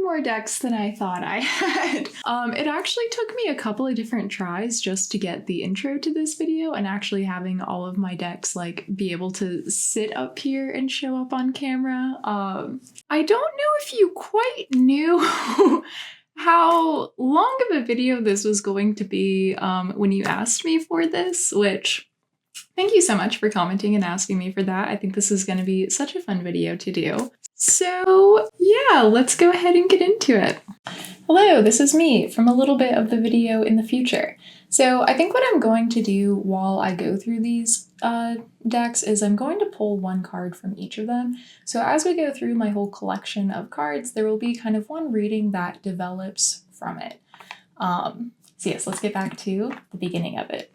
more decks than I thought I had. It actually took me a couple of different tries just to get the intro to this video, and actually having all of my decks like be able to sit up here and show up on camera. I don't know if you quite knew how long of a video this was going to be when you asked me for this, which thank you so much for commenting and asking me for that. I think this is going to be such a fun video to do. So yeah, let's go ahead and get into it. Hello, this is me from a little bit of the video in the future. So I think what I'm going to do while I go through these decks is I'm going to pull one card from each of them. So as we go through my whole collection of cards, there will be kind of one reading that develops from it. So yes, let's get back to the beginning of it.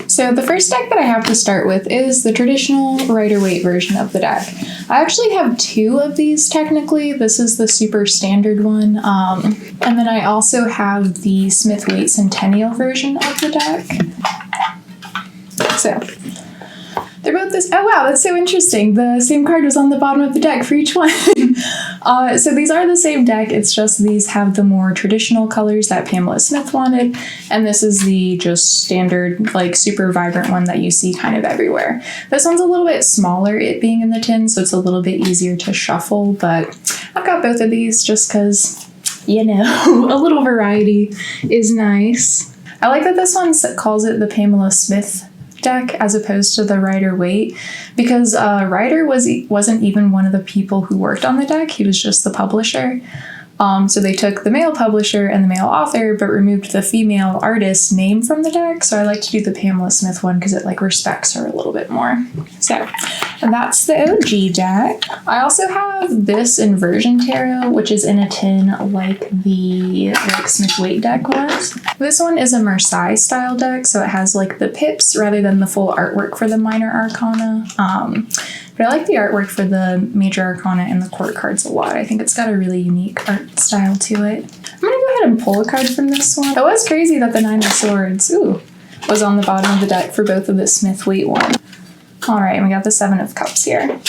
So the first deck that I have to start with is the traditional Rider-Waite version of the deck. I actually have two of these technically. This is the super standard one. And then I also have the Smith-Waite Centennial version of the deck. So they're both this. Oh wow, that's so interesting. The same card was on the bottom of the deck for each one. So these are the same deck, it's just these have the more traditional colors that Pamela Smith wanted, and this is the just standard, like super vibrant one that you see kind of everywhere. This one's a little bit smaller, it being in the tin, so it's a little bit easier to shuffle, but I've got both of these just because, you know, a little variety is nice. I like that this one calls it the Pamela Smith deck as opposed to the Rider-Waite, because Rider wasn't even one of the people who worked on the deck, he was just the publisher. So they took the male publisher and the male author but removed the female artist's name from the deck, so I like to do the Pamela Smith one because it like respects her a little bit more. So that's the OG deck. I also have this Inversion Tarot, which is in a tin like the Smith-Waite deck was. This one is a Marseille style deck, so it has like the pips rather than the full artwork for the minor arcana. But I like the artwork for the major arcana and the court cards a lot. I think it's got a really unique art style to it. I'm gonna go ahead and pull a card from this one. It was crazy that the Nine of Swords, was on the bottom of the deck for both of the Smith-Waite one. All right, and we got the Seven of Cups here.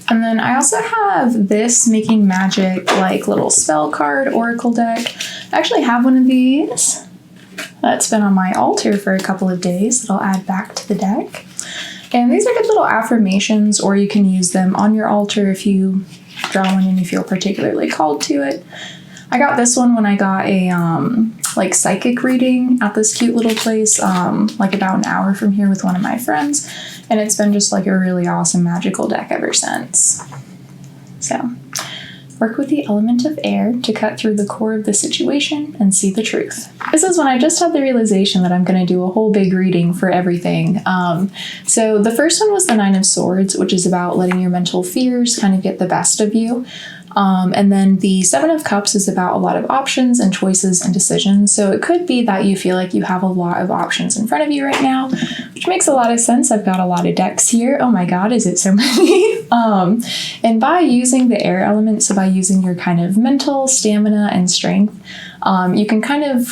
And then I also have this Making Magic like little spell card oracle deck. I actually have one of these that's been on my altar for a couple of days that I'll add back to the deck. And these are good little affirmations, or you can use them on your altar if you draw one and you feel particularly called to it. I got this one when I got a like psychic reading at this cute little place, like about an hour from here with one of my friends, and it's been just like a really awesome magical deck ever since. So work with the element of air to cut through the core of the situation and see the truth. This is when I just had the realization that I'm going to do a whole big reading for everything. So the first one was the Nine of Swords, which is about letting your mental fears kind of get the best of you. And then the Seven of Cups is about a lot of options and choices and decisions. So it could be that you feel like you have a lot of options in front of you right now, which makes a lot of sense. I've got a lot of decks here. Oh my God, is it so many? And by using the air element, so by using your kind of mental stamina and strength, you can kind of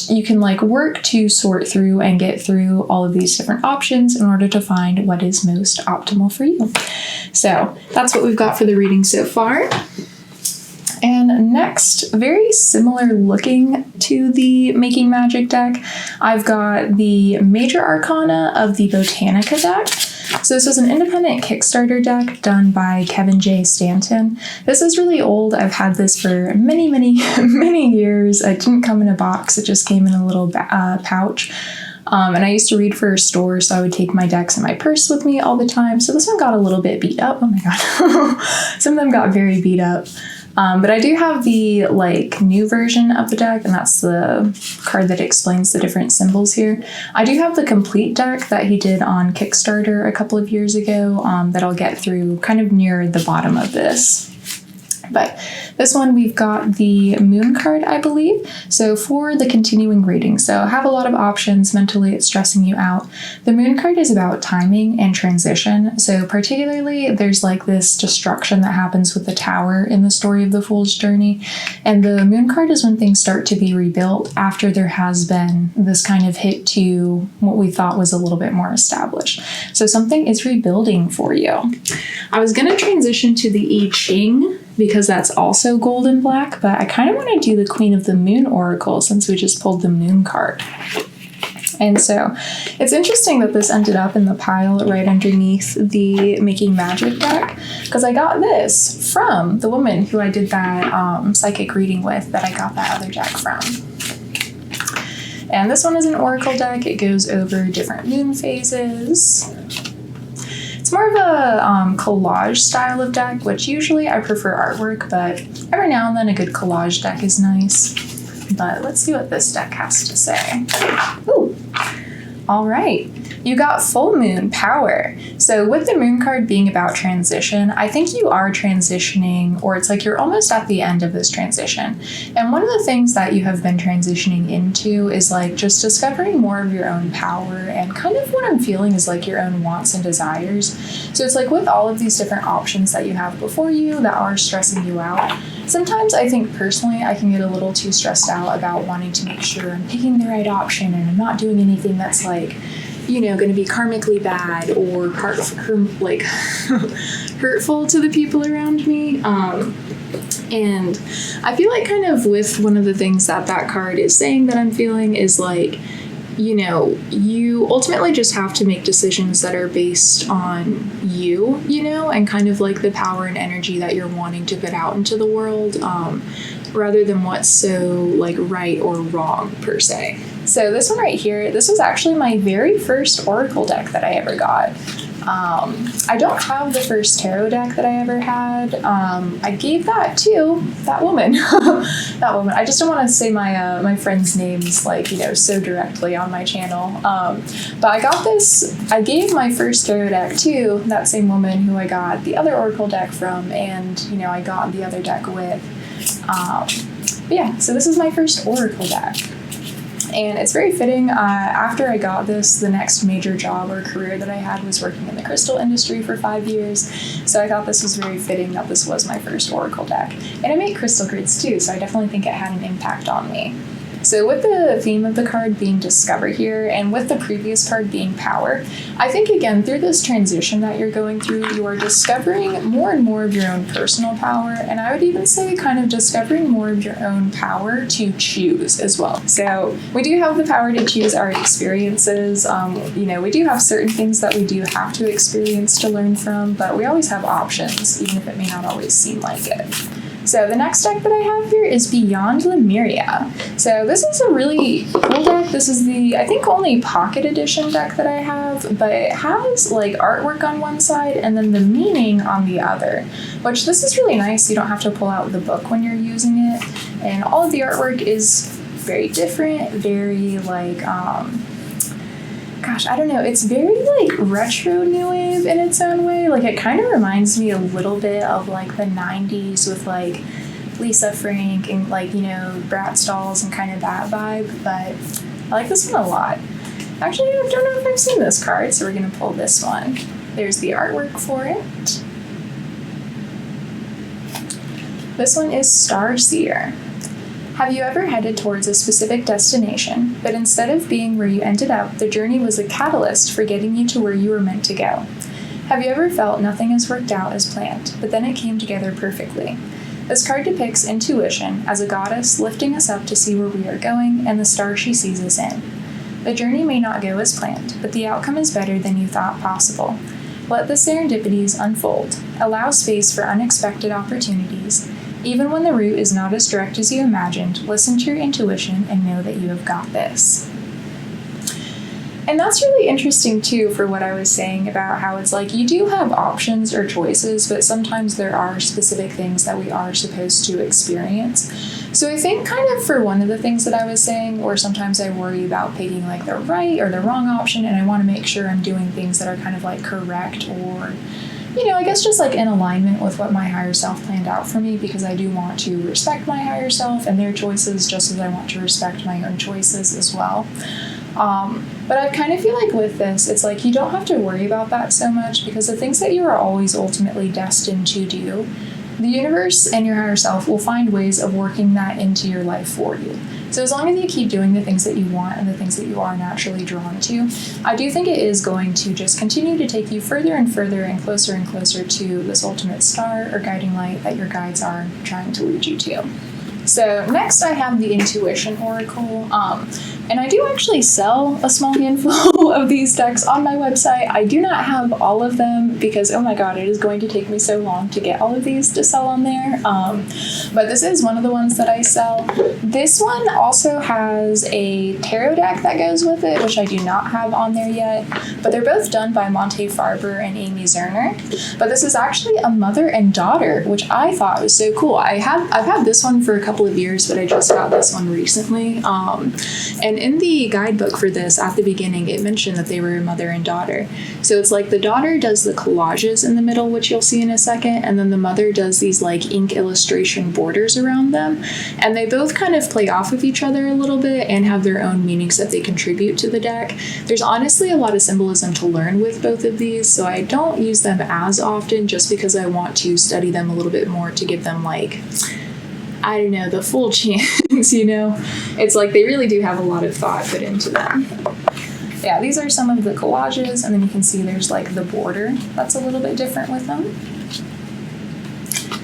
you can like work to sort through and get through all of these different options in order to find what is most optimal for you. So that's what we've got for the reading so far. And next, very similar looking to the Making Magic deck, I've got the Major Arcana of the Botanica deck. So this was an independent Kickstarter deck done by Kevin J. Stanton. This is really old. I've had this for many, many years. It didn't come in a box. It just came in a little pouch. And I used to read for a store, so I would take my decks in my purse with me all the time. So this one got a little bit beat up. Oh my God. Some of them got very beat up. But I do have the like new version of the deck, and that's the card that explains the different symbols here. I do have the complete deck that he did on Kickstarter a couple of years ago that I'll get through kind of near the bottom of this. But this one, we've got the Moon card, I believe. So for the continuing reading, so have a lot of options, mentally it's stressing you out. The Moon card is about timing and transition. So particularly there's like this destruction that happens with the tower in the story of the Fool's Journey. And the Moon card is when things start to be rebuilt after there has been this kind of hit to what we thought was a little bit more established. So something is rebuilding for you. I was going to transition to the I Ching because that's also gold and black, but I kind of want to do the Queen of the Moon Oracle since we just pulled the Moon card. And so it's interesting that this ended up in the pile right underneath the Making Magic deck, because I got this from the woman who I did that psychic reading with that I got that other deck from. And this one is an oracle deck. It goes over different moon phases. It's more of a collage style of deck, which usually I prefer artwork, but every now and then a good collage deck is nice. But let's see what this deck has to say. Ooh. All right, you got full moon power. So with the moon card being about transition, I think you are transitioning, or it's like you're almost at the end of this transition. And one of the things that you have been transitioning into is like just discovering more of your own power, and kind of what I'm feeling is like your own wants and desires. So it's like with all of these different options that you have before you that are stressing you out, sometimes I think personally I can get a little too stressed out about wanting to make sure I'm picking the right option and I'm not doing anything that's like, you know, going to be karmically bad or hurtful to the people around me. And I feel like kind of with one of the things that that card is saying that I'm feeling is like, you know, you ultimately just have to make decisions that are based on you, you know, and kind of like the power and energy that you're wanting to put out into the world, rather than what's so like right or wrong per se. So this one right here, this was actually my very first oracle deck that I ever got. I don't have the first tarot deck that I ever had. I gave that to that woman. That woman. I just don't want to say my my friends' names like, you know, so directly on my channel. But I got this. I gave my first tarot deck to that same woman who I got the other oracle deck from, and you know I got the other deck with. But yeah, so this is my first oracle deck. And it's very fitting. After I got this, the next major job or career that I had was working in the crystal industry for 5 years. So I thought this was very fitting that this was my first oracle deck. And I make crystal grids too, so I definitely think it had an impact on me. So with the theme of the card being discover here, and with the previous card being power, I think again through this transition that you're going through, you are discovering more and more of your own personal power, and I would even say kind of discovering more of your own power to choose as well. So we do have the power to choose our experiences. You know, we do have certain things that we do have to experience to learn from, but we always have options, even if it may not always seem like it. So the next deck that I have here is Beyond Lemuria. So this is a really cool deck. This is the, I think, only pocket edition deck that I have, but it has like artwork on one side and then the meaning on the other, which this is really nice. You don't have to pull out the book when you're using it. And all of the artwork is very different, very like, gosh, I don't know. It's very like retro new wave in its own way. Like it kind of reminds me a little bit of like the 90s with like Lisa Frank and like, you know, Bratz dolls and kind of that vibe. But I like this one a lot. Actually, I don't know if I've seen this card, so we're going to pull this one. There's the artwork for it. This one is Starseer. Have you ever headed towards a specific destination, but instead of being where you ended up, the journey was a catalyst for getting you to where you were meant to go? Have you ever felt nothing has worked out as planned, but then it came together perfectly? This card depicts intuition as a goddess lifting us up to see where we are going and the star she sees us in. The journey may not go as planned, but the outcome is better than you thought possible. Let the serendipities unfold. Allow space for unexpected opportunities. Even when the route is not as direct as you imagined, listen to your intuition and know that you have got this. And that's really interesting too for what I was saying about how it's like you do have options or choices, but sometimes there are specific things that we are supposed to experience. So I think kind of for one of the things that I was saying, or sometimes I worry about picking like the right or the wrong option, and I want to make sure I'm doing things that are kind of like correct or, you know, I guess just like in alignment with what my higher self planned out for me, because I do want to respect my higher self and their choices just as I want to respect my own choices as well. But I kind of feel like with this, it's like you don't have to worry about that so much, because the things that you are always ultimately destined to do, the universe and your higher self will find ways of working that into your life for you. So as long as you keep doing the things that you want and the things that you are naturally drawn to, I do think it is going to just continue to take you further and further and closer to this ultimate star or guiding light that your guides are trying to lead you to. So next I have the Intuition Oracle, and I do actually sell a small handful of these decks on my website. I do not have all of them because, oh my god, it is going to take me so long to get all of these to sell on there, but this is one of the ones that I sell. This one also has a tarot deck that goes with it, which I do not have on there yet, but they're both done by Monte Farber and Amy Zerner. But this is actually a mother and daughter, which I thought was so cool. I've had this one for a couple of years, but I just got this one recently. And in the guidebook for this, at the beginning, it mentioned that they were a mother and daughter. So it's like the daughter does the collages in the middle, which you'll see in a second, and then the mother does these like ink illustration borders around them. And they both kind of play off of each other a little bit and have their own meanings that they contribute to the deck. There's honestly a lot of symbolism to learn with both of these, so I don't use them as often just because I want to study them a little bit more to give them like, I don't know, the full chance, you know? It's like they really do have a lot of thought put into them. Yeah, these are some of the collages, and then you can see there's like the border that's a little bit different with them.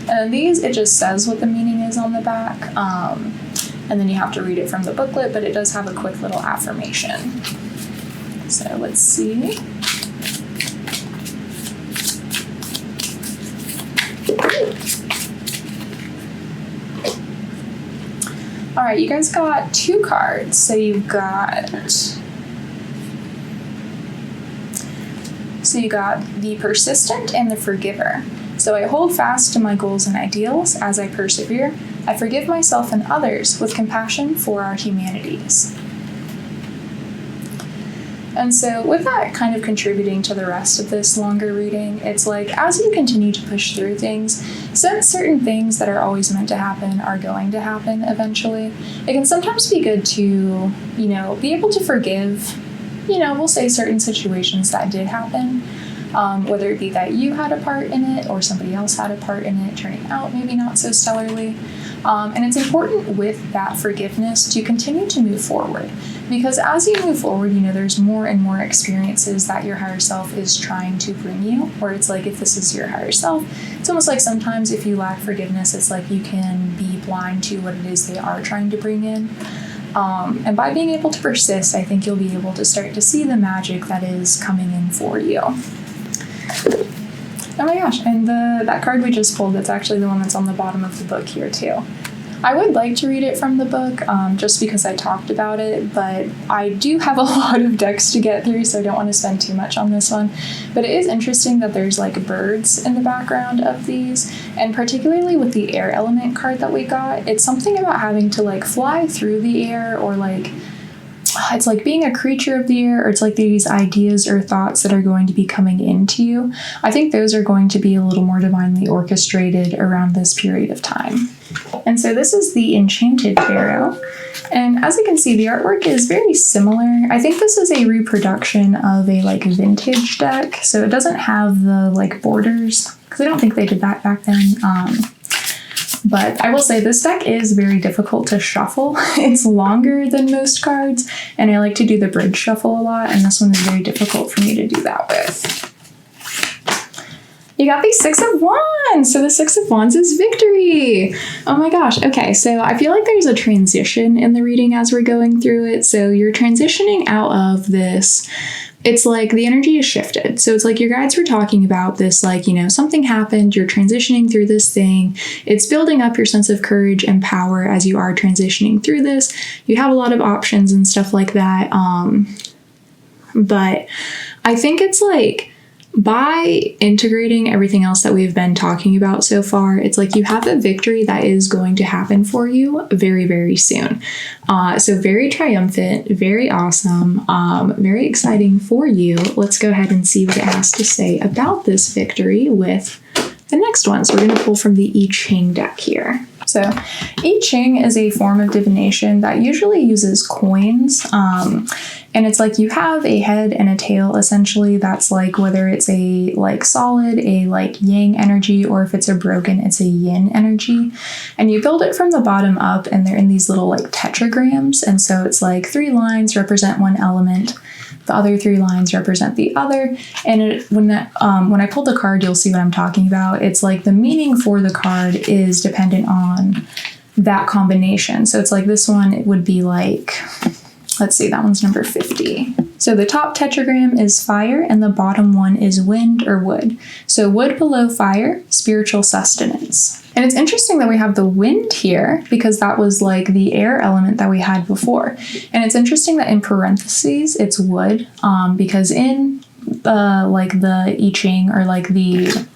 And then these, it just says what the meaning is on the back, and then you have to read it from the booklet, but it does have a quick little affirmation. So let's see. All right, you guys got 2 cards. So you got the Persistent and the Forgiver. So I hold fast to my goals and ideals as I persevere. I forgive myself and others with compassion for our humanities. And so with that kind of contributing to the rest of this longer reading, it's like as you continue to push through things, since certain things that are always meant to happen are going to happen eventually, it can sometimes be good to, be able to forgive, we'll say certain situations that did happen, whether it be that you had a part in it or somebody else had a part in it turning out maybe not so stellarly. And it's important with that forgiveness to continue to move forward. Because as you move forward, there's more and more experiences that your higher self is trying to bring you, where it's like if this is your higher self, it's almost like sometimes if you lack forgiveness, it's like you can be blind to what it is they are trying to bring in. And by being able to persist, I think you'll be able to start to see the magic that is coming in for you. Oh my gosh, and that card we just pulled, that's actually the one that's on the bottom of the book here too. I would like to read it from the book just because I talked about it, but I do have a lot of decks to get through, so I don't want to spend too much on this one. But it is interesting that there's like birds in the background of these, and particularly with the air element card that we got, it's something about having to like fly through the air, or like it's like being a creature of the air, or it's like these ideas or thoughts that are going to be coming into you. I think those are going to be a little more divinely orchestrated around this period of time. And so this is the Enchanted Tarot. And as you can see, the artwork is very similar. I think this is a reproduction of a like vintage deck. So it doesn't have the like borders, because I don't think they did that back then. But I will say this deck is very difficult to shuffle. It's longer than most cards, and I like to do the bridge shuffle a lot, and this one is very difficult for me to do that with. You got the Six of Wands! So the Six of Wands is victory! Oh my gosh, okay, so I feel like there's a transition in the reading as we're going through it. So you're transitioning out of this. It's like the energy is shifted. So it's like your guides were talking about this, like, something happened, you're transitioning through this thing. It's building up your sense of courage and power as you are transitioning through this. You have a lot of options and stuff like that. But I think it's like, by integrating everything else that we've been talking about so far, it's like you have a victory that is going to happen for you very, very soon. So very triumphant, very awesome, very exciting for you. Let's go ahead and see what it has to say about this victory with the next one. So we're going to pull from the I Ching deck here. So I Ching is a form of divination that usually uses coins. And it's like you have a head and a tail, essentially. That's like whether it's a like solid, a like yang energy, or if it's a broken, it's a yin energy. And you build it from the bottom up, and they're in these little like tetragrams. And so it's like 3 lines represent one element. The other 3 lines represent the other. And when I pulled the card, you'll see what I'm talking about. It's like the meaning for the card is dependent on that combination. So it's like this one, it would be like, let's see, that one's number 50. So the top tetragram is fire, and the bottom one is wind or wood. So wood below fire, spiritual sustenance. And it's interesting that we have the wind here, because that was like the air element that we had before. And it's interesting that in parentheses, it's wood, because in like the I Ching, or like the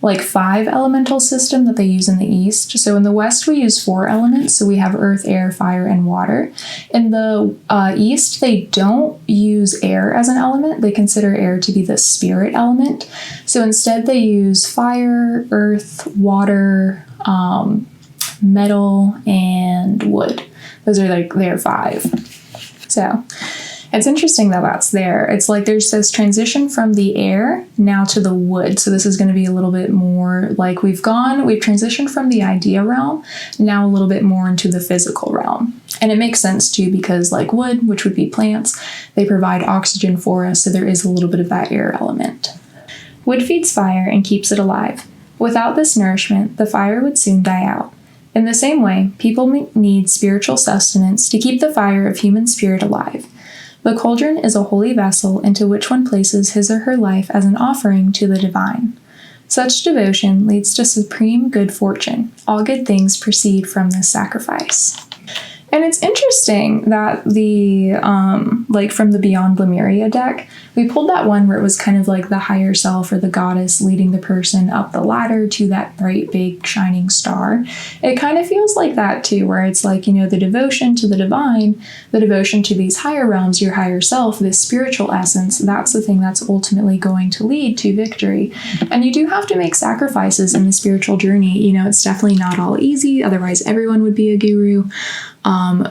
5 elemental system that they use in the East. So in the West, we use 4 elements. So we have earth, air, fire, and water. In the East, they don't use air as an element. They consider air to be the spirit element. So instead, they use fire, earth, water, metal, and wood. Those are like their 5. So it's interesting that that's there. It's like there's this transition from the air now to the wood. So this is going to be a little bit more like we've transitioned from the idea realm, now a little bit more into the physical realm. And it makes sense too, because like wood, which would be plants, they provide oxygen for us. So there is a little bit of that air element. Wood feeds fire and keeps it alive. Without this nourishment, the fire would soon die out. In the same way, people need spiritual sustenance to keep the fire of human spirit alive. The cauldron is a holy vessel into which one places his or her life as an offering to the divine. Such devotion leads to supreme good fortune. All good things proceed from this sacrifice. And it's interesting that the, like from the Beyond Lemuria deck, we pulled that one where it was kind of like the higher self or the goddess leading the person up the ladder to that bright, big, shining star. It kind of feels like that too, where it's like, you know, the devotion to the divine, the devotion to these higher realms, your higher self, this spiritual essence, that's the thing that's ultimately going to lead to victory. And you do have to make sacrifices in the spiritual journey. You know, it's definitely not all easy, otherwise everyone would be a guru.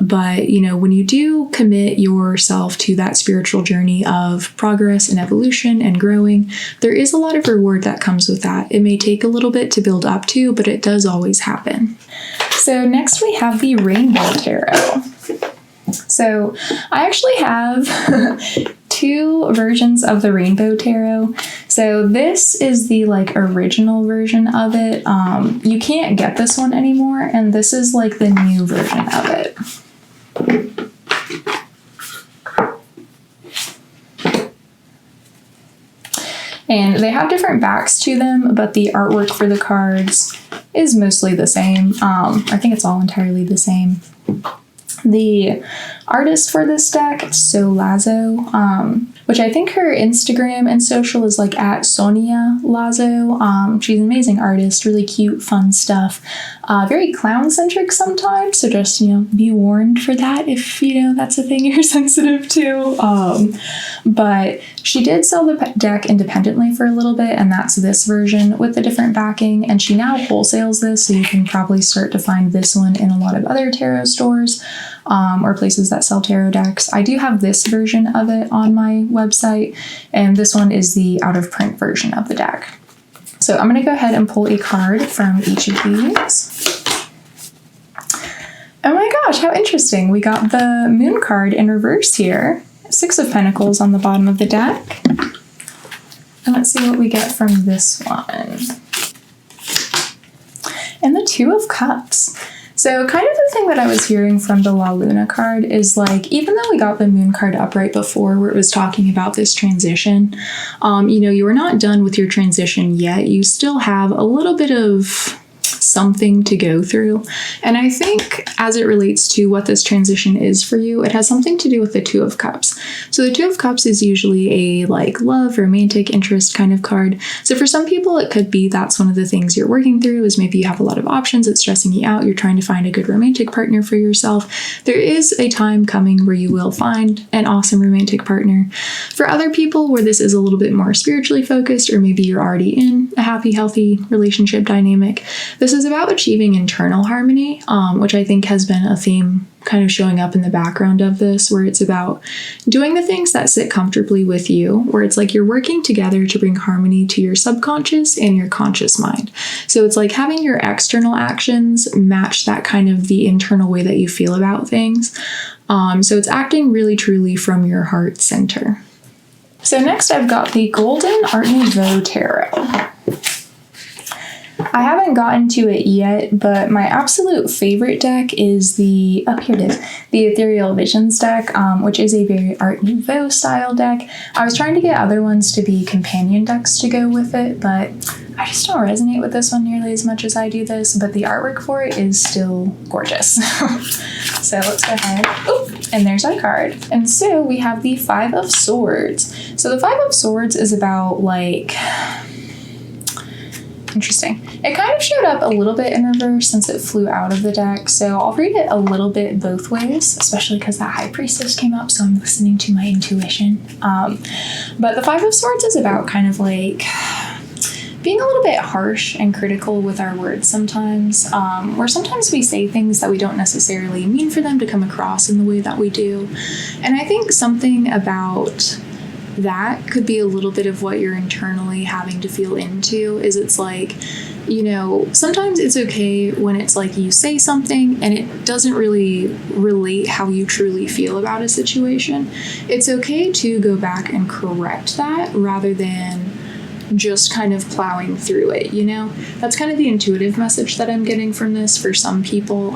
But, you know, when you do commit yourself to that spiritual journey of progress and evolution and growing, there is a lot of reward that comes with that. It may take a little bit to build up to, but it does always happen. So next we have the Rainbow Tarot. So I actually have 2 versions of the Rainbow Tarot. So this is the like original version of it. You can't get this one anymore, and this is like the new version of it. And they have different backs to them, but the artwork for the cards is mostly the same. I think it's all entirely the same. The artist for this deck is So Lazo, which I think her Instagram and social is like at Sonia Lazo. She's an amazing artist, really cute, fun stuff. Very clown-centric sometimes, so just, you know, be warned for that if, you know, that's a thing you're sensitive to. But she did sell the deck independently for a little bit, and that's this version with the different backing, and she now wholesales this, so you can probably start to find this one in a lot of other tarot stores. Or places that sell tarot decks. I do have this version of it on my website, and this one is the out-of-print version of the deck. So I'm going to go ahead and pull a card from each of these. Oh my gosh, how interesting. We got the Moon card in reverse here. 6 of Pentacles on the bottom of the deck. And let's see what we get from this one. And the 2 of Cups. So kind of the thing that I was hearing from the La Luna card is like, even though we got the Moon card up right before where it was talking about this transition, you know, you are not done with your transition yet. You still have a little bit of something to go through. And I think as it relates to what this transition is for you, it has something to do with the 2 of Cups. So the 2 of Cups is usually a like love, romantic interest kind of card. So for some people, it could be that's one of the things you're working through is maybe you have a lot of options. It's stressing you out. You're trying to find a good romantic partner for yourself. There is a time coming where you will find an awesome romantic partner. For other people where this is a little bit more spiritually focused, or maybe you're already in a happy, healthy relationship dynamic, this This is about achieving internal harmony, which I think has been a theme kind of showing up in the background of this, where it's about doing the things that sit comfortably with you, where it's like you're working together to bring harmony to your subconscious and your conscious mind. So it's like having your external actions match that kind of the internal way that you feel about things. So it's acting really truly from your heart center. So next I've got the Golden Art Nouveau Tarot. I haven't gotten to it yet, but my absolute favorite deck is the Ethereal Visions deck, which is a very Art Nouveau style deck. I was trying to get other ones to be companion decks to go with it, but I just don't resonate with this one nearly as much as I do this, but the artwork for it is still gorgeous. So let's go ahead. Oh, and there's our card. And so we have the Five of Swords. So the Five of Swords is about like... Interesting. It kind of showed up a little bit in reverse since it flew out of the deck, so I'll read it a little bit both ways, especially because that High Priestess came up, so I'm listening to my intuition. But the Five of Swords is about kind of like being a little bit harsh and critical with our words sometimes, where sometimes we say things that we don't necessarily mean for them to come across in the way that we do. And I think something about that could be a little bit of what you're internally having to feel into, is it's like, you know, sometimes it's okay when it's like you say something and it doesn't really relate how you truly feel about a situation. It's okay to go back and correct that rather than just kind of plowing through it, you know? That's kind of the intuitive message that I'm getting from this for some people.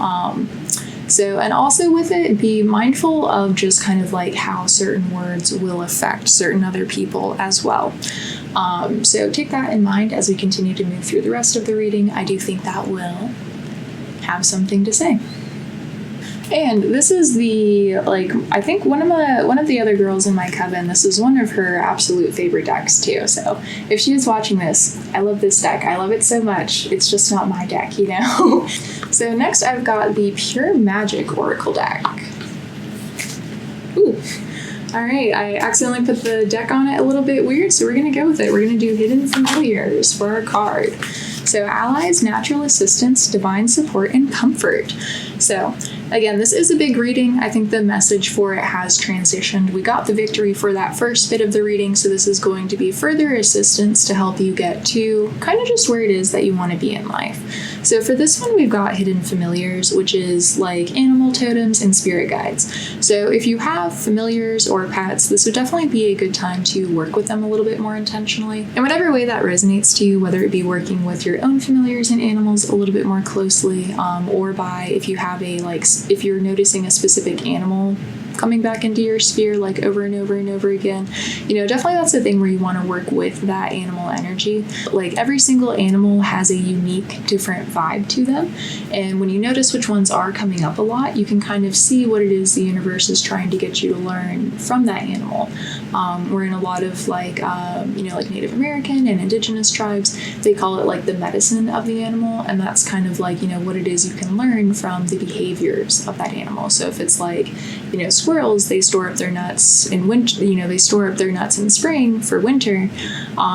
So, and also with it, be mindful of just kind of like how certain words will affect certain other people as well. So take that in mind as we continue to move through the rest of the reading. I do think that will have something to say. And this is the, like, I think one of the other girls in my coven, this is one of her absolute favorite decks too. So if she is watching this, I love this deck. I love it so much. It's just not my deck, you know? So next I've got the Pure Magic Oracle deck. Ooh. All right, I accidentally put the deck on it a little bit weird, so we're going to go with it. We're going to do Hidden Familiars for our card. So allies, natural assistance, divine support, and comfort. So again, this is a big reading. I think the message for it has transitioned. We got the victory for that first bit of the reading, so this is going to be further assistance to help you get to kind of just where it is that you want to be in life. So for this one, we've got Hidden Familiars, which is like animal totems and spirit guides. So if you have familiars or pets, this would definitely be a good time to work with them a little bit more intentionally. In whatever way that resonates to you, whether it be working with your own familiars and animals a little bit more closely, or by if you have if you're noticing a specific animal coming back into your sphere like over and over and over again, you know, definitely that's the thing where you want to work with that animal energy. Like every single animal has a unique different vibe to them, and when you notice which ones are coming up a lot, you can kind of see what it is the universe is trying to get you to learn from that animal. We're in a lot of like Native American and indigenous tribes, they call it like the medicine of the animal, and that's kind of like, you know, what it is you can learn from the behaviors of that animal. So if it's like, you know, squirrels, they store up their nuts in winter, you know, they store up their nuts in spring for winter.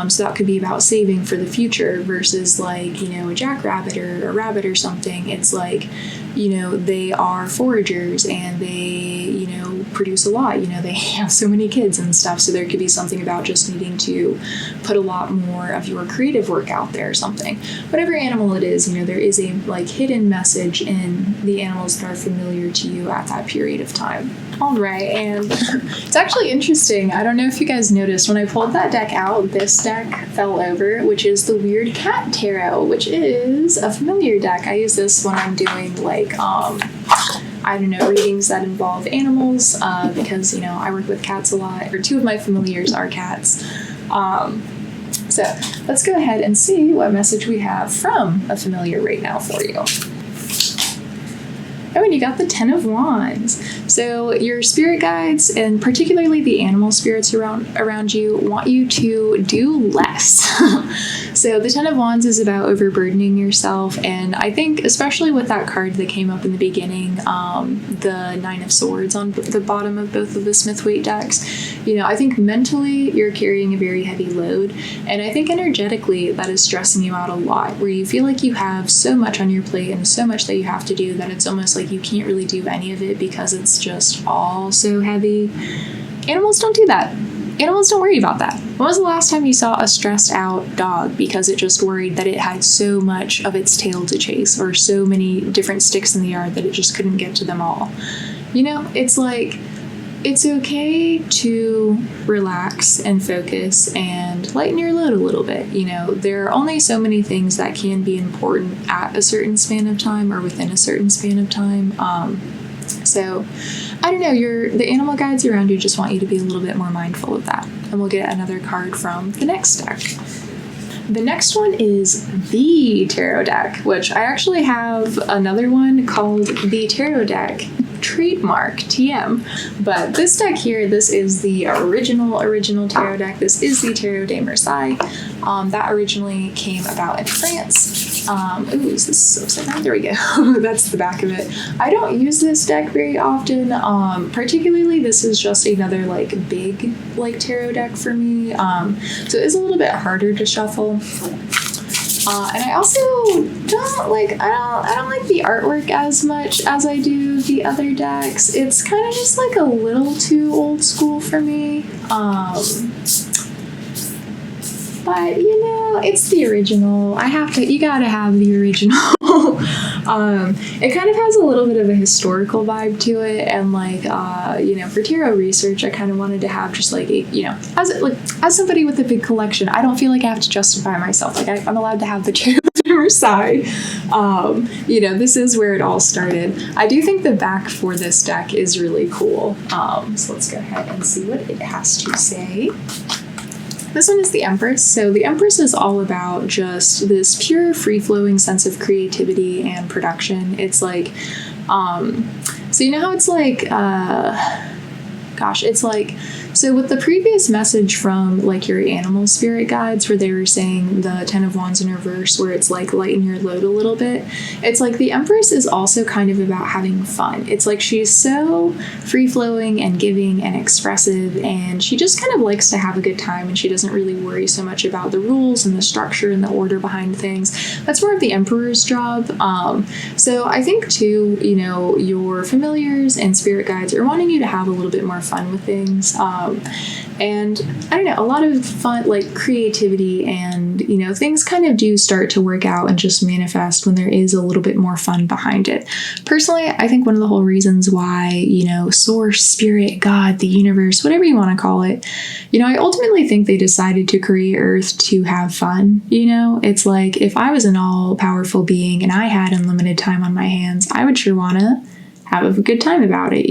So that could be about saving for the future versus like, you know, a jackrabbit or a rabbit or something. It's like, you know, they are foragers and they, you know, produce a lot, you know, they have so many kids and stuff. So there could be something about just needing to put a lot more of your creative work out there or something. Whatever animal it is, you know, there is a like hidden message in the animals that are familiar to you at that period of time. All right, and it's actually interesting. I don't know if you guys noticed, when I pulled that deck out, this deck fell over, which is the Weird Cat Tarot, which is a familiar deck. I use this when I'm doing like, I don't know, readings that involve animals, because, you know, I work with cats a lot, or two of my familiars are cats. So let's go ahead and see what message we have from a familiar right now for you. Oh, and you got the Ten of Wands. So your spirit guides, and particularly the animal spirits around you, want you to do less. So the Ten of Wands is about overburdening yourself, and I think especially with that card that came up in the beginning, the Nine of Swords on the bottom of both of the Smith-Waite decks, I think mentally you're carrying a very heavy load, and I think energetically that is stressing you out a lot, where you feel like you have so much on your plate and so much that you have to do that it's almost like you can't really do any of it because it's just all so heavy. Animals don't do that. Animals don't worry about that. When was the last time you saw a stressed out dog because it just worried that it had so much of its tail to chase or so many different sticks in the yard that it just couldn't get to them all? It's like, it's okay to relax and focus and lighten your load a little bit. There are only so many things that can be important at a certain span of time or within a certain span of time. So I don't know, the animal guides around you just want you to be a little bit more mindful of that. And we'll get another card from the next deck. The next one is the Tarot deck, which I actually have another one called the Tarot deck trademark TM. But this deck here, this is the original tarot deck. This is the Tarot de Marseille. That originally came about in France. Is this upside down? There we go. That's the back of it. I don't use this deck very often. Particularly, this is just another big tarot deck for me. So it's a little bit harder to shuffle. And I also don't like the artwork as much as I do the other decks. It's kind of just a little too old school for me. But it's the original. You gotta have the original. It kind of has a little bit of a historical vibe to it, and for tarot research, I kind of wanted to have just as somebody with a big collection, I don't feel like I have to justify myself. I'm allowed to have the Tarot de Marseille. This is where it all started. I do think the back for this deck is really cool. So let's go ahead and see what it has to say. This one is the Empress. So the Empress is all about just this pure free-flowing sense of creativity and production. It's so how it's so with the previous message from your animal spirit guides where they were saying the Ten of Wands in reverse where it's lighten your load a little bit, it's the Empress is also kind of about having fun. It's she's so free-flowing and giving and expressive, and she just kind of likes to have a good time, and she doesn't really worry so much about the rules and the structure and the order behind things. That's more of the Emperor's job. So I think too, your familiars and spirit guides are wanting you to have a little bit more fun with things. And I don't know, a lot of fun, creativity and, things kind of do start to work out and just manifest when there is a little bit more fun behind it. Personally, I think one of the whole reasons why, source, spirit, God, the universe, whatever you want to call it, I ultimately think they decided to create Earth to have fun. It's if I was an all-powerful being and I had unlimited time on my hands, I would sure want to have a good time about it,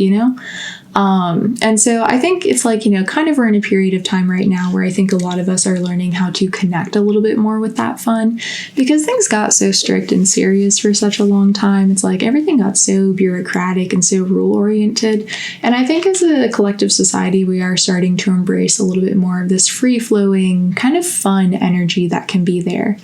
And so I think it's kind of we're in a period of time right now where I think a lot of us are learning how to connect a little bit more with that fun, because things got so strict and serious for such a long time. It's everything got so bureaucratic and so rule oriented. And I think as a collective society, we are starting to embrace a little bit more of this free flowing kind of fun energy that can be there.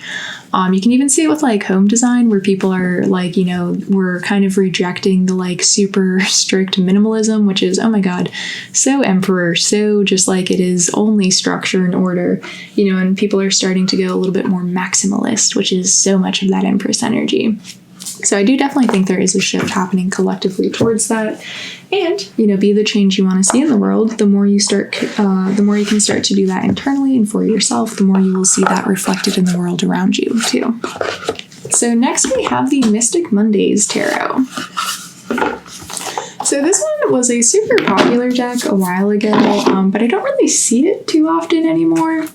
You can even see it with home design where people are we're kind of rejecting the super strict minimalism, which is, oh my God, so emperor, so just it is only structure and order, and people are starting to go a little bit more maximalist, which is so much of that Empress energy. So I do definitely think there is a shift happening collectively towards that. And, be the change you want to see in the world. The more you can start to do that internally and for yourself, the more you will see that reflected in the world around you too. So next we have the Mystic Mondays Tarot. So this one was a super popular deck a while ago, but I don't really see it too often anymore.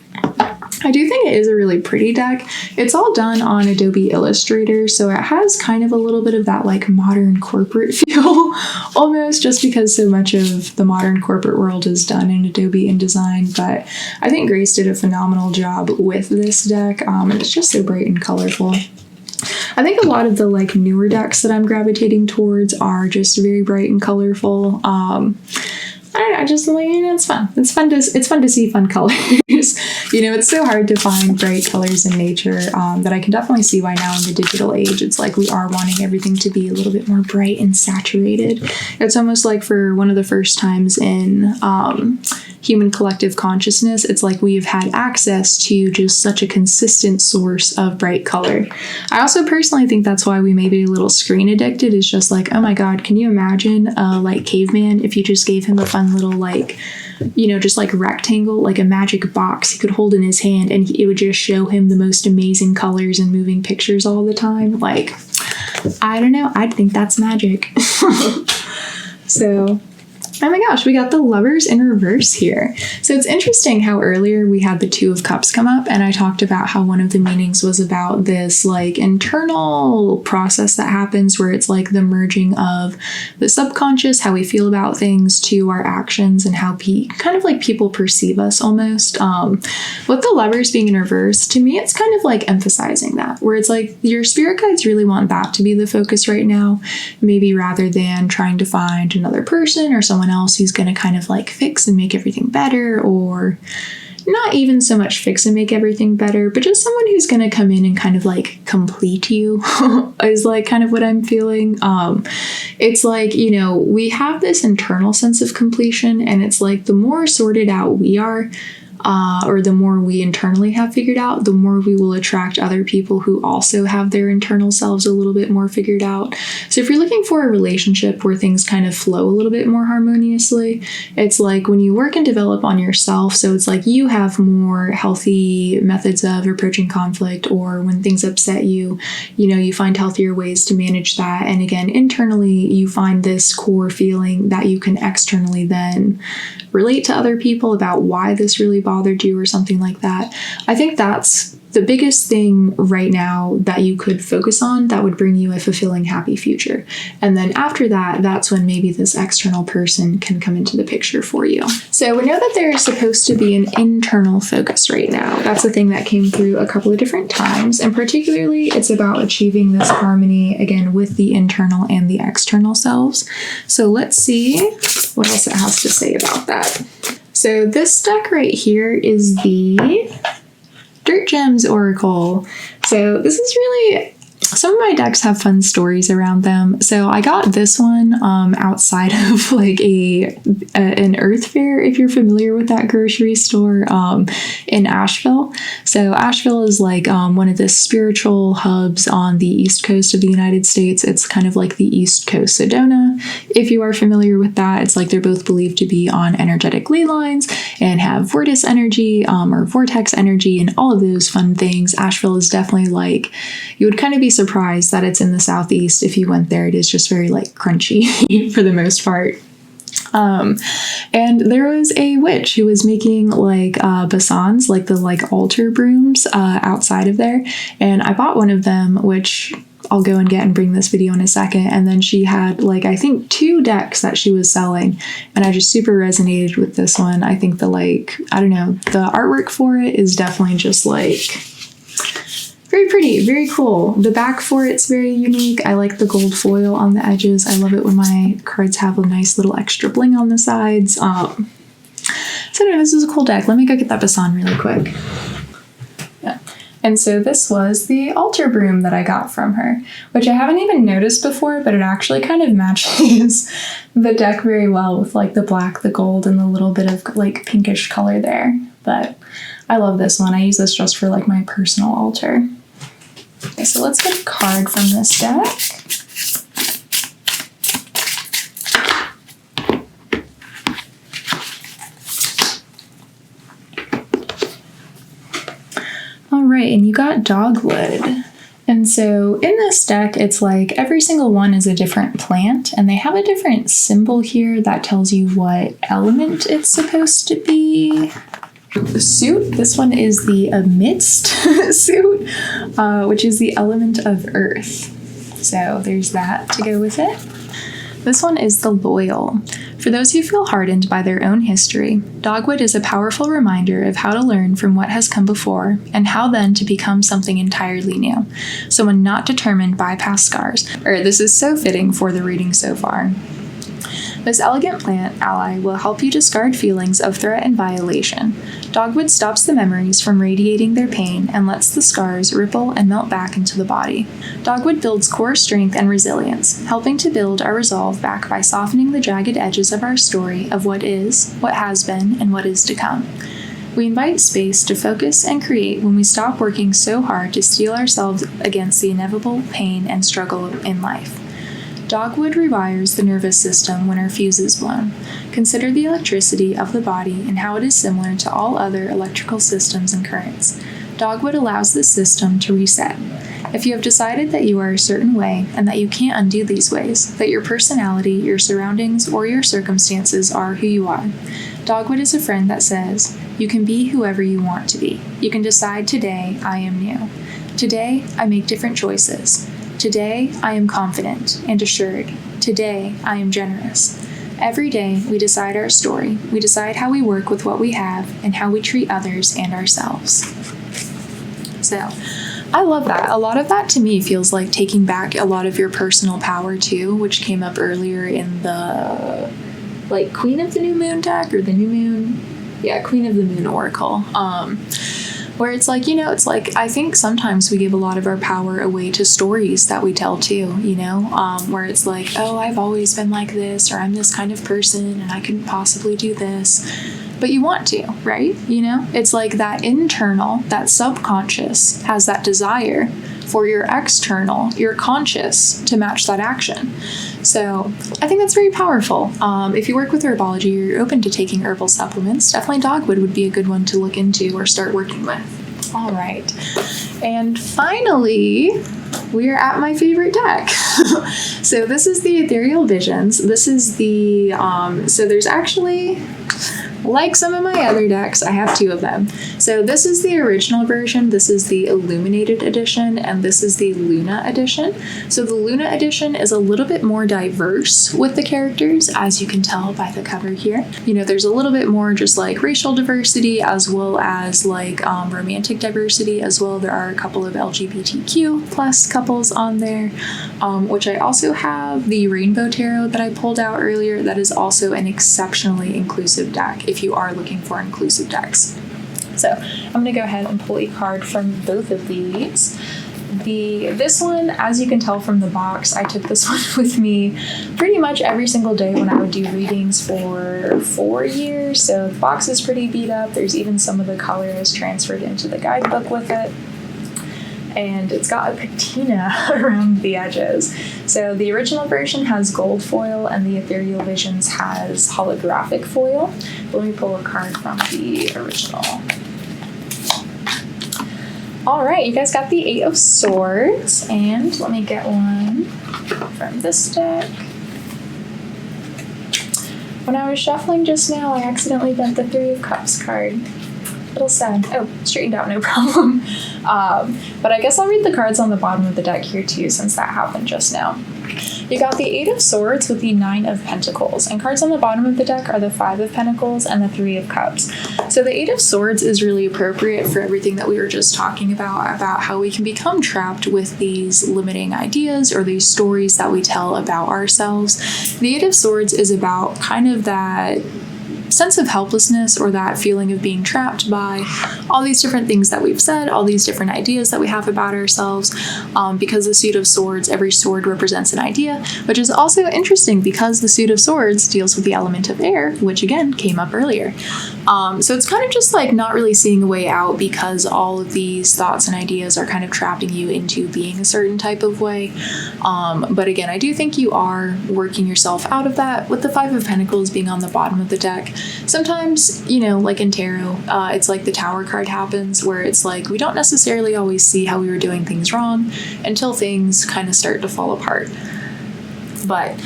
I do think it is a really pretty deck. It's all done on Adobe Illustrator, so it has kind of a little bit of that modern corporate feel, almost, just because so much of the modern corporate world is done in Adobe InDesign. But I think Grace did a phenomenal job with this deck, and it's just so bright and colorful. I think a lot of the newer decks that I'm gravitating towards are just very bright and colorful. I don't know, I just like, it's fun. It's fun to see fun colors. It's so hard to find bright colors in nature that I can definitely see why now in the digital age, it's like we are wanting everything to be a little bit more bright and saturated. It's almost like for one of the first times in human collective consciousness, it's like we've had access to just such a consistent source of bright color. I also personally think that's why we may be a little screen addicted, is just like, oh my god, can you imagine like caveman if you just gave him a fun little like, just like rectangle, like a magic box he could hold in his hand, and it would just show him the most amazing colors and moving pictures all the time. Like, I don't know, I'd think that's magic. So, oh my gosh, we got the Lovers in reverse here. So it's interesting how earlier we had the Two of Cups come up, and I talked about how one of the meanings was about this like internal process that happens where it's like the merging of the subconscious, how we feel about things, to our actions and how kind of like people perceive us almost. With the Lovers being in reverse, to me, it's kind of like emphasizing that, where it's like your spirit guides really want that to be the focus right now, maybe rather than trying to find another person or someone else who's going to kind of like fix and make everything better, or not even so much fix and make everything better, but just someone who's going to come in and kind of like complete you is like kind of what I'm feeling. It's like, we have this internal sense of completion, and it's like the more sorted out we are, or the more we internally have figured out, the more we will attract other people who also have their internal selves a little bit more figured out. So if you're looking for a relationship where things kind of flow a little bit more harmoniously, it's like when you work and develop on yourself, so it's like you have more healthy methods of approaching conflict, or when things upset you, you find healthier ways to manage that. And again, internally, you find this core feeling that you can externally then relate to other people about why this really bothered you or something like that. I think that's the biggest thing right now that you could focus on that would bring you a fulfilling, happy future. And then after that, that's when maybe this external person can come into the picture for you. So we know that there's supposed to be an internal focus right now. That's a thing that came through a couple of different times. And particularly, it's about achieving this harmony, again, with the internal and the external selves. So let's see what else it has to say about that. So this deck right here is the Dirt Gems Oracle. So this is really, some of my decks have fun stories around them. So I got this one outside of like an Earth Fair, if you're familiar with that grocery store in Asheville. So Asheville is like one of the spiritual hubs on the East Coast of the United States. It's kind of like the East Coast Sedona, if you are familiar with that. It's like they're both believed to be on energetic ley lines and have vortex energy or vortex energy and all of those fun things. Asheville is definitely like, you would kind of be surprised that it's in the Southeast. If you went there, it is just very like crunchy for the most part. And there was a witch who was making like basans, like the like altar brooms outside of there. And I bought one of them, which I'll go and get and bring this video in a second. And then she had like, I think 2 decks that she was selling. And I just super resonated with this one. I think the like, I don't know, the artwork for it is definitely just like very pretty, very cool. The back for it's very unique. I like the gold foil on the edges. I love it when my cards have a nice little extra bling on the sides. So anyway, this is a cool deck. Let me go get that basan really quick. Yeah. And so this was the altar broom that I got from her, which I haven't even noticed before, but it actually kind of matches the deck very well with like the black, the gold, and the little bit of like pinkish color there. But I love this one. I use this just for like my personal altar. Okay, so let's get a card from this deck. All right, and you got Dogwood. And so in this deck, it's like every single one is a different plant, and they have a different symbol here that tells you what element it's supposed to be. The suit, this one is the amidst suit, which is the element of earth. So there's that to go with it. This one is the loyal. For those who feel hardened by their own history, Dogwood is a powerful reminder of how to learn from what has come before and how then to become something entirely new. Someone not determined by past scars. This is so fitting for the reading so far. This elegant plant ally will help you discard feelings of threat and violation. Dogwood stops the memories from radiating their pain and lets the scars ripple and melt back into the body. Dogwood builds core strength and resilience, helping to build our resolve back by softening the jagged edges of our story of what is, what has been, and what is to come. We invite space to focus and create when we stop working so hard to steel ourselves against the inevitable pain and struggle in life. Dogwood rewires the nervous system when our fuse is blown. Consider the electricity of the body and how it is similar to all other electrical systems and currents. Dogwood allows this system to reset. If you have decided that you are a certain way and that you can't undo these ways, that your personality, your surroundings, or your circumstances are who you are, Dogwood is a friend that says, you can be whoever you want to be. You can decide today, I am new. Today, I make different choices. Today, I am confident and assured. Today, I am generous. Every day, we decide our story. We decide how we work with what we have and how we treat others and ourselves. So, I love that. A lot of that to me feels like taking back a lot of your personal power too, which came up earlier in the Queen of the New Moon deck or the New Moon. Yeah, Queen of the Moon Oracle. Where it's like, it's like, I think sometimes we give a lot of our power away to stories that we tell too, where it's like, oh, I've always been like this, or I'm this kind of person and I couldn't possibly do this. But you want to, right? It's like that internal, that subconscious has that desire for your external, your conscious to match that action. So I think that's very powerful. If you work with herbology, you're open to taking herbal supplements, definitely dogwood would be a good one to look into or start working with. All right. And finally, we are at my favorite deck. So this is the Ethereal Visions. This is the, so there's actually, like some of my other decks, I have two of them. So this is the original version, this is the Illuminated edition, and this is the Luna edition. So the Luna edition is a little bit more diverse with the characters, as you can tell by the cover here. There's a little bit more just like racial diversity, as well as like romantic diversity as well. There are a couple of LGBTQ plus couples on there, which I also have the Rainbow Tarot that I pulled out earlier. That is also an exceptionally inclusive deck if you are looking for inclusive decks. So I'm going to go ahead and pull a card from both of these. This one, as you can tell from the box, I took this one with me pretty much every single day when I would do readings for 4 years. So the box is pretty beat up. There's even some of the colors transferred into the guidebook with it. And it's got a patina around the edges. So the original version has gold foil and the Ethereal Visions has holographic foil. Let me pull a card from the original. All right, you guys got the Eight of Swords, and let me get one from this deck. When I was shuffling just now, I accidentally bent the Three of Cups card. A little sad. Oh, straightened out, no problem. But I guess I'll read the cards on the bottom of the deck here too, since that happened just now. You got the Eight of Swords with the Nine of Pentacles, and cards on the bottom of the deck are the Five of Pentacles and the Three of Cups. So the Eight of Swords is really appropriate for everything that we were just talking about how we can become trapped with these limiting ideas or these stories that we tell about ourselves. The Eight of Swords is about kind of that sense of helplessness or that feeling of being trapped by all these different things that we've said, all these different ideas that we have about ourselves, because the suit of swords, every sword represents an idea, which is also interesting because the suit of swords deals with the element of air, which again came up earlier. So it's kind of just like not really seeing a way out because all of these thoughts and ideas are kind of trapping you into being a certain type of way. But again, I do think you are working yourself out of that with the Five of Pentacles being on the bottom of the deck. Sometimes, like in tarot, it's like the Tower card happens where it's like we don't necessarily always see how we were doing things wrong until things kind of start to fall apart. But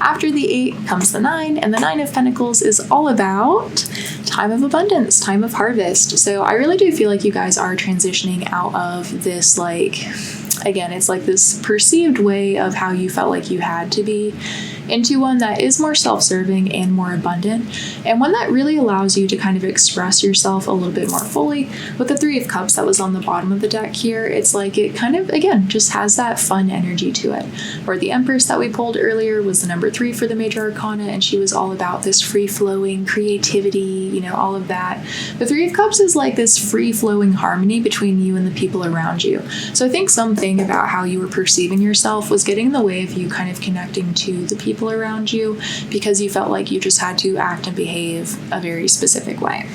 after the 8 comes the 9, and the 9 of Pentacles is all about time of abundance, time of harvest. So I really do feel like you guys are transitioning out of this, again, it's like this perceived way of how you felt like you had to be into one that is more self-serving and more abundant, and one that really allows you to kind of express yourself a little bit more fully. With the Three of Cups that was on the bottom of the deck here, it's like it kind of, again, just has that fun energy to it. Where the Empress that we pulled earlier was the number 3 for the Major Arcana, and she was all about this free-flowing creativity, you know, all of that. The Three of Cups is like this free-flowing harmony between you and the people around you. So I think something about how you were perceiving yourself was getting in the way of you kind of connecting to the people around you, because you felt like you just had to act and behave a very specific way.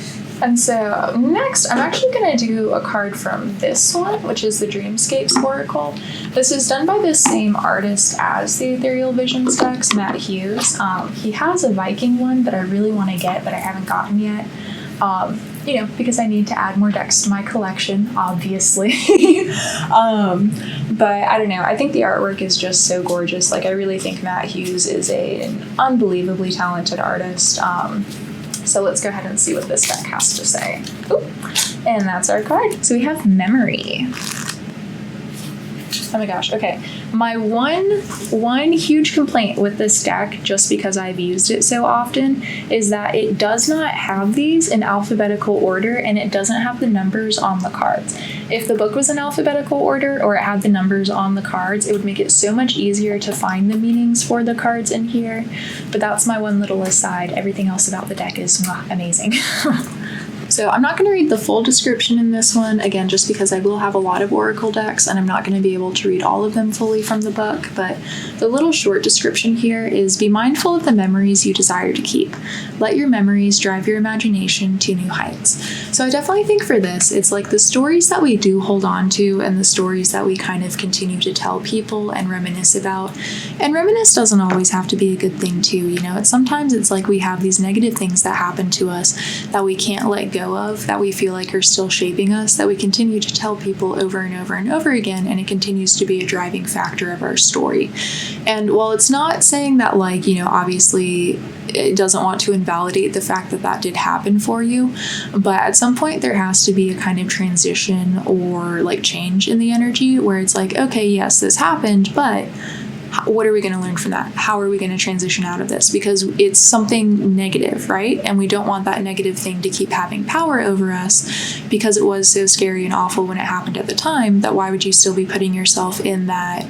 And so next, I'm actually going to do a card from this one, which is the Dreamscapes Oracle. This is done by the same artist as the Ethereal Visions decks, Matt Hughes. He has a Viking one that I really want to get, but I haven't gotten yet. You know, because I need to add more decks to my collection, obviously. But I don't know. I think the artwork is just so gorgeous. Like, I really think Matt Hughes is an unbelievably talented artist. So let's go ahead and see what this deck has to say. Ooh, and that's our card. So we have Memory. Oh my gosh, okay. My one huge complaint with this deck, just because I've used it so often, is that it does not have these in alphabetical order, and it doesn't have the numbers on the cards. If the book was in alphabetical order, or it had the numbers on the cards, it would make it so much easier to find the meanings for the cards in here. But that's my one little aside. Everything else about the deck is amazing. So I'm not going to read the full description in this one, again, just because I will have a lot of Oracle decks and I'm not going to be able to read all of them fully from the book, but the little short description here is: be mindful of the memories you desire to keep. Let your memories drive your imagination to new heights. So I definitely think for this, it's like the stories that we do hold on to and the stories that we kind of continue to tell people and reminisce about. And reminisce doesn't always have to be a good thing too, you know. Sometimes it's like we have these negative things that happen to us that we can't let go of, that we feel like are still shaping us, that we continue to tell people over and over and over again, and it continues to be a driving factor of our story. And while it's not saying that, like, you know, obviously it doesn't want to invalidate the fact that that did happen for you, but at some point there has to be a kind of transition or like change in the energy where it's like, okay, yes, this happened, but what are we going to learn from that? How are we going to transition out of this? Because it's something negative, right? And we don't want that negative thing to keep having power over us because it was so scary and awful when it happened at the time, that why would you still be putting yourself in that,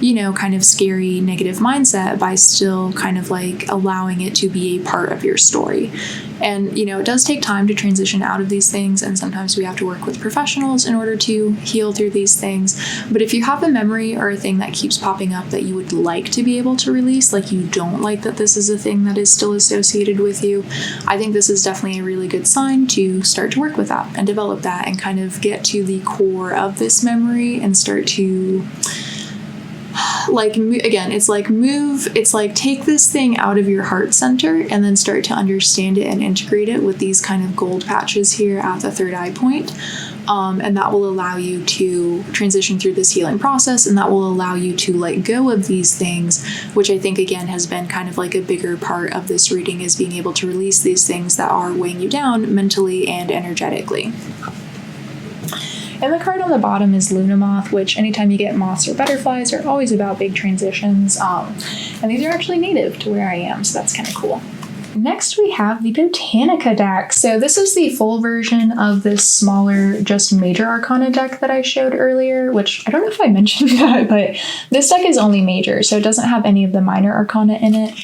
you know, kind of scary negative mindset by still kind of like allowing it to be a part of your story. And, you know, it does take time to transition out of these things, and sometimes we have to work with professionals in order to heal through these things. But if you have a memory or a thing that keeps popping up that you would like to be able to release, like you don't like that this is a thing that is still associated with you, I think this is definitely a really good sign to start to work with that and develop that and kind of get to the core of this memory and start to, like, again, it's like take this thing out of your heart center and then start to understand it and integrate it with these kind of gold patches here at the third eye point. And that will allow you to transition through this healing process, and that will allow you to let go of these things, which I think, again, has been kind of like a bigger part of this reading, is being able to release these things that are weighing you down mentally and energetically. And the card on the bottom is Luna Moth, which anytime you get moths or butterflies are always about big transitions. And these are actually native to where I am, so that's kind of cool. Next, we have the Botanica deck. So this is the full version of this smaller, just Major Arcana deck that I showed earlier, which I don't know if I mentioned that, but this deck is only Major, so it doesn't have any of the Minor Arcana in it.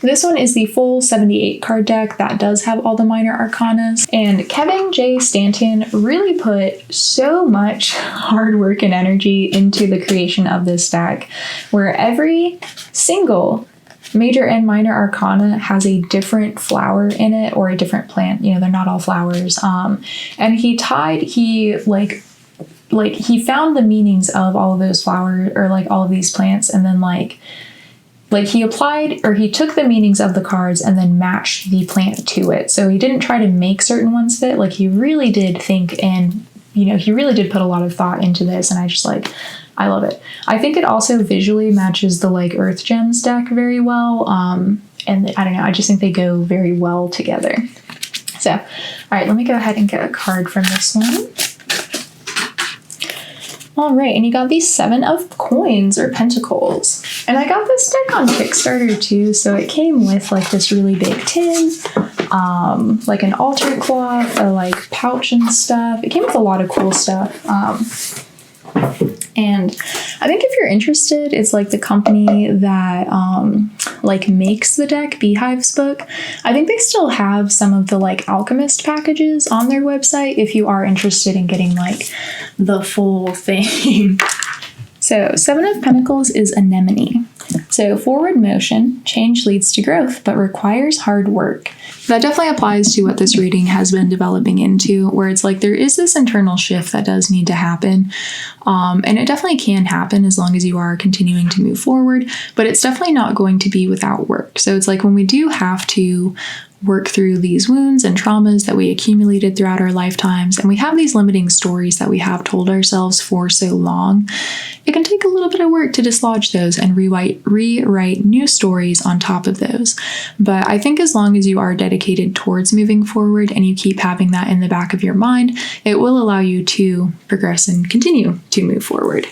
This one is the full 78 card deck that does have all the minor arcanas, and Kevin J. Stanton really put so much hard work and energy into the creation of this deck, where every single major and minor arcana has a different flower in it or a different plant. You know, they're not all flowers. And he found the meanings of all of those flowers, or like all of these plants, and then like he applied, or he took the meanings of the cards and then matched the plant to it. So he didn't try to make certain ones fit. Like, he really did think, and, you know, he really did put a lot of thought into this, and I love it. I think it also visually matches the like Earth Gems deck very well. And I don't know, I just think they go very well together. So, all right, let me go ahead and get a card from this one. All right, and you got these 7 of coins or pentacles. And I got this deck on Kickstarter too, so it came with like this really big tin, like an altar cloth, a like pouch and stuff. It came with a lot of cool stuff. And I think if you're interested, it's like the company that like makes the deck, Beehive's Book. I think they still have some of the like Alchemist packages on their website if you are interested in getting like the full thing. So 7 of Pentacles is anemone. So forward motion, change leads to growth, but requires hard work. That definitely applies to what this reading has been developing into, where it's like there is this internal shift that does need to happen. And it definitely can happen as long as you are continuing to move forward, but it's definitely not going to be without work. So it's like when we do have to work through these wounds and traumas that we accumulated throughout our lifetimes, and we have these limiting stories that we have told ourselves for so long, it can take a little bit of work to dislodge those and rewrite new stories on top of those. But I think as long as you are dedicated towards moving forward and you keep having that in the back of your mind, it will allow you to progress and continue to move forward.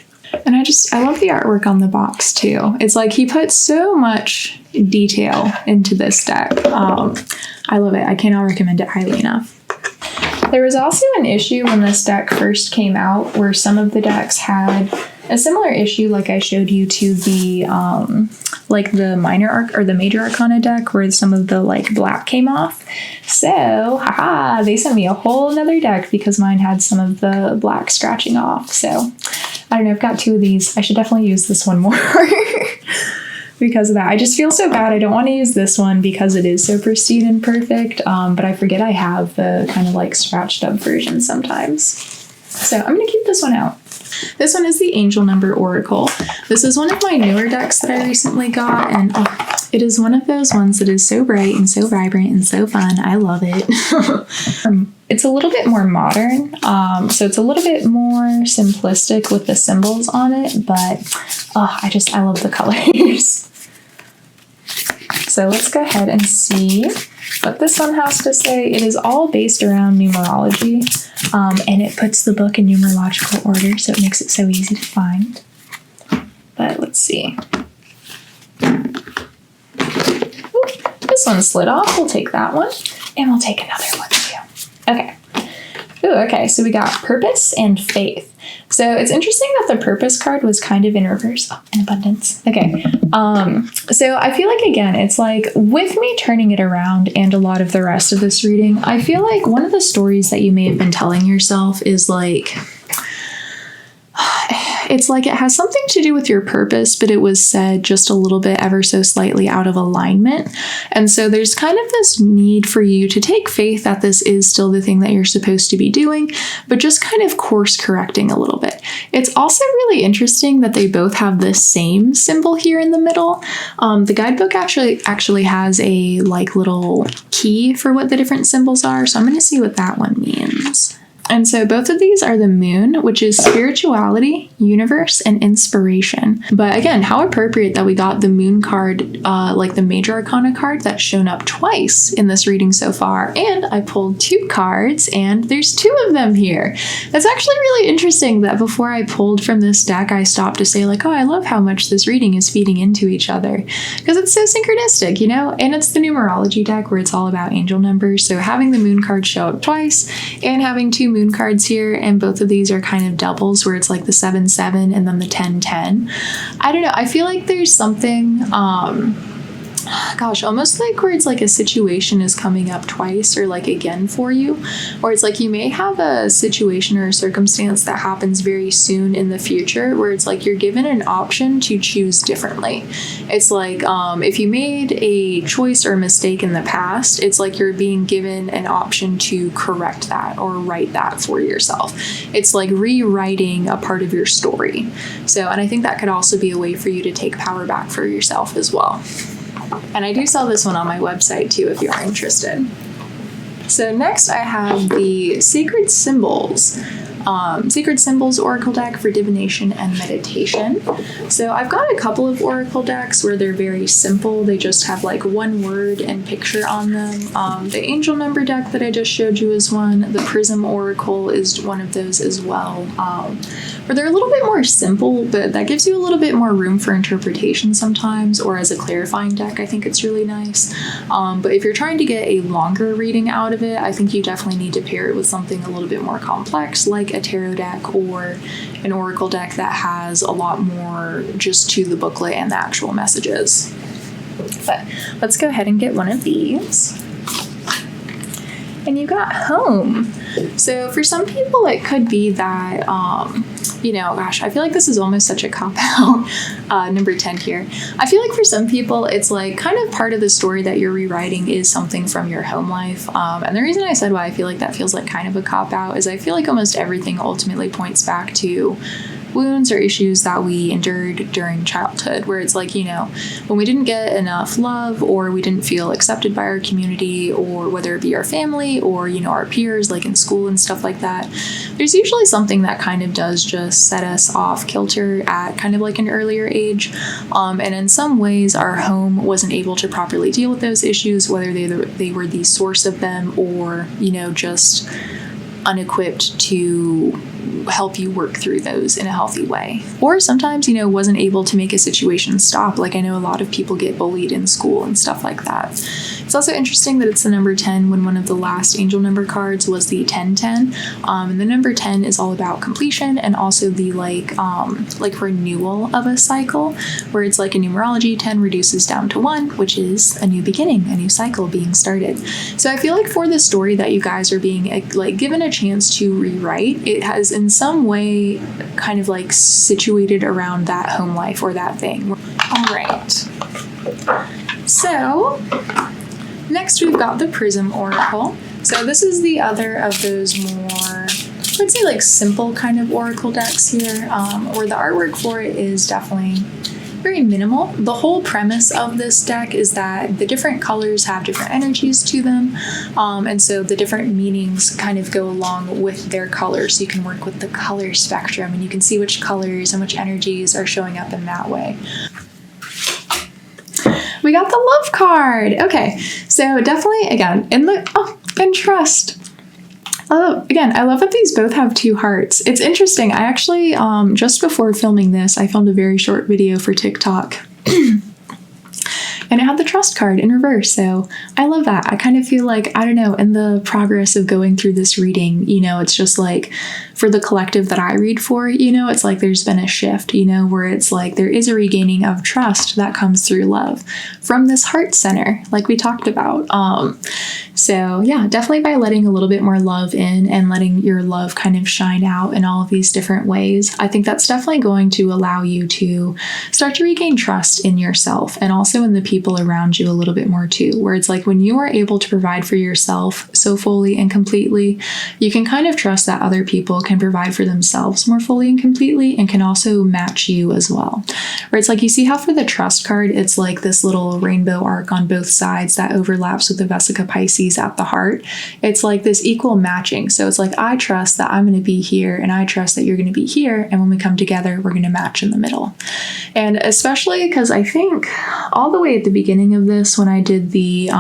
And I love the artwork on the box too. It's like he put so much detail into this deck. I love it. I cannot recommend it highly enough. There was also an issue when this deck first came out where some of the decks had a similar issue like I showed you to the like the the major arcana deck where some of the like black came off. So they sent me a whole nother deck because mine had some of the black scratching off. So I don't know, I've got 2 of these. I should definitely use this one more because of that. I just feel so bad. I don't want to use this one because it is so pristine and perfect, but I forget I have the kind of like scratched up version sometimes. So I'm going to keep this one out. This one is the Angel Number Oracle. This is one of my newer decks that I recently got, and it is one of those ones that is so bright and so vibrant and so fun. I love it. It's a little bit more modern, so it's a little bit more simplistic with the symbols on it, but I love the colors. So let's go ahead and see what this one has to say. It is all based around numerology, and it puts the book in numerological order, so it makes it so easy to find. But let's see. Ooh, this one slid off. We'll take that one, and we'll take another one too. Okay. Ooh, okay, so we got purpose and faith. So it's interesting that the purpose card was kind of in reverse. Oh, and abundance. Okay. So I feel like, again, it's like with me turning it around and a lot of the rest of this reading, I feel like one of the stories that you may have been telling yourself is like, it's like it has something to do with your purpose, but it was said just a little bit ever so slightly out of alignment. And so there's kind of this need for you to take faith that this is still the thing that you're supposed to be doing, but just kind of course correcting a little bit. It's also really interesting that they both have this same symbol here in the middle. The guidebook actually has a like little key for what the different symbols are. So I'm going to see what that one means. And so both of these are the moon, which is spirituality, universe, and inspiration. But again, how appropriate that we got the moon card, like the major arcana card that's shown up twice in this reading so far. And I pulled 2 cards and there's 2 of them here. It's actually really interesting that before I pulled from this deck, I stopped to say like, oh, I love how much this reading is feeding into each other because it's so synchronistic, you know? And it's the numerology deck where it's all about angel numbers. So having the moon card show up twice and having 2 moon cards here, and both of these are kind of doubles where it's like the 7-7 and then the 10-10. I don't know. I feel like there's something, almost like where it's like a situation is coming up twice or like again for you, or it's like you may have a situation or a circumstance that happens very soon in the future where it's like you're given an option to choose differently. It's like if you made a choice or a mistake in the past, it's like you're being given an option to correct that or write that for yourself. It's like rewriting a part of your story. So, and I think that could also be a way for you to take power back for yourself as well. And I do sell this one on my website too if you're interested. So next I have the sacred symbols. Sacred Symbols Oracle deck for divination and meditation. So I've got a couple of Oracle decks where they're very simple. They just have like one word and picture on them. The Angel Number deck that I just showed you is one. The Prism Oracle is one of those as well. Where they're a little bit more simple, but that gives you a little bit more room for interpretation sometimes, or as a clarifying deck, I think it's really nice. But if you're trying to get a longer reading out of it, I think you definitely need to pair it with something a little bit more complex, like a tarot deck or an oracle deck that has a lot more just to the booklet and the actual messages. But let's go ahead and get one of these. And you got Home. So for some people, it could be that, gosh, I feel like this is almost such a cop-out, number 10 here. I feel like for some people, it's like kind of part of the story that you're rewriting is something from your home life. And the reason I said why I feel like that feels like kind of a cop-out is I feel like almost everything ultimately points back to wounds or issues that we endured during childhood, where it's like, when we didn't get enough love or we didn't feel accepted by our community, or whether it be our family or, our peers, like in school and stuff like that, there's usually something that kind of does just set us off kilter at kind of like an earlier age. And in some ways, our home wasn't able to properly deal with those issues, whether they were the source of them or, just unequipped to help you work through those in a healthy way. Or sometimes, wasn't able to make a situation stop. Like I know a lot of people get bullied in school and stuff like that. It's also interesting that it's the number 10 when one of the last angel number cards was the 1010. And the number 10 is all about completion and also the like renewal of a cycle, where it's like a numerology 10 reduces down to 1, which is a new beginning, a new cycle being started. So I feel like for the story that you guys are being like given a chance to rewrite, it has in some way kind of like situated around that home life or that thing. All right. So next we've got the Prism Oracle. So this is the other of those more, I'd say like simple kind of oracle decks here, where the artwork for it is definitely very minimal. The whole premise of this deck is that the different colors have different energies to them, and so the different meanings kind of go along with their colors. So you can work with the color spectrum and you can see which colors and which energies are showing up in that way. We got the love card. Okay, so definitely again and trust. Again, I love that these both have 2 hearts. It's interesting. I actually, just before filming this, I filmed a very short video for TikTok. And it had the trust card in reverse. So I love that. I kind of feel like, I don't know, in the progress of going through this reading, it's just like for the collective that I read for, it's like there's been a shift, where it's like there is a regaining of trust that comes through love from this heart center, like we talked about. So yeah, definitely by letting a little bit more love in and letting your love kind of shine out in all of these different ways, I think that's definitely going to allow you to start to regain trust in yourself and also in the people around you a little bit more too, where it's like when you are able to provide for yourself so fully and completely, you can kind of trust that other people can provide for themselves more fully and completely and can also match you as well. Where it's like, you see how for the trust card, it's like this little rainbow arc on both sides that overlaps with the Vesica Pisces at the heart. It's like this equal matching. So it's like, I trust that I'm going to be here and I trust that you're going to be here. And when we come together, we're going to match in the middle. And especially because I think all the way at the beginning of this, when I did the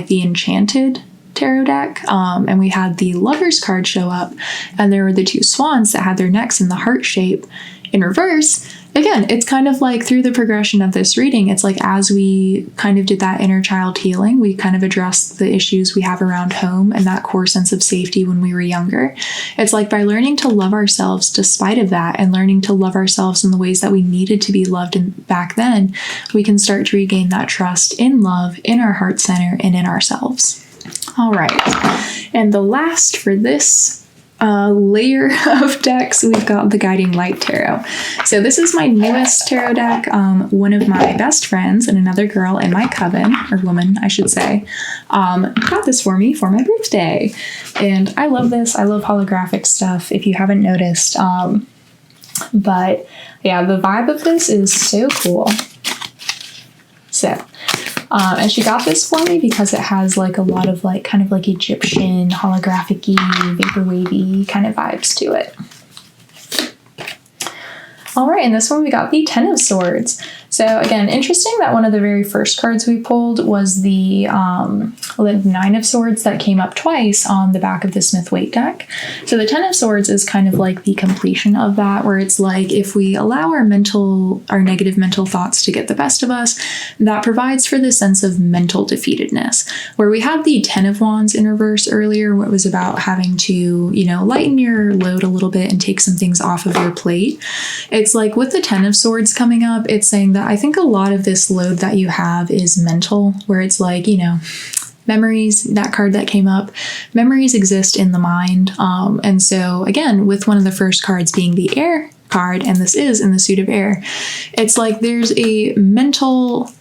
the Enchanted tarot deck, and we had the Lovers card show up and there were the 2 swans that had their necks in the heart shape in reverse. Again, it's kind of like through the progression of this reading, it's like as we kind of did that inner child healing, we kind of addressed the issues we have around home and that core sense of safety when we were younger. It's like by learning to love ourselves despite of that and learning to love ourselves in the ways that we needed to be loved back then, we can start to regain that trust in love, in our heart center, and in ourselves. All right. And the last for this layer of decks, we've got the Guiding Light Tarot. So this is my newest tarot deck. One of my best friends and another girl in my coven, or woman, I should say, got this for me for my birthday. And I love this. I love holographic stuff, if you haven't noticed. But yeah, the vibe of this is so cool. So, and she got this for me because it has like a lot of like kind of like Egyptian holographic-y, vaporwave-y kind of vibes to it. All right, in this one we got the Ten of Swords. So again, interesting that one of the very first cards we pulled was the Nine of Swords that came up twice on the back of the Smith-Waite deck. So the Ten of Swords is kind of like the completion of that, where it's like if we allow our negative mental thoughts to get the best of us, that provides for this sense of mental defeatedness. Where we had the Ten of Wands in reverse earlier, what was about having to, lighten your load a little bit and take some things off of your plate. It's like with the Ten of Swords coming up, it's saying that I think a lot of this load that you have is mental, where it's like, memories, that card that came up, memories exist in the mind. And so again, with one of the first cards being the air card, and this is in the suit of air, it's like there's a mental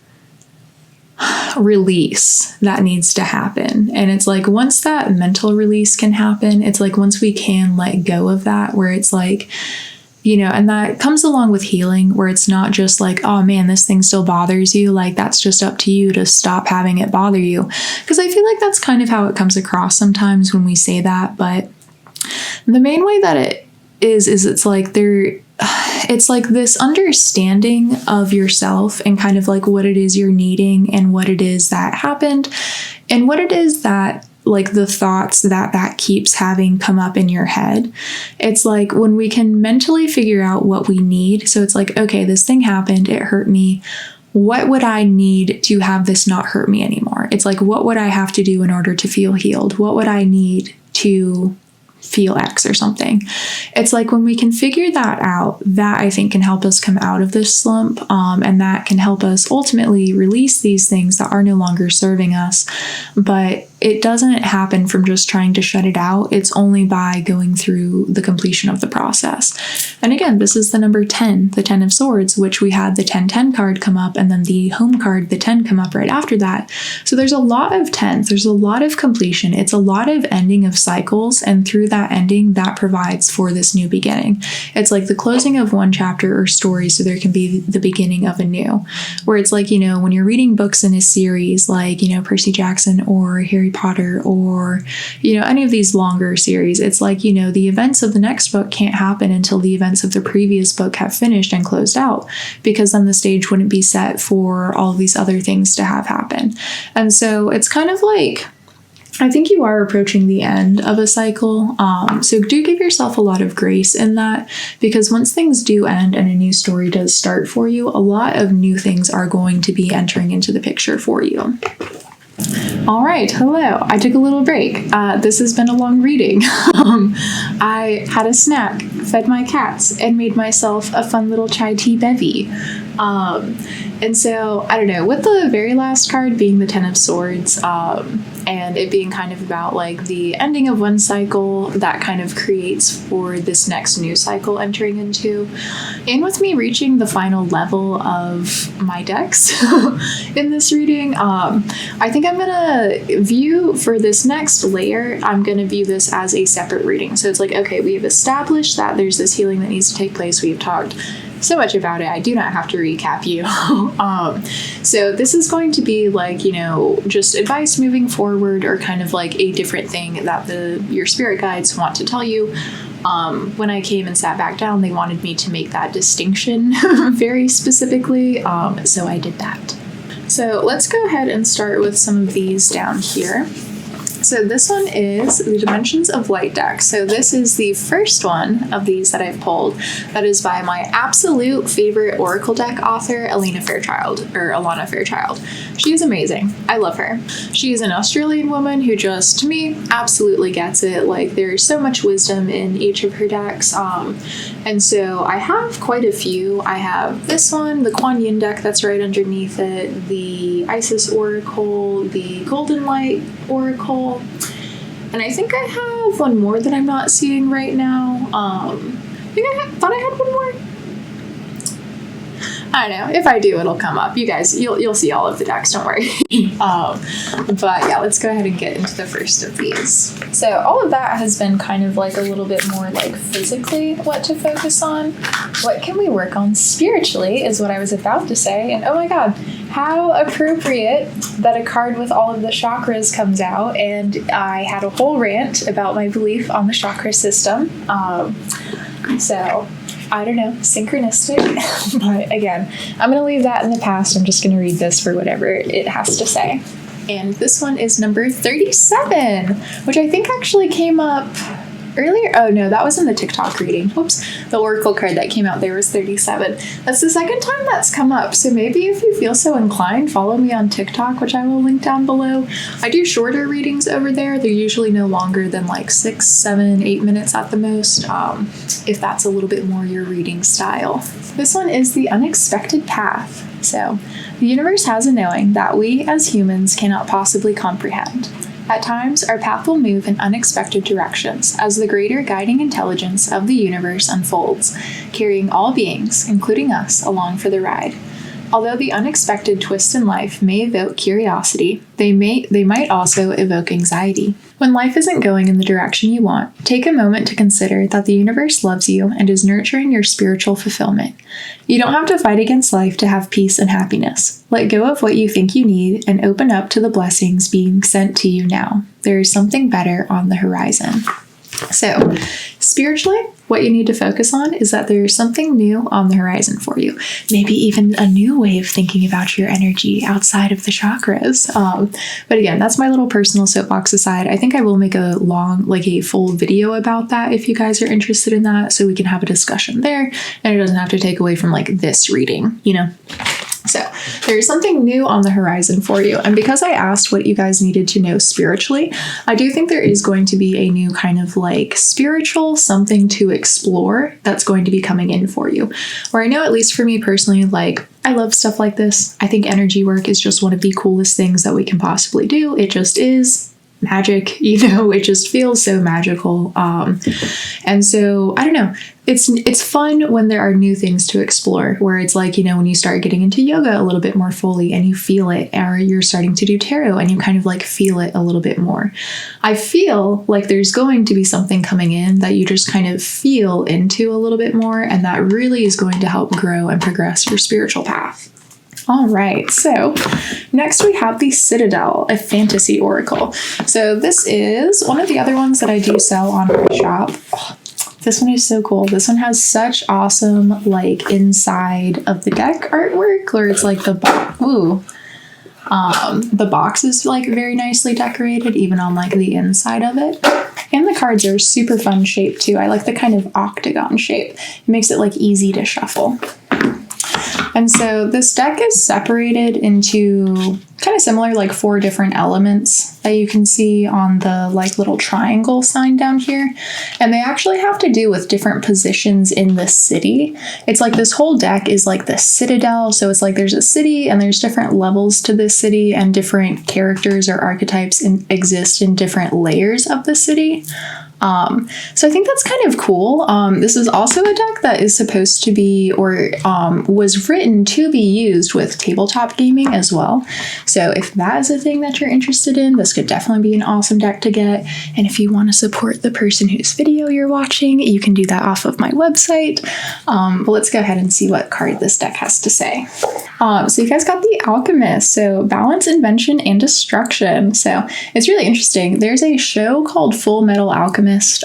release that needs to happen. And it's like once that mental release can happen, it's like once we can let go of that, where it's like, and that comes along with healing, where it's not just like, oh man, this thing still bothers you. Like that's just up to you to stop having it bother you. Because I feel like that's kind of how it comes across sometimes when we say that. But the main way that it is it's like it's like this understanding of yourself and kind of like what it is you're needing and what it is that happened and what it is that like the thoughts that keeps having come up in your head. It's like when we can mentally figure out what we need. So it's like, okay, this thing happened, it hurt me. What would I need to have this not hurt me anymore? It's like, what would I have to do in order to feel healed? What would I need to feel X or something? It's like when we can figure that out, that I think can help us come out of this slump, and that can help us ultimately release these things that are no longer serving us. But it doesn't happen from just trying to shut it out. It's only by going through the completion of the process. And again, this is the number 10, the 10 of Swords, which we had the 10-10 card come up and then the home card, the 10, come up right after that. So there's a lot of 10s. There's a lot of completion. It's a lot of ending of cycles. And through that ending, that provides for this new beginning. It's like the closing of one chapter or story so there can be the beginning of a new. Where it's like, when you're reading books in a series like, Percy Jackson or Harry Potter or, any of these longer series, it's like, the events of the next book can't happen until the events of the previous book have finished and closed out, because then the stage wouldn't be set for all of these other things to have happen. And so it's kind of like, I think you are approaching the end of a cycle. So do give yourself a lot of grace in that, because once things do end and a new story does start for you, a lot of new things are going to be entering into the picture for you. All right, hello. I took a little break. This has been a long reading. I had a snack, fed my cats, and made myself a fun little chai tea bevy. And so, I don't know, with the very last card being the 10 of Swords, and it being kind of about like the ending of one cycle that kind of creates for this next new cycle entering into, and with me reaching the final level of my decks in this reading, I think I'm gonna view for this next layer, I'm gonna view this as a separate reading. So it's like, okay, we've established that there's this healing that needs to take place. We've talked so much about it. I do not have to recap you. So this is going to be like, just advice moving forward, or kind of like a different thing that your spirit guides want to tell you. When I came and sat back down, they wanted me to make that distinction very specifically. So I did that. So let's go ahead and start with some of these down here. So this one is the Dimensions of Light deck. So this is the first one of these that I've pulled. That is by my absolute favorite Oracle deck author, Alana Fairchild. She is amazing. I love her. She is an Australian woman who just, to me, absolutely gets it. Like, there's so much wisdom in each of her decks. And so I have quite a few. I have this one, the Kuan Yin deck that's right underneath it, the Isis Oracle, the Golden Light Oracle, and I think I have one more that I'm not seeing right now. I think thought I had one more. I don't know. If I do, it'll come up. You guys, you'll see all of the decks, don't worry. But yeah, let's go ahead and get into the first of these. So all of that has been kind of like a little bit more like physically what to focus on. What can we work on spiritually is what I was about to say. And oh my god, how appropriate that a card with all of the chakras comes out. And I had a whole rant about my belief on the chakra system. So I don't know, synchronistic. But again, I'm going to leave that in the past. I'm just going to read this for whatever it has to say. And this one is number 37, which I think actually came up earlier. Oh no, that was in the TikTok reading. Whoops. The oracle card that came out there was 37. That's the second time that's come up. So maybe if you feel so inclined, follow me on TikTok, which I will link down below. I do shorter readings over there. They're usually no longer than like 6, 7, 8 minutes at the most, if that's a little bit more your reading style. This one is the unexpected path. So, the universe has a knowing that we as humans cannot possibly comprehend. At times, our path will move in unexpected directions as the greater guiding intelligence of the universe unfolds, carrying all beings, including us, along for the ride. Although the unexpected twists in life may evoke curiosity, they might also evoke anxiety. When life isn't going in the direction you want, take a moment to consider that the universe loves you and is nurturing your spiritual fulfillment. You don't have to fight against life to have peace and happiness. Let go of what you think you need and open up to the blessings being sent to you now. There is something better on the horizon. So, spiritually, what you need to focus on is that there's something new on the horizon for you. Maybe even a new way of thinking about your energy outside of the chakras. But again, that's my little personal soapbox aside. I think I will make a full video about that if you guys are interested in that, so we can have a discussion there, and it doesn't have to take away from this reading, So, there's something new on the horizon for you. And because I asked what you guys needed to know spiritually, I do think there is going to be a new kind of spiritual something to explore that's going to be coming in for you. Where I know, at least for me personally, I love stuff like this. I think energy work is just one of the coolest things that we can possibly do. It just is magic, it just feels so magical. And so, I don't know, it's fun when there are new things to explore, where it's when you start getting into yoga a little bit more fully and you feel it, or you're starting to do tarot and you kind of feel it a little bit more. I feel like there's going to be something coming in that you just kind of feel into a little bit more, and that really is going to help grow and progress your spiritual path. All right, so next we have the Citadel, a fantasy oracle. So this is one of the other ones that I do sell on my shop. Oh, this one is so cool. This one has such awesome inside of the deck artwork, where it's the box. Ooh. The box is very nicely decorated, even on the inside of it. And the cards are super fun shape too. I like the kind of octagon shape. It makes it easy to shuffle. And so this deck is separated into kind of similar 4 different elements that you can see on the little triangle sign down here. And they actually have to do with different positions in the city. It's this whole deck is the citadel. So it's there's a city and there's different levels to this city, and different characters or archetypes exist in different layers of the city. So I think that's kind of cool. This is also a deck that is supposed to be, or was written to be used with tabletop gaming as well. So if that is a thing that you're interested in, this could definitely be an awesome deck to get. And if you want to support the person whose video you're watching, you can do that off of my website. But let's go ahead and see what card this deck has to say. So you guys got the Alchemist. So balance, invention, and destruction. So it's really interesting. There's a show called Full Metal Alchemist.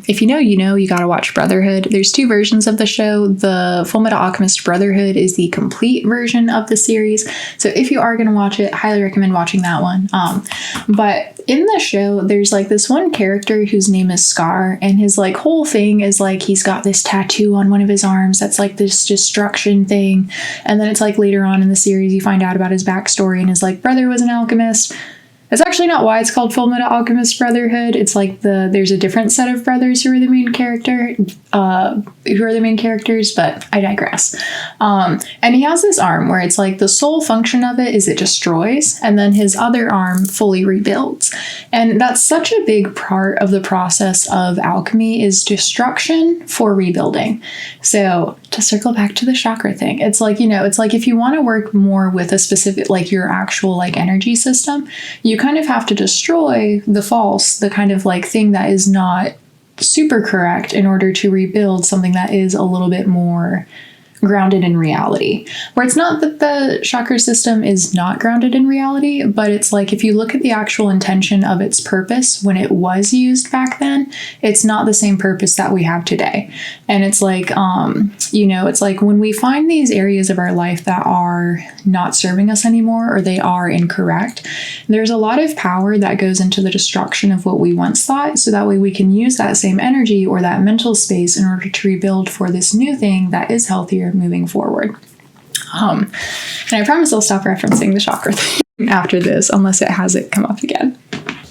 If you know, you gotta watch Brotherhood. There's 2 versions of the show. The Full Metal Alchemist Brotherhood is the complete version of the series. So if you are gonna watch it, highly recommend watching that one. But in the show, there's this one character whose name is Scar, and his whole thing is he's got this tattoo on one of his arms that's this destruction thing. And then it's later on in the series you find out about his backstory, and his brother was an alchemist. That's actually not why it's called Full Metal Alchemist Brotherhood. It's there's a different set of brothers who are the main characters, but I digress. And he has this arm where it's the sole function of it is it destroys, and then his other arm fully rebuilds. And that's such a big part of the process of alchemy, is destruction for rebuilding. So to circle back to the chakra thing, it's if you want to work more with a specific, your actual energy system, you kind of have to destroy the false, the kind of thing that is not super correct, in order to rebuild something that is a little bit more grounded in reality. Where it's not that the chakra system is not grounded in reality, but it's like if you look at the actual intention of its purpose when it was used back then, it's not the same purpose that we have today. And it's like, it's like when we find these areas of our life that are not serving us anymore or they are incorrect, there's a lot of power that goes into the destruction of what we once thought, so that way we can use that same energy or that mental space in order to rebuild for this new thing that is healthier moving forward. And I promise I'll stop referencing the chakra thing after this, unless it has it come up again.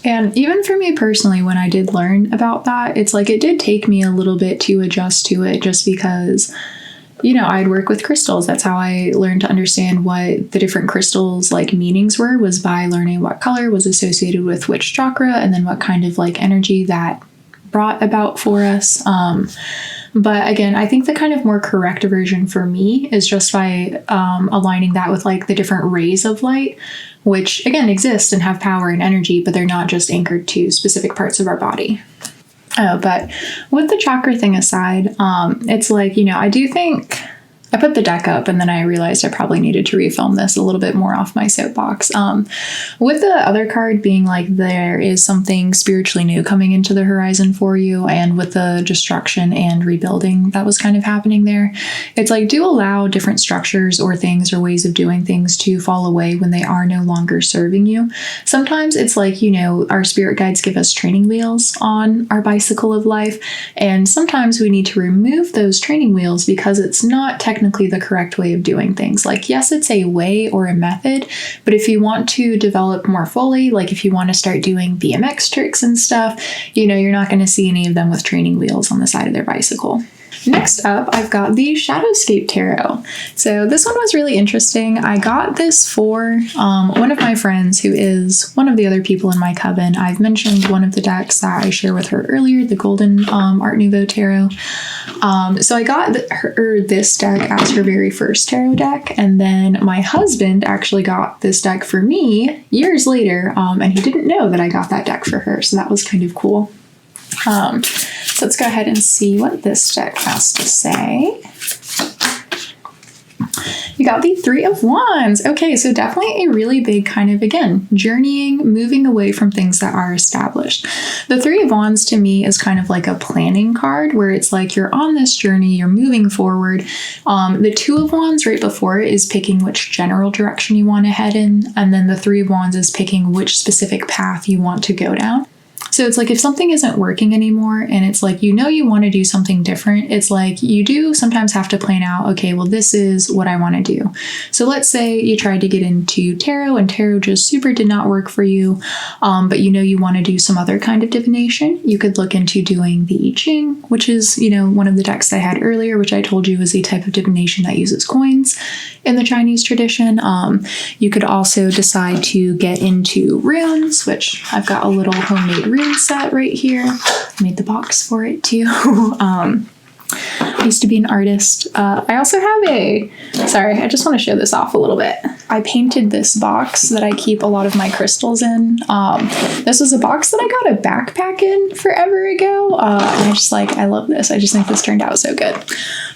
And even for me personally, when I did learn about that, it's like it did take me a little bit to adjust to it, just because, I'd work with crystals. That's how I learned to understand what the different crystals like meanings were, was by learning what color was associated with which chakra, and then what kind of like energy that brought about for us. But again, I think the kind of more correct version for me is just by aligning that with like the different rays of light, which again exist and have power and energy, but they're not just anchored to specific parts of our body. Oh, but with the chakra thing aside, it's like, I do think I put the deck up and then I realized I probably needed to refilm this a little bit more off my soapbox. With the other card being like there is something spiritually new coming into the horizon for you, and with the destruction and rebuilding that was kind of happening there, it's like do allow different structures or things or ways of doing things to fall away when they are no longer serving you. Sometimes it's like, our spirit guides give us training wheels on our bicycle of life, and sometimes we need to remove those training wheels because it's not technically the correct way of doing things. Like, yes, it's a way or a method, but if you want to develop more fully, like if you want to start doing BMX tricks and stuff, you're not going to see any of them with training wheels on the side of their bicycle. Next up, I've got the Shadowscape Tarot. So this one was really interesting. I got this for one of my friends who is one of the other people in my coven. I've mentioned one of the decks that I shared with her earlier, the Golden Art Nouveau Tarot. So I got this deck as her very first tarot deck, and then my husband actually got this deck for me years later, and he didn't know that I got that deck for her, so that was kind of cool. So let's go ahead and see what this deck has to say. You got the Three of Wands. Okay, so definitely a really big kind of, again, journeying, moving away from things that are established. The Three of Wands to me is kind of like a planning card where it's like you're on this journey, you're moving forward. The Two of Wands right before it is picking which general direction you want to head in, and then the Three of Wands is picking which specific path you want to go down. So it's like if something isn't working anymore and it's like, you want to do something different, it's like you do sometimes have to plan out, okay, well, this is what I want to do. So let's say you tried to get into tarot and tarot just super did not work for you, but you want to do some other kind of divination. You could look into doing the I Ching, which is, one of the decks I had earlier, which I told you is a type of divination that uses coins in the Chinese tradition. You could also decide to get into runes, which I've got a little homemade rune set right here. I made the box for it too. I used to be an artist. I also have sorry, I just want to show this off a little bit. I painted this box that I keep a lot of my crystals in. This was a box that I got a backpack in forever ago. And I love this. I just think this turned out so good.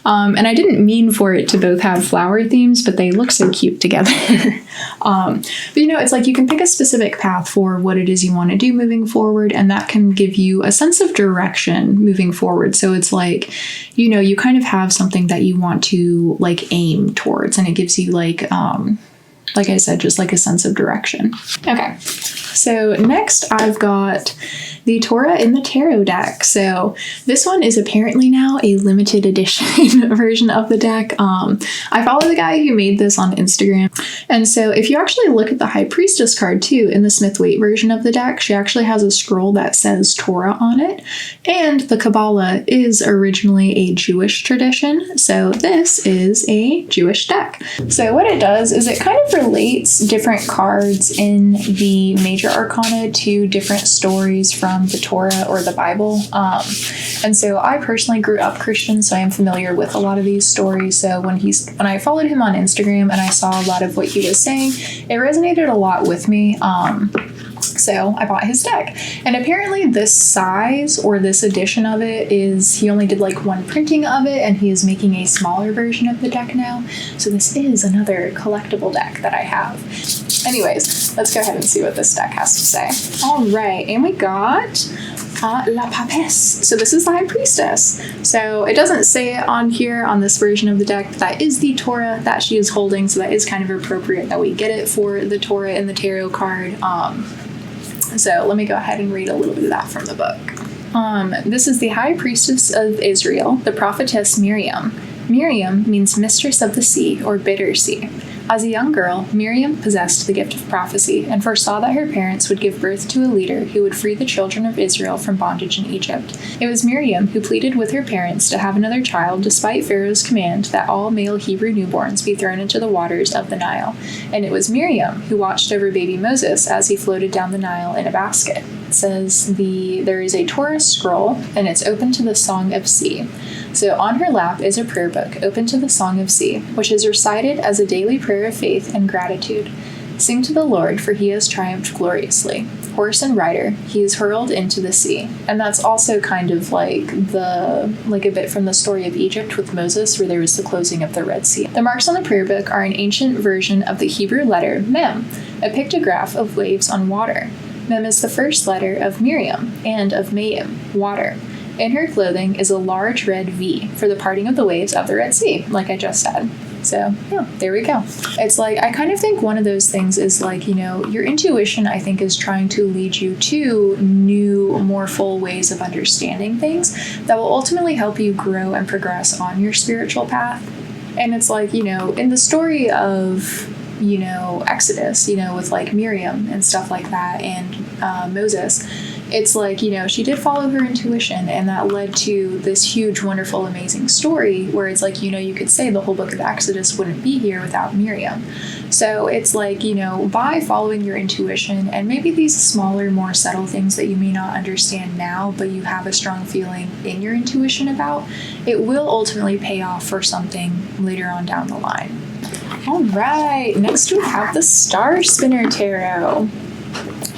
And I didn't mean for it to both have flower themes, but they look so cute together. But it's like you can pick a specific path for what it is you want to do moving forward, and that can give you a sense of direction moving forward. So it's like, you kind of have something that you want to like aim towards, and it gives you like I said, just like a sense of direction. Okay, so next I've got the Torah in the Tarot deck. So this one is apparently now a limited edition version of the deck. I follow the guy who made this on Instagram. And so if you actually look at the High Priestess card too, in the Smith-Waite version of the deck, she actually has a scroll that says Torah on it. And the Kabbalah is originally a Jewish tradition. So this is a Jewish deck. So what it does is it kind of relates different cards in the major arcana to different stories from the Torah or the Bible. And so I personally grew up Christian, so I am familiar with a lot of these stories. So when I followed him on Instagram and I saw a lot of what he was saying, it resonated a lot with me. So I bought his deck. And apparently this size or this edition of it he only did like one printing of it, and he is making a smaller version of the deck now. So this is another collectible deck that I have. Anyways, let's go ahead and see what this deck has to say. All right, and we got La Papesse. So this is the High Priestess. So it doesn't say it on here on this version of the deck, but that is the Torah that she is holding, so that is kind of appropriate that we get it for the Torah in the tarot card. So let me go ahead and read a little bit of that from the book. This is the High Priestess of Israel, the prophetess Miriam. Miriam means mistress of the sea or bitter sea. As a young girl, Miriam possessed the gift of prophecy and foresaw that her parents would give birth to a leader who would free the children of Israel from bondage in Egypt. It was Miriam who pleaded with her parents to have another child despite Pharaoh's command that all male Hebrew newborns be thrown into the waters of the Nile. And it was Miriam who watched over baby Moses as he floated down the Nile in a basket. It says there is a Torah scroll, and it's open to the Song of Sea. So on her lap is a prayer book open to the Song of Sea, which is recited as a daily prayer of faith and gratitude. Sing to the Lord, for he has triumphed gloriously. Horse and rider, he is hurled into the sea. And that's also kind of like a bit from the story of Egypt with Moses, where there was the closing of the Red Sea. The marks on the prayer book are an ancient version of the Hebrew letter Mem, a pictograph of waves on water. Mem is the first letter of Miriam and of Mayim, water. In her clothing is a large red V for the parting of the waves of the Red Sea, like I just said. So, yeah, there we go. It's like, I kind of think one of those things is like, your intuition, I think, is trying to lead you to new, more full ways of understanding things that will ultimately help you grow and progress on your spiritual path. And it's like, in the story of, Exodus, with like Miriam and stuff like that, and Moses, it's like, she did follow her intuition, and that led to this huge, wonderful, amazing story where it's like, you could say the whole book of Exodus wouldn't be here without Miriam. So it's like, by following your intuition and maybe these smaller, more subtle things that you may not understand now, but you have a strong feeling in your intuition about, it will ultimately pay off for something later on down the line. All right, next we have the Star Spinner Tarot.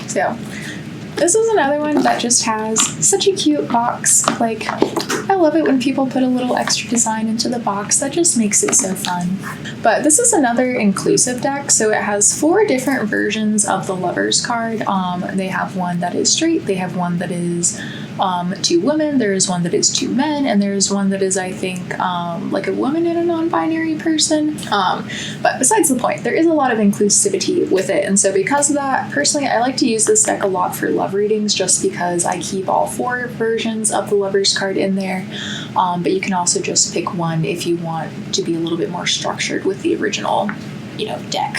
So this is another one that just has such a cute box. Like, I love it when people put a little extra design into the box. That just makes it so fun. But this is another inclusive deck. So it has 4 different versions of the Lovers card. They have one that is straight. They have one that is 2 women. There is one that is 2 men. And there's one that is, I think, like a woman and a non-binary person. But besides the point, there is a lot of inclusivity with it. And so because of that, personally, I like to use this deck a lot for love readings just because I keep all 4 versions of the Lovers card in there. But you can also just pick one if you want to be a little bit more structured with the original, deck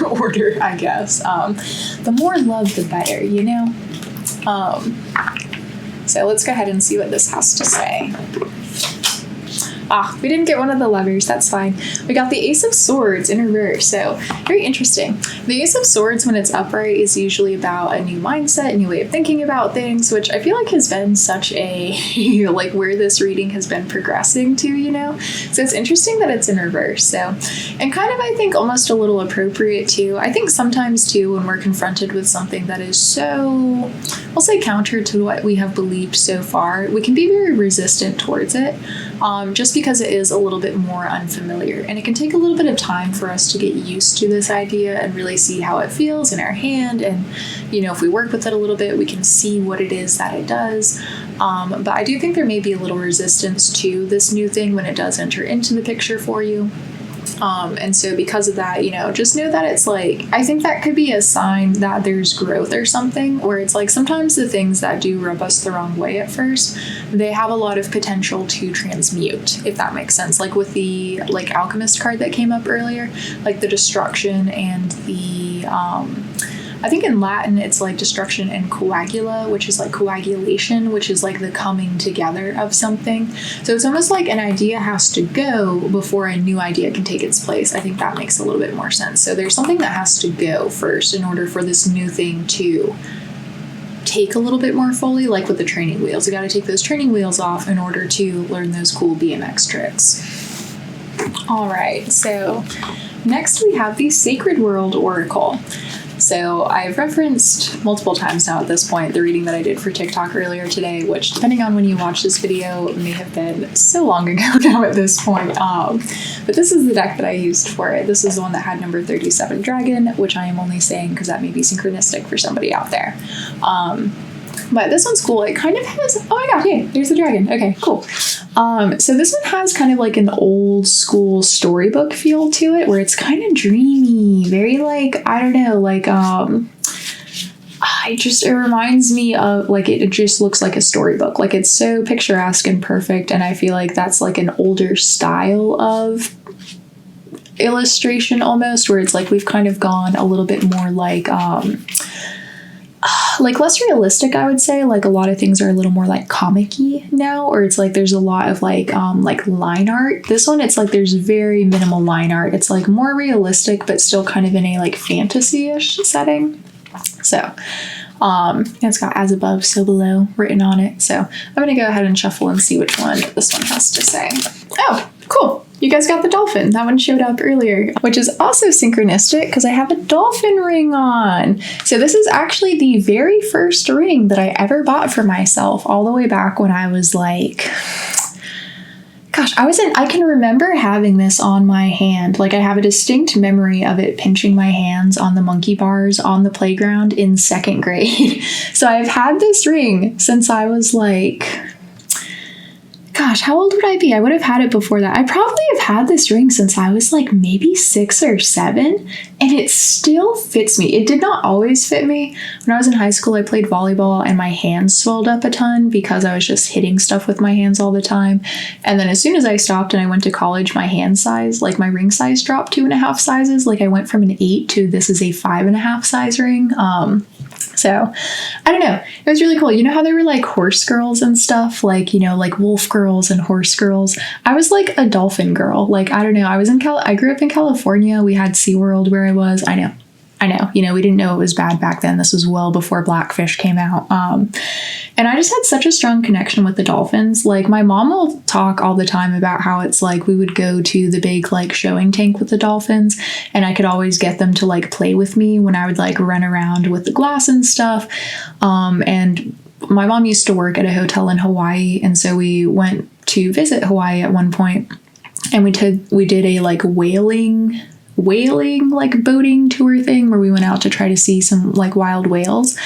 order, I guess. The more love, the better, So let's go ahead and see what this has to say. We didn't get one of the Lovers, that's fine. We got the Ace of Swords in reverse, so very interesting. The Ace of Swords, when it's upright, is usually about a new mindset, a new way of thinking about things, which I feel like has been such a, like where this reading has been progressing to, So it's interesting that it's in reverse, so. And kind of, I think, almost a little appropriate too. I think sometimes too, when we're confronted with something that is so, I'll say counter to what we have believed so far, we can be very resistant towards it. Just because it is a little bit more unfamiliar, and it can take a little bit of time for us to get used to this idea and really see how it feels in our hand. And if we work with it a little bit, we can see what it is that it does. But I do think there may be a little resistance to this new thing when it does enter into the picture for you. And so because of that, just know that it's like, I think that could be a sign that there's growth or something, where it's like sometimes the things that do rub us the wrong way at first, they have a lot of potential to transmute, if that makes sense. Like with the Alchemist card that came up earlier, like the destruction and the, I think in Latin it's like destruction and coagula, which is like coagulation, which is like the coming together of something. So it's almost like an idea has to go before a new idea can take its place. I think that makes a little bit more sense. So there's something that has to go first in order for this new thing to take a little bit more fully, like with the training wheels. You got to take those training wheels off in order to learn those cool BMX tricks. All right, so next we have the Sacred World Oracle. So I've referenced multiple times now at this point the reading that I did for TikTok earlier today, which depending on when you watch this video may have been so long ago now at this point. But this is the deck that I used for it. This is the one that had number 37 Dragon, which I am only saying because that may be synchronistic for somebody out there. But this one's cool. It kind of has, oh my god, hey, there's the dragon. Okay, cool. So this one has kind of like an old school storybook feel to it, where it's kind of dreamy, very like, I don't know, like, it reminds me of, like, it just looks like a storybook. Like, it's so picturesque and perfect, and I feel like that's like an older style of illustration almost, where it's like we've kind of gone a little bit more like less realistic, I would say. Like a lot of things are a little more like comic-y now, or it's like there's a lot of like line art. This one, it's like there's very minimal line art. It's like more realistic, but still kind of in a like fantasy-ish setting. So it's got as above, so below written on it. So I'm gonna go ahead and shuffle and see which one this one has to say. Oh, cool. You guys got the dolphin. That one showed up earlier, which is also synchronistic because I have a dolphin ring on. So this is actually the very first ring that I ever bought for myself, all the way back when I was like, gosh, I can remember having this on my hand. Like I have a distinct memory of it pinching my hands on the monkey bars on the playground in 2nd grade. So I've had this ring since I was like, gosh, how old would I be? I would have had it before that. I probably have had this ring since I was like maybe 6 or 7, and it still fits me. It did not always fit me. When I was in high school, I played volleyball and my hands swelled up a ton because I was just hitting stuff with my hands all the time. And then as soon as I stopped and I went to college, my hand size, like my ring size, dropped 2.5 sizes. Like I went from an 8 to this is a 5.5 size ring. So I don't know. It was really cool. You know how there were like horse girls and stuff, like, you know, like wolf girls and horse girls. I was like a dolphin girl. Like, I don't know. I grew up in California. We had SeaWorld where I was. I know. You know, we didn't know it was bad back then. This was well before Blackfish came out. And I just had such a strong connection with the dolphins. Like my mom will talk all the time about how it's like we would go to the big like showing tank with the dolphins, and I could always get them to like play with me when I would like run around with the glass and stuff. And my mom used to work at a hotel in Hawaii, and so we went to visit Hawaii at one point, and we did a like whaling like boating tour thing where we went out to try to see some like wild whales.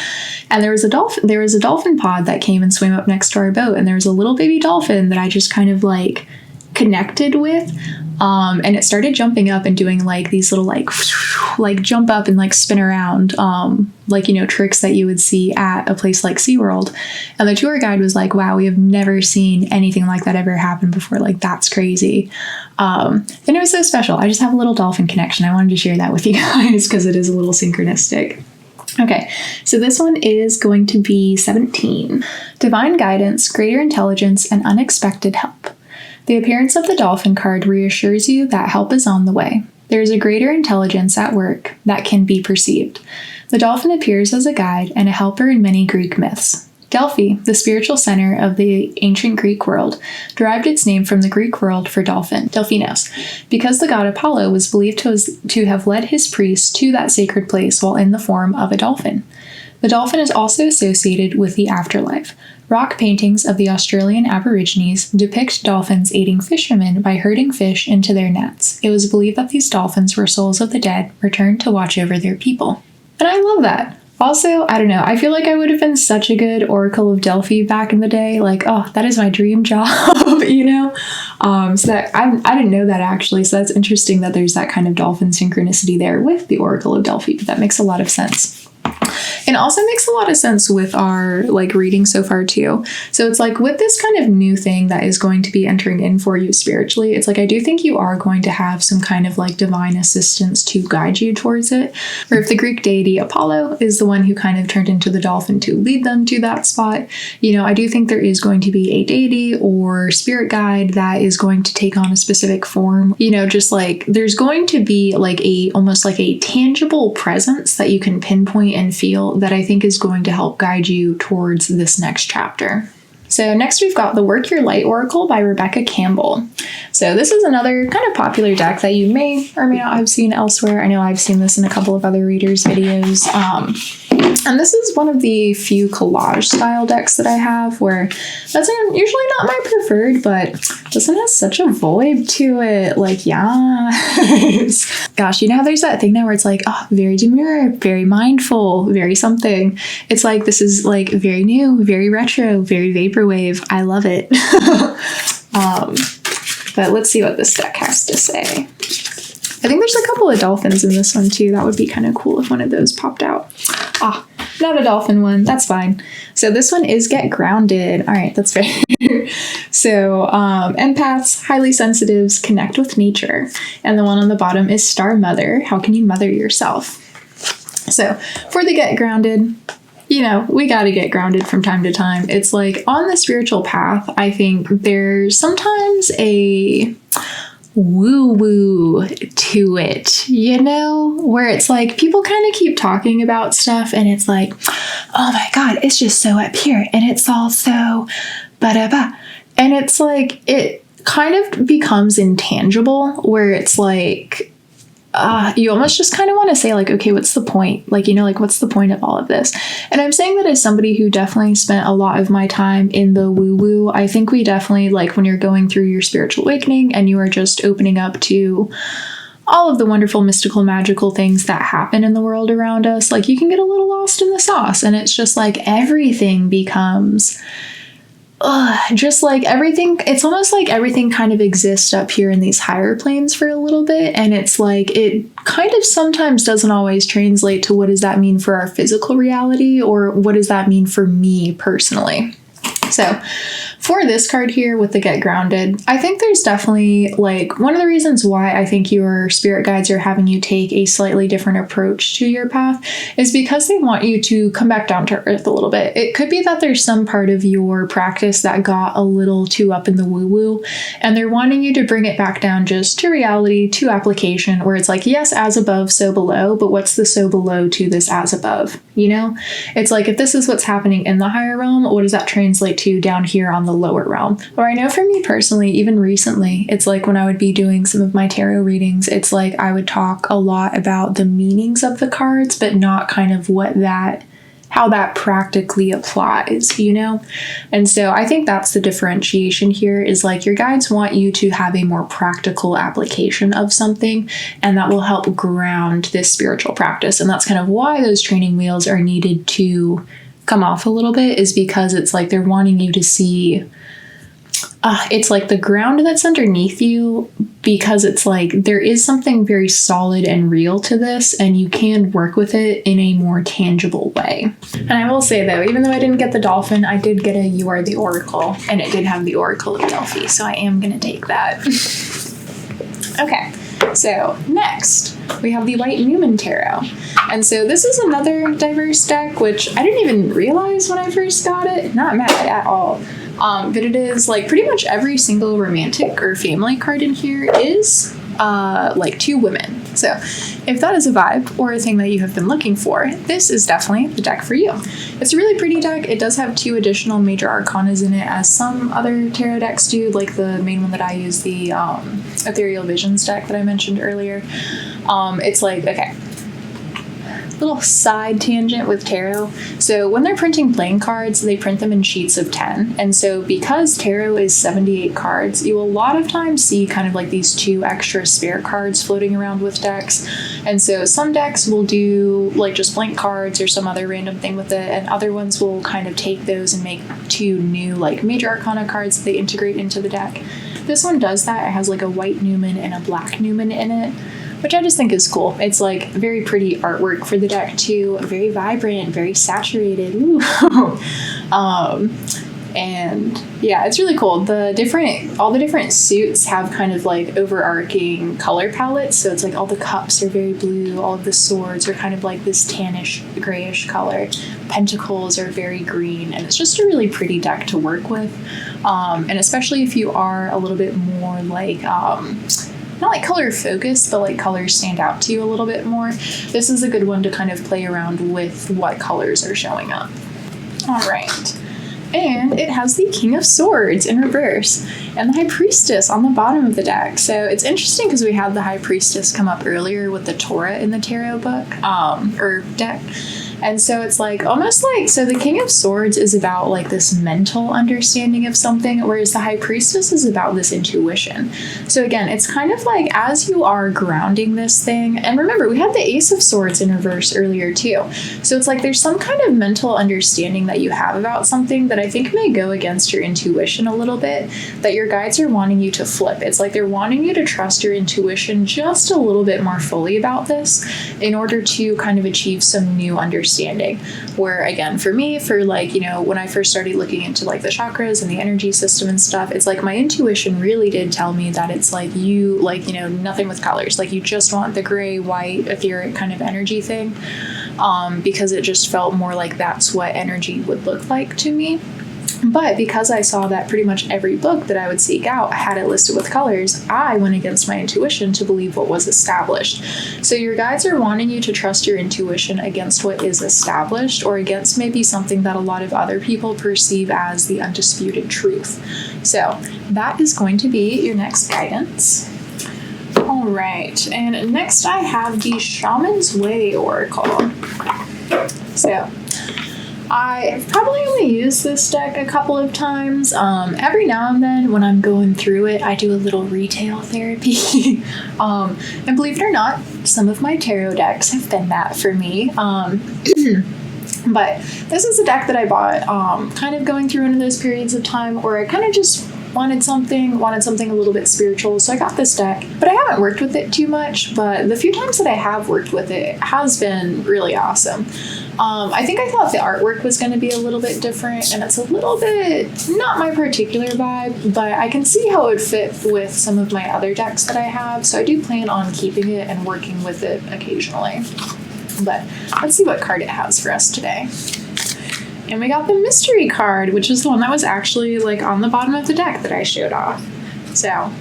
And there was a dolphin pod that came and swam up next to our boat, and there was a little baby dolphin that I just kind of like connected with. And it started jumping up and doing like these little like jump up and like spin around, like, you know, tricks that you would see at a place like SeaWorld. And the tour guide was like, wow, we have never seen anything like that ever happen before. Like, that's crazy. And it was so special. I just have a little dolphin connection. I wanted to share that with you guys because it is a little synchronistic. Okay, so this one is going to be 17. Divine guidance, greater intelligence, and unexpected help. The appearance of the dolphin card reassures you that help is on the way. There is a greater intelligence at work that can be perceived. The dolphin appears as a guide and a helper in many Greek myths. Delphi, the spiritual center of the ancient Greek world, derived its name from the Greek word for dolphin, Delphinos, because the god Apollo was believed to have led his priests to that sacred place while in the form of a dolphin. The dolphin is also associated with the afterlife. Rock paintings of the Australian Aborigines depict dolphins aiding fishermen by herding fish into their nets. It was believed that these dolphins were souls of the dead returned to watch over their people. And I love that. Also, I don't know, I feel like I would have been such a good Oracle of Delphi back in the day. Like, oh, that is my dream job, you know? So that I didn't know that actually. So that's interesting that there's that kind of dolphin synchronicity there with the Oracle of Delphi, but that makes a lot of sense. And also makes a lot of sense with our like reading so far too. So it's like with this kind of new thing that is going to be entering in for you spiritually, it's like I do think you are going to have some kind of like divine assistance to guide you towards it. Or if the Greek deity Apollo is the one who kind of turned into the dolphin to lead them to that spot, you know, I do think there is going to be a deity or spirit guide that is going to take on a specific form. You know, just like there's going to be like almost like a tangible presence that you can pinpoint and feel that I think is going to help guide you towards this next chapter. So next we've got the Work Your Light Oracle by Rebecca Campbell. So this is another kind of popular deck that you may or may not have seen elsewhere. I know I've seen this in a couple of other readers' videos. And this is one of the few collage style decks that I have where that's usually not my preferred, but this one has such a vibe to it. Like, yes. Gosh, you know how there's that thing now where it's like, oh, very demure, very mindful, very something. It's like, this is like very new, very retro, very vaporwave. I love it. But let's see what this deck has to say. I think there's a couple of dolphins in this one too. That would be kind of cool if one of those popped out. Ah, not a dolphin one. That's fine. So this one is Get Grounded. All right, that's fair. So empaths, highly sensitives, connect with nature. And the one on the bottom is Star Mother. How can you mother yourself? So for the Get Grounded, you know, we got to get grounded from time to time. It's like on the spiritual path, I think there's sometimes a woo-woo to it, you know, where it's like people kind of keep talking about stuff and it's like, oh my God, it's just so up here and it's all so ba-da-ba. And it's like, it kind of becomes intangible where it's like, you almost just kind of want to say like, okay, what's the point? Like, you know, like what's the point of all of this? And I'm saying that as somebody who definitely spent a lot of my time in the woo-woo. I think we definitely, like when you're going through your spiritual awakening and you are just opening up to all of the wonderful, mystical, magical things that happen in the world around us, like you can get a little lost in the sauce. And it's just like everything becomes just like everything, it's almost like everything kind of exists up here in these higher planes for a little bit. And it's like, it kind of sometimes doesn't always translate to what does that mean for our physical reality or what does that mean for me personally. So for this card here with the Get Grounded, I think there's definitely like one of the reasons why I think your spirit guides are having you take a slightly different approach to your path is because they want you to come back down to earth a little bit. It could be that there's some part of your practice that got a little too up in the woo-woo and they're wanting you to bring it back down just to reality, to application, where it's like, yes, as above, so below, but what's the so below to this as above? You know, it's like, if this is what's happening in the higher realm, what does that translate to down here on the lower realm? Or I know for me personally, even recently, it's like when I would be doing some of my tarot readings, it's like I would talk a lot about the meanings of the cards, but not kind of how that practically applies, you know? And so I think that's the differentiation here is like your guides want you to have a more practical application of something, and that will help ground this spiritual practice. And that's kind of why those training wheels are needed to come off a little bit, is because it's like they're wanting you to see it's like the ground that's underneath you, because it's like there is something very solid and real to this and you can work with it in a more tangible way. And I will say though, even though I didn't get the dolphin, I did get a You Are the Oracle, and it did have the Oracle of Delphi, so I am going to take that. Okay. So next, we have the White Newman Tarot. And so this is another diverse deck, which I didn't even realize when I first got it. Not mad at all. But it is like pretty much every single romantic or family card in here is like two women. So if that is a vibe or a thing that you have been looking for, this is definitely the deck for you. It's a really pretty deck. It does have 2 additional major arcanas in it, as some other tarot decks do, like the main one that I use, the Ethereal Visions deck that I mentioned earlier. It's like, okay, little side tangent with tarot. So when they're printing playing cards, they print them in sheets of 10. And so because tarot is 78 cards, you will a lot of times see kind of like these 2 extra spare cards floating around with decks. And so some decks will do like just blank cards or some other random thing with it, and other ones will kind of take those and make 2 new like major arcana cards that they integrate into the deck. This one does that. It has like a white Newman and a black Newman in it, which I just think is cool. It's like very pretty artwork for the deck too, very vibrant, very saturated. Ooh. And yeah, it's really cool. All the different suits have kind of like overarching color palettes. So it's like all the cups are very blue, all of the swords are kind of like this tannish, grayish color. Pentacles are very green, and it's just a really pretty deck to work with. And especially if you are a little bit more like, not like color focused, but like colors stand out to you a little bit more, this is a good one to kind of play around with what colors are showing up. All right. And it has the King of Swords in reverse and the High Priestess on the bottom of the deck. So it's interesting because we had the High Priestess come up earlier with the Torah in the tarot book, or deck. And so it's like almost like, so the King of Swords is about like this mental understanding of something, whereas the High Priestess is about this intuition. So again, it's kind of like as you are grounding this thing, and remember, we had the Ace of Swords in reverse earlier too. So it's like there's some kind of mental understanding that you have about something that I think may go against your intuition a little bit, that your guides are wanting you to flip. It's like they're wanting you to trust your intuition just a little bit more fully about this in order to kind of achieve some new understanding. Where again, for me, for like, you know, when I first started looking into like the chakras and the energy system and stuff, it's like my intuition really did tell me that it's like you, like, you know, nothing with colors, like you just want the gray, white, etheric kind of energy thing, because it just felt more like that's what energy would look like to me. But because I saw that pretty much every book that I would seek out had it listed with colors, I went against my intuition to believe what was established. So your guides are wanting you to trust your intuition against what is established, or against maybe something that a lot of other people perceive as the undisputed truth. So that is going to be your next guidance. All right, and next I have the Shaman's Way Oracle. So I've probably only used this deck a couple of times. Every now and then when I'm going through it, I do a little retail therapy. And believe it or not, some of my tarot decks have been that for me. But this is a deck that I bought kind of going through one of those periods of time where I kind of just wanted something a little bit spiritual. So I got this deck, but I haven't worked with it too much. But the few times that I have worked with it has been really awesome. I think I thought the artwork was going to be a little bit different, and it's a little bit not my particular vibe, but I can see how it would fit with some of my other decks that I have, so I do plan on keeping it and working with it occasionally. But let's see what card it has for us today. And we got the mystery card, which is the one that was actually like on the bottom of the deck that I showed off. So,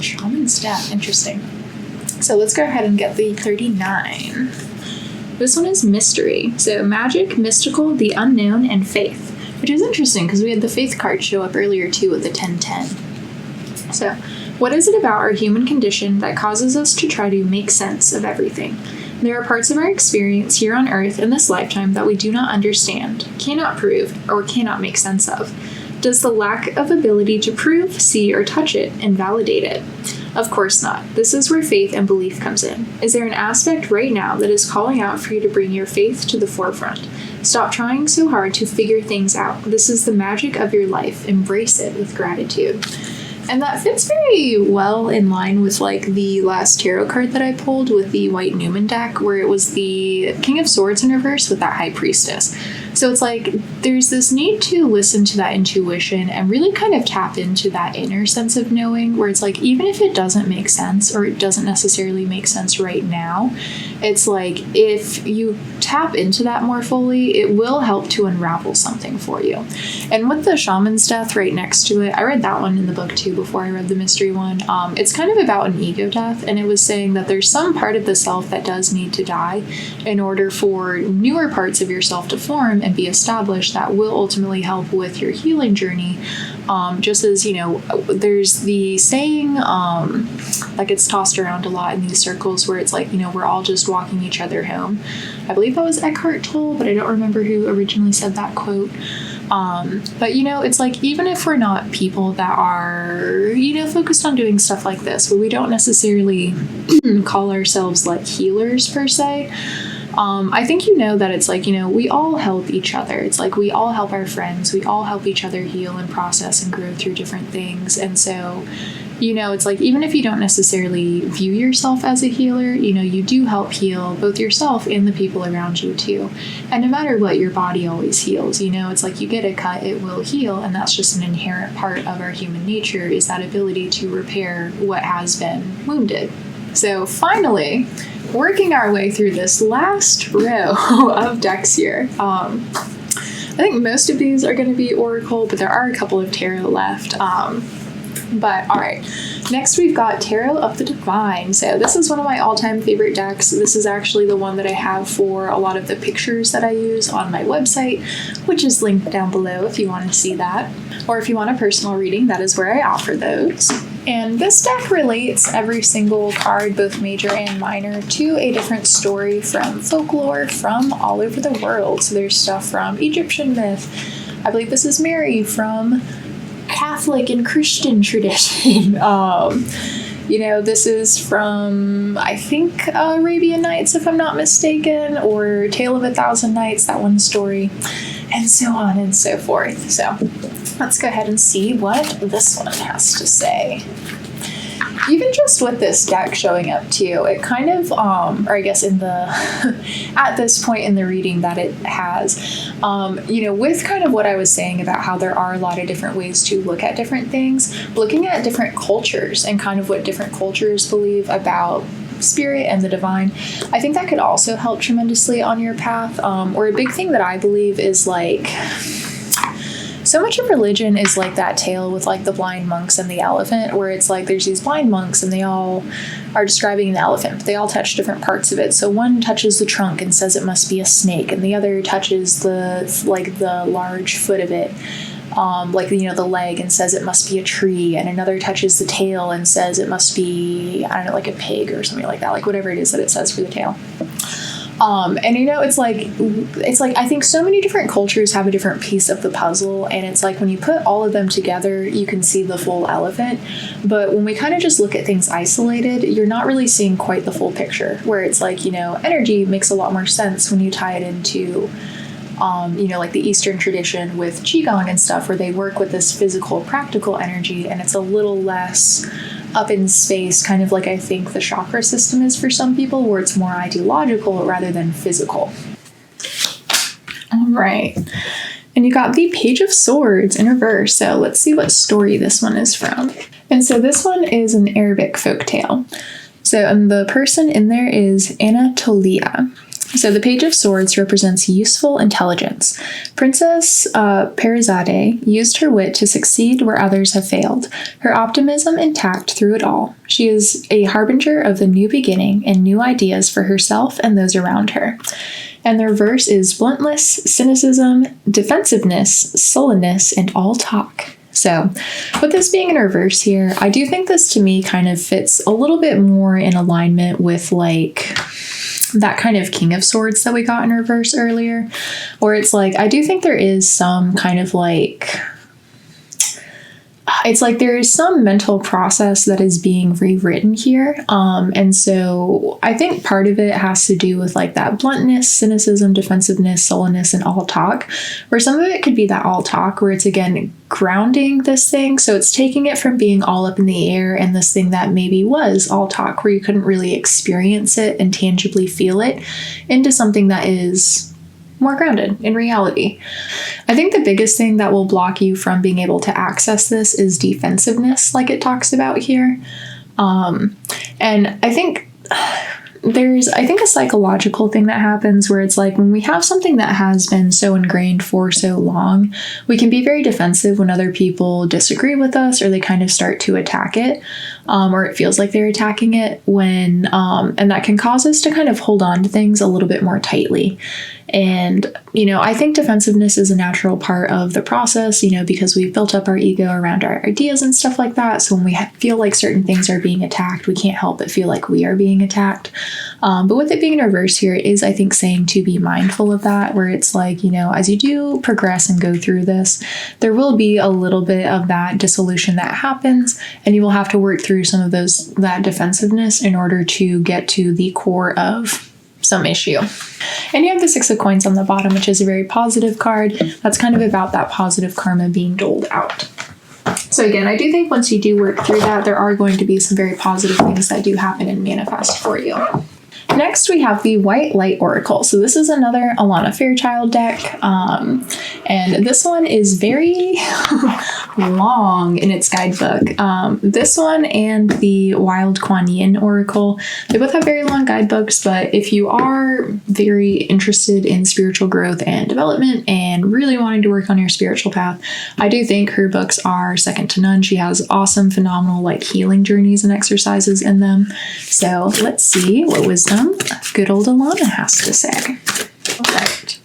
Shaman's Death, interesting. So let's go ahead and get the 39. This one is mystery. So magic, mystical, the unknown, and faith, which is interesting because we had the faith card show up earlier too with the 1010. So what is it about our human condition that causes us to try to make sense of everything? There are parts of our experience here on Earth in this lifetime that we do not understand, cannot prove, or cannot make sense of. Does the lack of ability to prove, see, or touch it invalidate it? Of course not. This is where faith and belief comes in. Is there an aspect right now that is calling out for you to bring your faith to the forefront? Stop trying so hard to figure things out. This is the magic of your life. Embrace it with gratitude. And that fits very well in line with like the last tarot card that I pulled with the White Newman deck, where it was the King of Swords in reverse with that High Priestess. So it's like there's this need to listen to that intuition and really kind of tap into that inner sense of knowing, where it's like even if it doesn't make sense, or it doesn't necessarily make sense right now, it's like if you tap into that more fully, it will help to unravel something for you. And with the Shaman's Death right next to it, I read that one in the book too before I read the mystery one. It's kind of about an ego death, and it was saying that there's some part of the self that does need to die in order for newer parts of yourself to form and be established that will ultimately help with your healing journey. Just as, you know, there's the saying that gets tossed around a lot in these circles where it's like, you know, we're all just walking each other home. I believe that was Eckhart Tolle, but I don't remember who originally said that quote. But, you know, it's like, even if we're not people that are, you know, focused on doing stuff like this, where we don't necessarily call ourselves like healers per se, I think you know that it's like, you know, we all help each other. It's like we all help our friends. We all help each other heal and process and grow through different things. And so, you know, it's like even if you don't necessarily view yourself as a healer, you know, you do help heal both yourself and the people around you too. And no matter what, your body always heals. You know, it's like you get a cut, it will heal. And that's just an inherent part of our human nature, is that ability to repair what has been wounded. So finally, working our way through this last row of decks here. I think most of these are going to be Oracle, but there are a couple of Tarot left. But all right, next we've got Tarot of the Divine. So this is one of my all-time favorite decks. This is actually the one that I have for a lot of the pictures that I use on my website, which is linked down below if you want to see that. Or if you want a personal reading, that is where I offer those. And this deck relates every single card, both major and minor, to a different story from folklore from all over the world. So there's stuff from Egyptian myth. I believe this is Mary from Catholic and Christian tradition. This is from, I think, Arabian Nights, if I'm not mistaken, or Tale of a Thousand Nights, that one story, and so on and so forth. So let's go ahead and see what this one has to say. Even just with this deck showing up too, it kind of, or I guess in the, at this point in the reading that it has, with kind of what I was saying about how there are a lot of different ways to look at different things, looking at different cultures and kind of what different cultures believe about spirit and the divine, I think that could also help tremendously on your path. Or a big thing that I believe is like, so much of religion is like that tale with like the blind monks and the elephant, where it's like there's these blind monks and they all are describing an elephant, but they all touch different parts of it. So one touches the trunk and says it must be a snake, and the other touches the large foot of it, the leg, and says it must be a tree, and another touches the tail and says it must be, I don't know, like a pig or something like that, like whatever it is that it says for the tail. It's like I think so many different cultures have a different piece of the puzzle, and it's like when you put all of them together, you can see the full elephant. But when we kind of just look at things isolated, you're not really seeing quite the full picture, where it's like, energy makes a lot more sense when you tie it into, like the Eastern tradition with Qigong and stuff, where they work with this physical, practical energy, and it's a little less up in space, kind of like I think the chakra system is for some people, where it's more ideological rather than physical. All right. And you got the Page of Swords in reverse. So let's see what story this one is from. And so this one is an Arabic folktale. And the person in there is Anatolia. So the Page of Swords represents useful intelligence. Princess Parizade used her wit to succeed where others have failed, her optimism intact through it all. She is a harbinger of the new beginning and new ideas for herself and those around her. And their verse is bluntness, cynicism, defensiveness, sullenness, and all talk. So with this being in reverse here, I do think this to me kind of fits a little bit more in alignment with like that kind of King of Swords that we got in reverse earlier, where it's like, I do think there is some kind of like, it's like there is some mental process that is being rewritten here. And so I think part of it has to do with like that bluntness, cynicism, defensiveness, sullenness, and all talk, where some of it could be that all talk, where it's again grounding this thing. So it's taking it from being all up in the air and this thing that maybe was all talk, where you couldn't really experience it and tangibly feel it, into something that is more grounded in reality. I think the biggest thing that will block you from being able to access this is defensiveness, like it talks about here. And I think there's a psychological thing that happens where it's like when we have something that has been so ingrained for so long, we can be very defensive when other people disagree with us or they kind of start to attack it, or it feels like they're attacking it when, and that can cause us to kind of hold on to things a little bit more tightly. And, I think defensiveness is a natural part of the process, because we've built up our ego around our ideas and stuff like that. So when we feel like certain things are being attacked, we can't help but feel like we are being attacked. But with it being in reverse here, it is, I think, saying to be mindful of that, where it's like, as you do progress and go through this, there will be a little bit of that dissolution that happens, and you will have to work through some of that defensiveness in order to get to the core of some issue. And you have the Six of Coins on the bottom, which is a very positive card. That's kind of about that positive karma being doled out. So again, I do think once you do work through that, there are going to be some very positive things that do happen and manifest for you. Next, we have the White Light Oracle. So this is another Alana Fairchild deck. And this one is very long in its guidebook. This one and the Wild Kuan Yin Oracle, they both have very long guidebooks, but if you are very interested in spiritual growth and development and really wanting to work on your spiritual path, I do think her books are second to none. She has awesome, phenomenal like healing journeys and exercises in them. So let's see what wisdom good old Alana has to say. All right.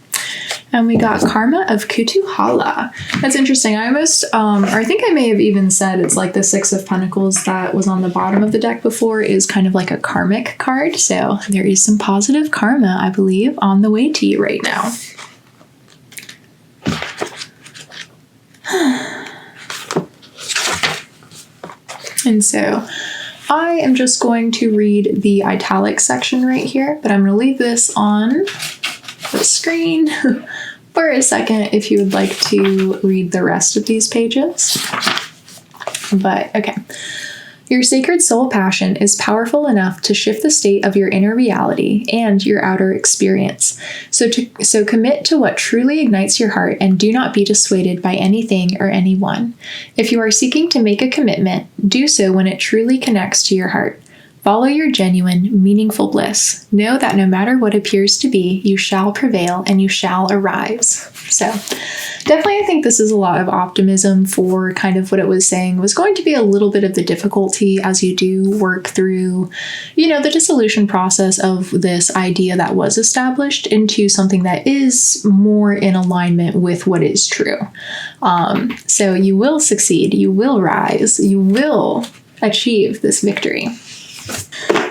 And we got Karma of Kutuhala. That's interesting. I almost, or I think I may have even said it's like the Six of Pentacles that was on the bottom of the deck before is kind of like a karmic card. So there is some positive karma, I believe, on the way to you right now. And so I am just going to read the italic section right here, but I'm going to leave this on the screen for a second if you would like to read the rest of these pages. But okay. Your sacred soul passion is powerful enough to shift the state of your inner reality and your outer experience. So commit to what truly ignites your heart and do not be dissuaded by anything or anyone. If you are seeking to make a commitment, do so when it truly connects to your heart. Follow your genuine, meaningful bliss. Know that no matter what appears to be, you shall prevail and you shall arise. So definitely I think this is a lot of optimism for kind of what it was saying was going to be a little bit of the difficulty as you do work through, the dissolution process of this idea that was established into something that is more in alignment with what is true. So you will succeed, you will rise, you will achieve this victory.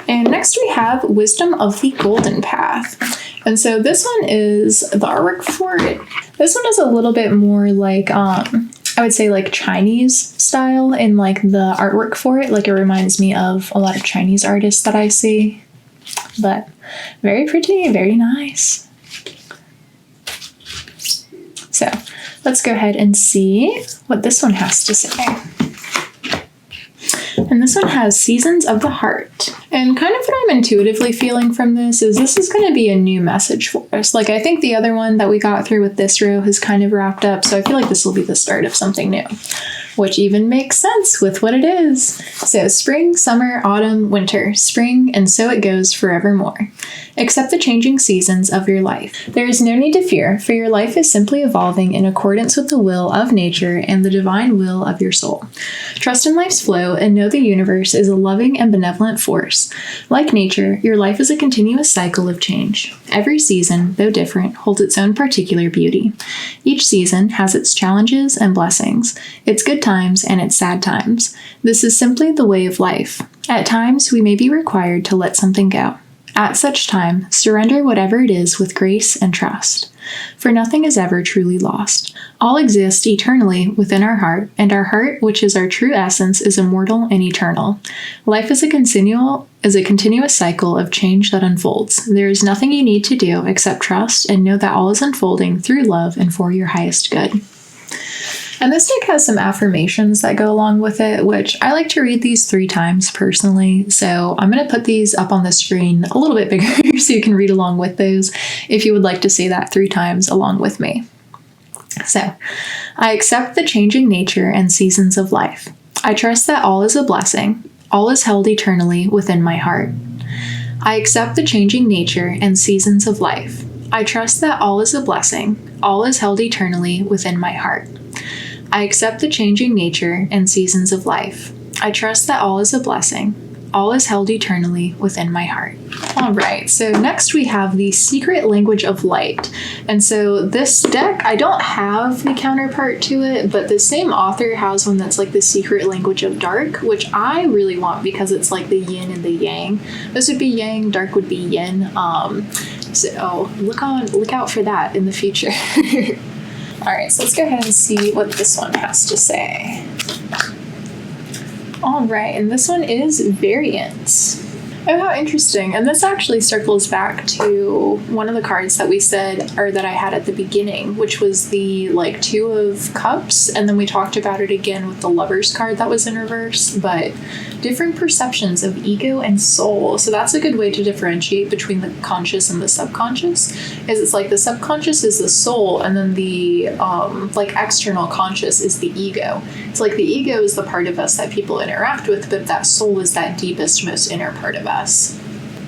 And next we have Wisdom of the Golden Path. And so this one is the artwork for it. This one is a little bit more like, I would say like Chinese style in like the artwork for it. Like it reminds me of a lot of Chinese artists that I see. But very pretty, very nice. So let's go ahead and see what this one has to say. And this one has Seasons of the Heart. And kind of what I'm intuitively feeling from this is going to be a new message for us. Like I think the other one that we got through with this row has kind of wrapped up. So I feel like this will be the start of something new, which even makes sense with what it is. So spring, summer, autumn, winter, spring, and so it goes forevermore. Accept the changing seasons of your life. There is no need to fear, for your life is simply evolving in accordance with the will of nature and the divine will of your soul. Trust in life's flow and know the universe is a loving and benevolent force. Like nature, your life is a continuous cycle of change. Every season, though different, holds its own particular beauty. Each season has its challenges and blessings, its good times and its sad times. This is simply the way of life. At times, we may be required to let something go. At such time, surrender whatever it is with grace and trust. For nothing is ever truly lost. All exist eternally within our heart, and our heart, which is our true essence, is immortal and eternal. Life is a continuous cycle of change that unfolds. There is nothing you need to do except trust and know that all is unfolding through love and for your highest good. And this deck has some affirmations that go along with it, which I like to read these 3 times personally. So I'm going to put these up on the screen a little bit bigger so you can read along with those if you would like to say that 3 times along with me. So, I accept the changing nature and seasons of life. I trust that all is a blessing. All is held eternally within my heart. I accept the changing nature and seasons of life. I trust that all is a blessing. All is held eternally within my heart. I accept the changing nature and seasons of life. I trust that all is a blessing. All is held eternally within my heart. All right, so next we have the Secret Language of Light. And so this deck, I don't have the counterpart to it, but the same author has one that's like the Secret Language of Dark, which I really want because it's like the yin and the yang. This would be yang, dark would be yin. So look out for that in the future. All right, so let's go ahead and see what this one has to say. All right, and this one is Variance. Oh, how interesting. And this actually circles back to one of the cards that we said, or that I had at the beginning, which was the like Two of Cups. And then we talked about it again with the Lovers card that was in reverse, but different perceptions of ego and soul. So that's a good way to differentiate between the conscious and the subconscious, is it's like the subconscious is the soul, and then the like external conscious is the ego. It's like the ego is the part of us that people interact with, but that soul is that deepest, most inner part of us.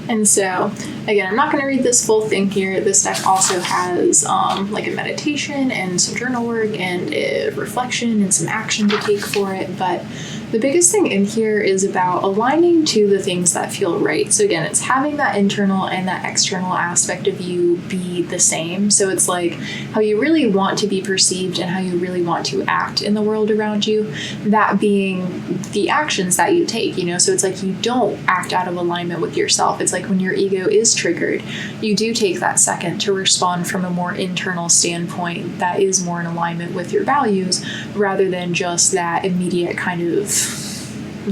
And so, again, I'm not going to read this full thing here. This deck also has like a meditation and some journal work and a reflection and some action to take for it. But the biggest thing in here is about aligning to the things that feel right. So again, it's having that internal and that external aspect of you be the same. So it's like how you really want to be perceived and how you really want to act in the world around you, that being the actions that you take, you know? So it's like you don't act out of alignment with yourself. It's like when your ego is triggered, you do take that second to respond from a more internal standpoint that is more in alignment with your values, rather than just that immediate kind of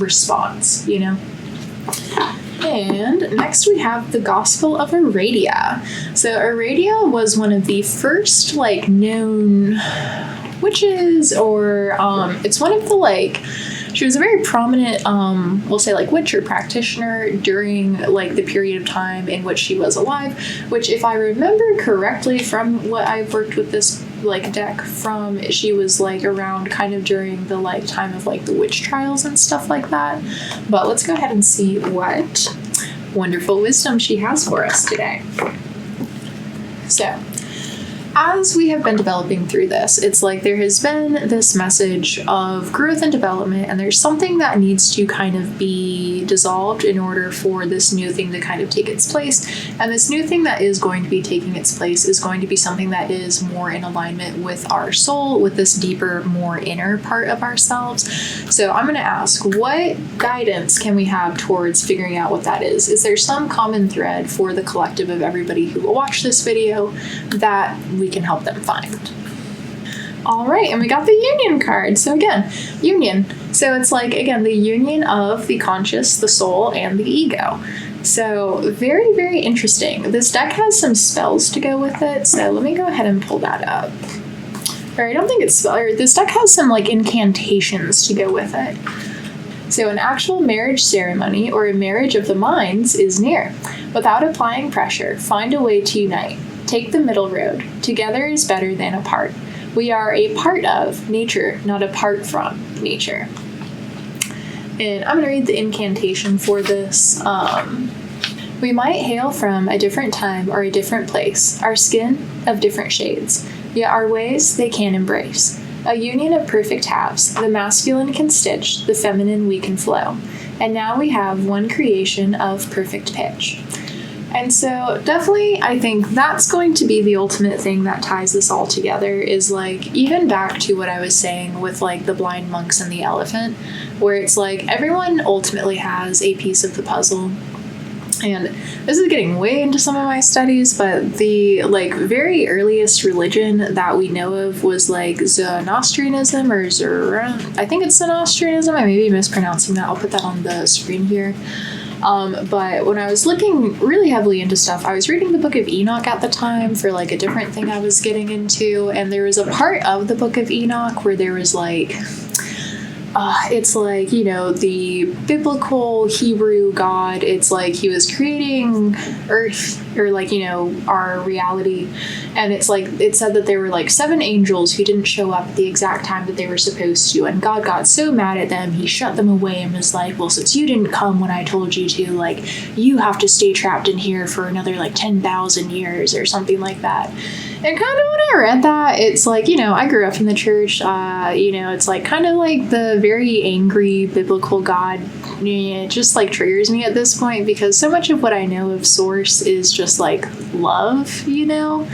response, you know? And next we have the Gospel of Aradia. So Aradia was one of the first like known witches, or it's one of the like, she was a very prominent, we'll say like witch or practitioner during like the period of time in which she was alive, which if I remember correctly from what I've worked with this like deck from, she was like around kind of during the like time of like the witch trials and stuff like that. But let's go ahead and see what wonderful wisdom she has for us today. So, as we have been developing through this, it's like there has been this message of growth and development, and there's something that needs to kind of be dissolved in order for this new thing to kind of take its place. And this new thing that is going to be taking its place is going to be something that is more in alignment with our soul, with this deeper, more inner part of ourselves. So I'm going to ask, what guidance can we have towards figuring out what that is? Is there some common thread for the collective of everybody who will watch this video that we can help them find? All right, and we got the Union card. So again, Union. So it's like, again, the union of the conscious, the soul, and the ego. So very, very interesting. This deck has some spells to go with it. So let me go ahead and pull that up. Or I don't think it's spell. Or this deck has some like incantations to go with it. So an actual marriage ceremony or a marriage of the minds is near. Without applying pressure, find a way to unite. Take the middle road. Together is better than apart. We are a part of nature, not apart from nature. And I'm going to read the incantation for this. We might hail from a different time or a different place, our skin of different shades, yet our ways they can embrace. A union of perfect halves, the masculine can stitch, the feminine we can flow. And now we have one creation of perfect pitch. And so definitely I think that's going to be the ultimate thing that ties this all together, is like even back to what I was saying with like the blind monks and the elephant, where it's like everyone ultimately has a piece of the puzzle. And this is getting way into some of my studies, but the like very earliest religion that we know of was like Zoroastrianism or I think it's Zoroastrianism. I may be mispronouncing that. I'll put that on the screen here. But when I was looking really heavily into stuff, I was reading the Book of Enoch at the time for like a different thing I was getting into, and there was a part of the Book of Enoch where there was like it's like, you know, the biblical Hebrew God, it's like he was creating Earth, or like, you know, our reality, and it's like it said that there were like 7 angels who didn't show up at the exact time that they were supposed to, and God got so mad at them he shut them away and was like, well, since you didn't come when I told you to, like, you have to stay trapped in here for another like 10,000 years or something like that. And kind of when I read that, it's like, you know, I grew up in the church, you know, it's like kind of like the very angry biblical God, it just like triggers me at this point, because so much of what I know of Source is just like love, you know?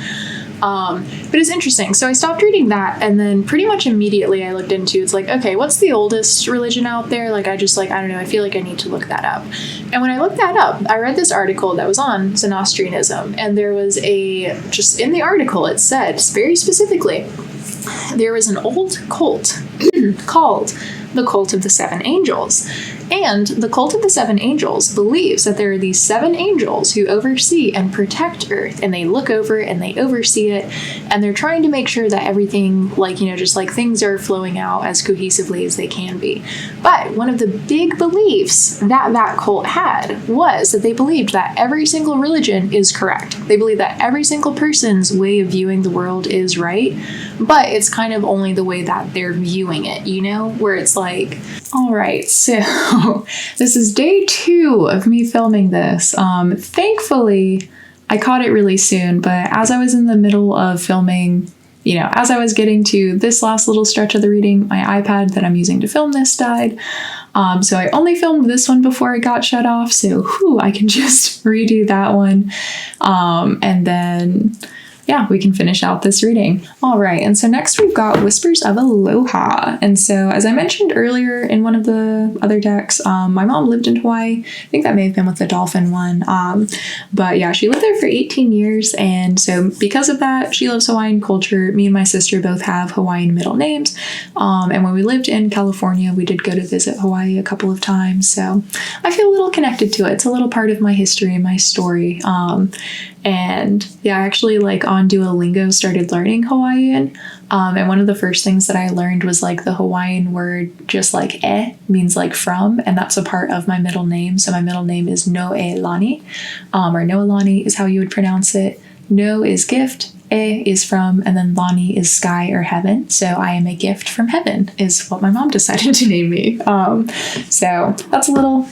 But it's interesting. So I stopped reading that, and then pretty much immediately I looked into, it's like, okay, what's the oldest religion out there? Like, I just like, I don't know, I feel like I need to look that up. And when I looked that up, I read this article that was on Zoroastrianism, and there was just in the article, it said very specifically, there was an old cult called the Cult of the 7 Angels. And the Cult of the Seven Angels believes that there are these 7 angels who oversee and protect Earth, and they look over and they oversee it, and they're trying to make sure that everything, like, just like things are flowing out as cohesively as they can be. But one of the big beliefs that that cult had was that they believed that every single religion is correct. They believe that every single person's way of viewing the world is right, but it's kind of only the way that they're viewing it, where it's like, all right, so this is day 2 of me filming this. Thankfully, I caught it really soon, but as I was in the middle of filming, as I was getting to this last little stretch of the reading, my iPad that I'm using to film this died. So I only filmed this one before it got shut off, so I can just redo that one. And then we can finish out this reading. All right, and so next we've got Whispers of Aloha. And so as I mentioned earlier in one of the other decks, my mom lived in Hawaii. I think that may have been with the dolphin one. But yeah, she lived there for 18 years. And so because of that, she loves Hawaiian culture. Me and my sister both have Hawaiian middle names. And when we lived in California, we did go to visit Hawaii a couple of times. So I feel a little connected to it. It's a little part of my history and my story. And yeah, I actually on Duolingo started learning Hawaiian. And one of the first things that I learned was the Hawaiian word, just means from, and that's a part of my middle name. So my middle name is Noelani, or Noelani is how you would pronounce it. No is gift, E is from, and then Lani is sky or heaven. So I am a gift from heaven is what my mom decided to name me. So that's a little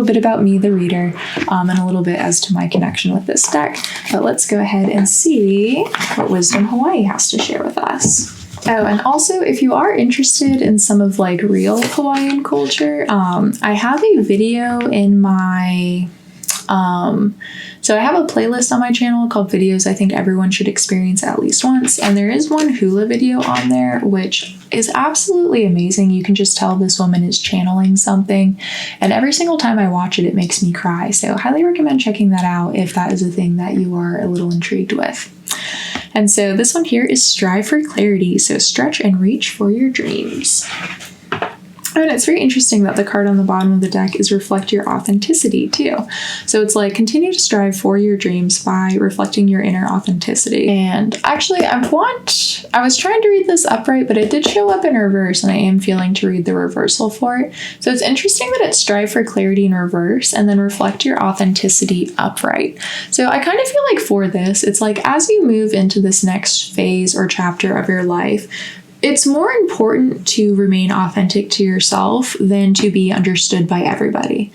bit about me, the reader, and a little bit as to my connection with this deck. But let's go ahead and see what Wisdom Hawaii has to share with us. Oh, and also, if you are interested in some of real Hawaiian culture, I have a video in my so I have a playlist on my channel called Videos I Think Everyone Should Experience At Least Once, and there is one hula video on there, which is absolutely amazing. You can just tell this woman is channeling something, and every single time I watch it, it makes me cry. So highly recommend checking that out if that is a thing that you are a little intrigued with. And so this one here is Strive for Clarity, so stretch and reach for your dreams. And it's very interesting that the card on the bottom of the deck is reflect your authenticity too. So it's continue to strive for your dreams by reflecting your inner authenticity. And actually I was trying to read this upright, but it did show up in reverse, and I am feeling to read the reversal for it. So it's interesting that it's strive for clarity in reverse and then reflect your authenticity upright. So I kind of feel for this, it's as you move into this next phase or chapter of your life, it's more important to remain authentic to yourself than to be understood by everybody.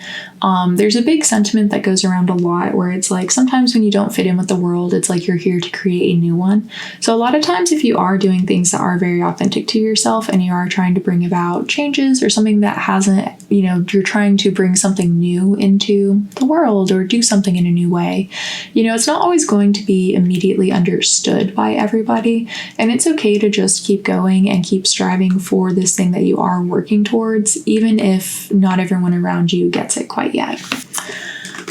There's a big sentiment that goes around a lot where it's sometimes when you don't fit in with the world, it's you're here to create a new one. So a lot of times if you are doing things that are very authentic to yourself and you are trying to bring about changes or something that hasn't, you're trying to bring something new into the world or do something in a new way, it's not always going to be immediately understood by everybody. And it's okay to just keep going and keep striving for this thing that you are working towards, even if not everyone around you gets it quite yet.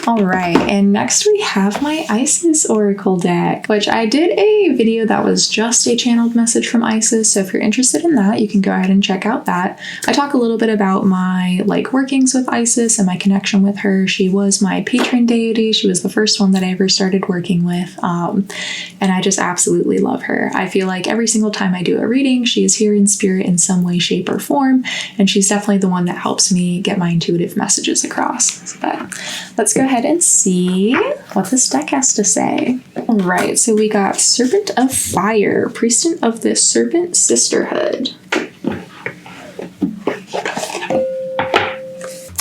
All right, and next we have my Isis Oracle deck, which I did a video that was just a channeled message from Isis, so if you're interested in that, you can go ahead and check out that. I talk a little bit about my workings with Isis and my connection with her. She was my patron deity. She was the first one that I ever started working with, and I just absolutely love her. I feel every single time I do a reading, she is here in spirit in some way, shape, or form, and she's definitely the one that helps me get my intuitive messages across. But let's go ahead and see what this deck has to say. All right, so we got Serpent of Fire, Priestess of the Serpent Sisterhood.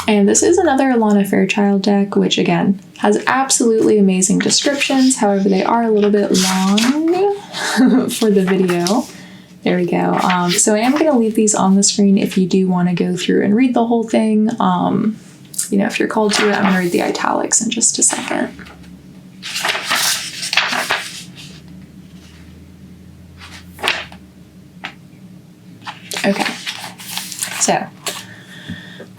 And this is another Alana Fairchild deck, which again has absolutely amazing descriptions. However, they are a little bit long for the video. There we go. So I am going to leave these on the screen if you do want to go through and read the whole thing. If you're called to it, I'm going to read the italics in just a second. Okay. So,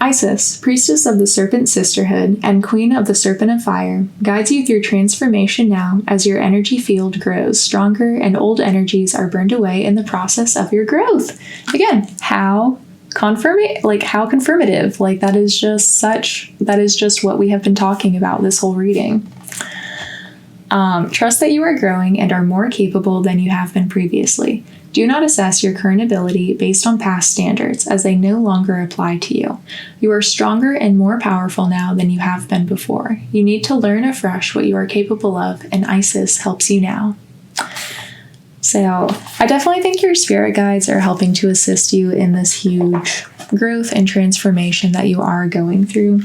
Isis, Priestess of the Serpent Sisterhood and Queen of the Serpent of Fire, guides you through transformation now as your energy field grows stronger and old energies are burned away in the process of your growth. Again, how how confirmative. Like that is just what we have been talking about this whole reading. Trust that you are growing and are more capable than you have been previously. Do not assess your current ability based on past standards, as they no longer apply to you. You are stronger and more powerful now than you have been before. You need to learn afresh what you are capable of, and Isis helps you now. So I definitely think your spirit guides are helping to assist you in this huge growth and transformation that you are going through.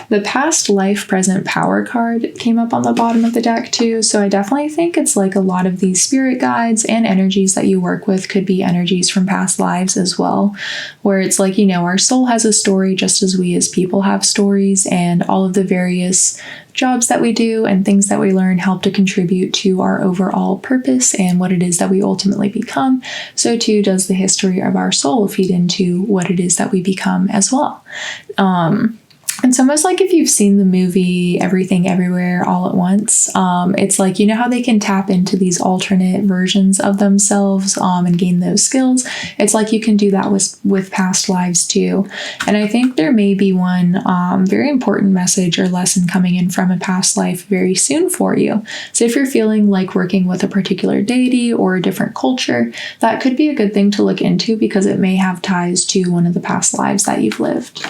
The past life present power card came up on the bottom of the deck too, so I definitely think it's like a lot of these spirit guides and energies that you work with could be energies from past lives as well, where it's like, our soul has a story just as we as people have stories, and all of the various jobs that we do and things that we learn help to contribute to our overall purpose and what it is that we ultimately become. So too does the history of our soul feed into what it is that we become as well. It's almost like if you've seen the movie Everything Everywhere All at Once, it's like, how they can tap into these alternate versions of themselves and gain those skills. It's like you can do that with past lives too. And I think there may be one very important message or lesson coming in from a past life very soon for you. So if you're feeling like working with a particular deity or a different culture, that could be a good thing to look into because it may have ties to one of the past lives that you've lived.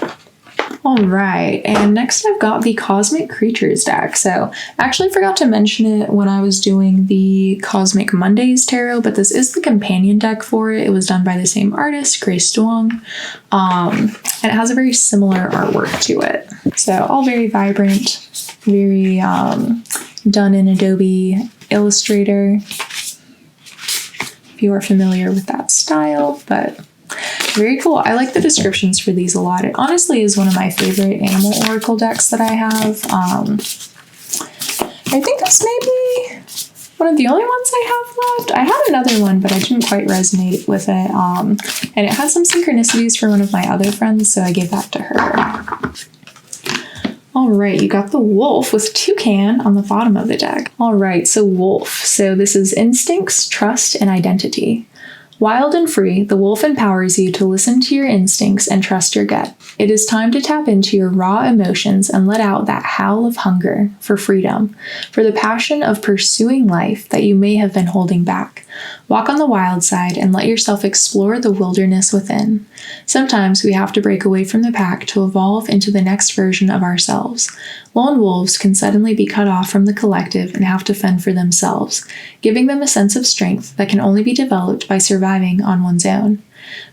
All right, and next I've got the Cosmic Creatures deck. So I actually forgot to mention it when I was doing the Cosmic Mondays Tarot, but this is the companion deck for it. It was done by the same artist, Grace Duong, and it has a very similar artwork to it. So all very vibrant, very done in Adobe Illustrator, if you are familiar with that style, but very cool. I like the descriptions for these a lot. It honestly is one of my favorite animal oracle decks that I have. I think this may be one of the only ones I have left. I had another one, but I didn't quite resonate with it. And it had some synchronicities for one of my other friends, so I gave that to her. All right, you got the wolf with toucan on the bottom of the deck. All right, so wolf. So this is instincts, trust, and identity. Wild and free, the wolf empowers you to listen to your instincts and trust your gut. It is time to tap into your raw emotions and let out that howl of hunger for freedom, for the passion of pursuing life that you may have been holding back. Walk on the wild side and let yourself explore the wilderness within. Sometimes we have to break away from the pack to evolve into the next version of ourselves. Lone wolves can suddenly be cut off from the collective and have to fend for themselves, giving them a sense of strength that can only be developed by surviving on one's own.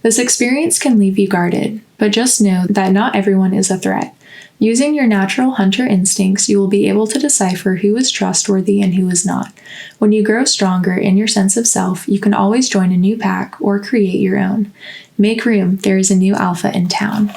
This experience can leave you guarded, but just know that not everyone is a threat. Using your natural hunter instincts, you will be able to decipher who is trustworthy and who is not. When you grow stronger in your sense of self, you can always join a new pack or create your own. Make room, there is a new alpha in town.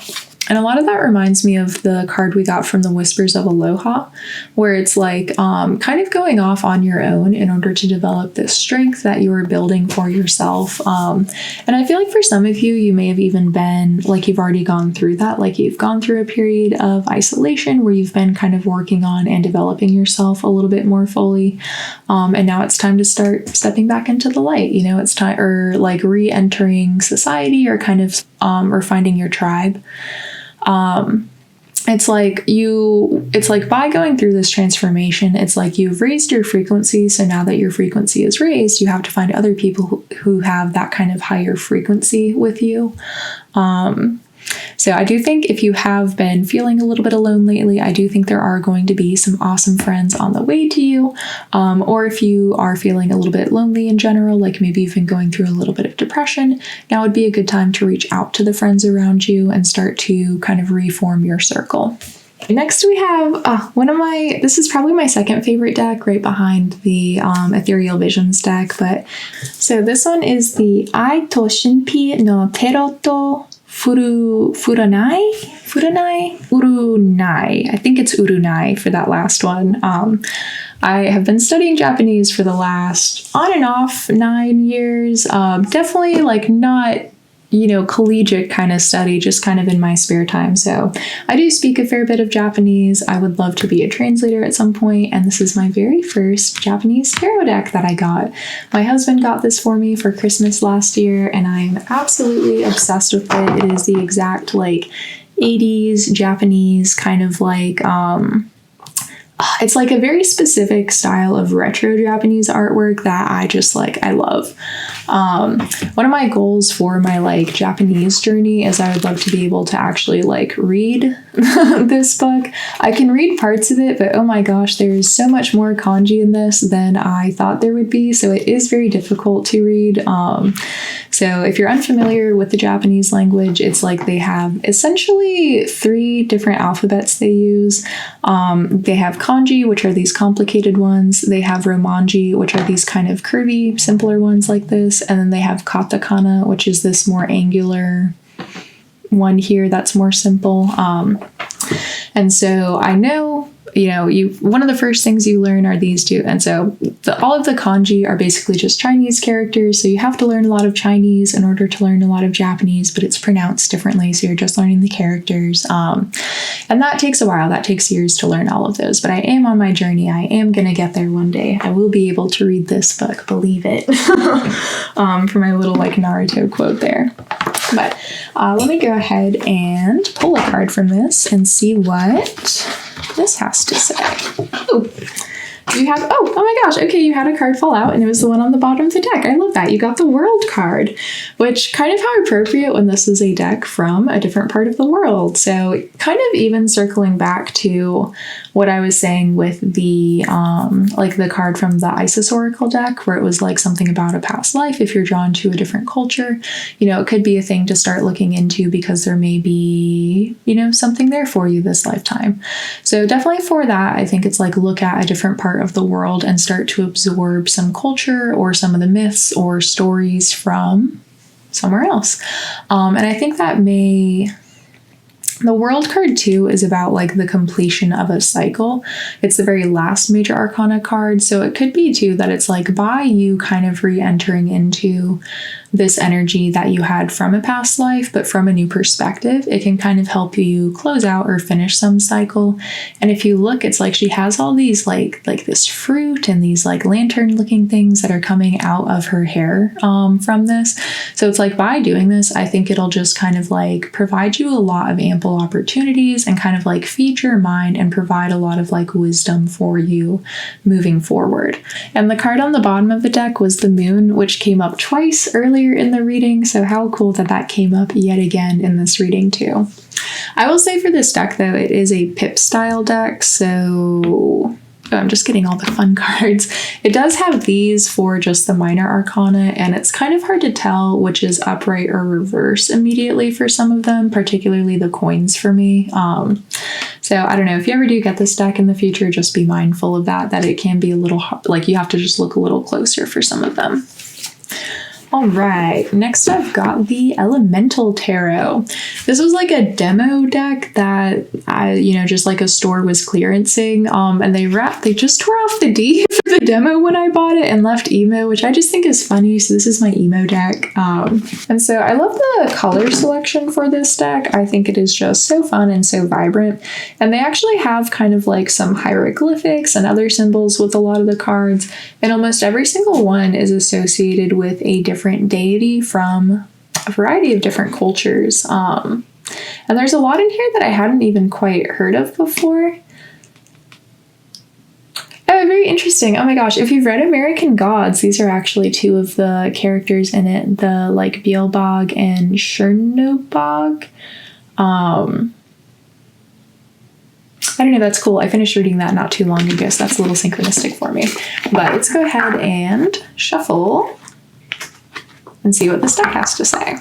And a lot of that reminds me of the card we got from the Whispers of Aloha, where it's like kind of going off on your own in order to develop this strength that you are building for yourself. And I feel like for some of you, you may have even been like you've already gone through that, like you've gone through a period of isolation where you've been kind of working on and developing yourself a little bit more fully. And now it's time to start stepping back into the light. It's time, or like re-entering society, or kind of or finding your tribe. It's like by going through this transformation, it's like you've raised your frequency. So now that your frequency is raised, you have to find other people who have that kind of higher frequency with you. So I do think if you have been feeling a little bit alone lately, I do think there are going to be some awesome friends on the way to you. Or if you are feeling a little bit lonely in general, like maybe you've been going through a little bit of depression, now would be a good time to reach out to the friends around you and start to kind of reform your circle. Next we have this is probably my second favorite deck, right behind the Ethereal Visions deck. But so this one is the Ai Toshinpi no Teroto Furunai. I think it's Urunai for that last one. I have been studying Japanese for the last on and off 9 years. Definitely like not collegiate kind of study, just kind of in my spare time. So I do speak a fair bit of Japanese. I would love to be a translator at some point, and this is my very first Japanese tarot deck that I got. My husband got this for me for Christmas last year, and I'm absolutely obsessed with it. It is the exact 80s Japanese kind of it's like a very specific style of retro Japanese artwork that I love. One of my goals for my Japanese journey is I would love to be able to actually read this book. I can read parts of it, but oh my gosh, there's so much more kanji in this than I thought there would be. So it is very difficult to read. So if you're unfamiliar with the Japanese language, it's they have essentially 3 different alphabets they use. They have kanji, which are these complicated ones. They have romanji, which are these kind of curvy, simpler ones like this. And then they have katakana, which is this more angular one here that's more simple. And so I know, one of the first things you learn are these 2. And so all of the kanji are basically just Chinese characters. So you have to learn a lot of Chinese in order to learn a lot of Japanese, but it's pronounced differently. So you're just learning the characters. And that takes a while. That takes years to learn all of those. But I am on my journey. I am going to get there one day. I will be able to read this book, believe it. For my little Naruto quote there. But let me go ahead and pull a card from this and see what this has to say. Oh my gosh, okay, you had a card fall out and it was the one on the bottom of the deck. I love that. You got the World card, which kind of how appropriate when this is a deck from a different part of the world. So kind of even circling back to what I was saying with the the card from the Isis Oracle deck, where it was something about a past life. If you're drawn to a different culture, it could be a thing to start looking into because there may be, something there for you this lifetime. So definitely for that, I think it's look at a different part of the world and start to absorb some culture or some of the myths or stories from somewhere else. And I think that the World card too is about the completion of a cycle. It's the very last major arcana card. So it could be too that it's by you kind of re-entering into this energy that you had from a past life, but from a new perspective. It can kind of help you close out or finish some cycle. And if you look, it's she has all these this fruit and these lantern looking things that are coming out of her hair from this. So it's by doing this, I think it'll just kind of provide you a lot of ample opportunities and kind of feed your mind and provide a lot of wisdom for you moving forward. And the card on the bottom of the deck was the Moon, which came up twice earlier in the reading. So how cool that came up yet again in this reading too. I will say for this deck though, it is a pip style deck. So I'm just getting all the fun cards. It does have these for just the minor arcana, and it's kind of hard to tell which is upright or reverse immediately for some of them, particularly the coins for me. So I don't know, if you ever do get this deck in the future, just be mindful of that it can be a little you have to just look a little closer for some of them. All right, next I've got the Elemental Tarot. This was a demo deck that I, just a store was clearancing, and they just tore off the D for the demo when I bought it and left emo, which I just think is funny. So this is my emo deck. And so I love the color selection for this deck. I think it is just so fun and so vibrant. And they actually have kind of some hieroglyphics and other symbols with a lot of the cards. And almost every single one is associated with a different deity from a variety of different cultures. And there's a lot in here that I hadn't even quite heard of before. Oh, very interesting. Oh my gosh, if you've read American Gods, these are actually 2 of the characters in it, the Beelzebub and Chernobog. I don't know, that's cool. I finished reading that not too long ago, so that's a little synchronistic for me. But let's go ahead and shuffle and see what this deck has to say.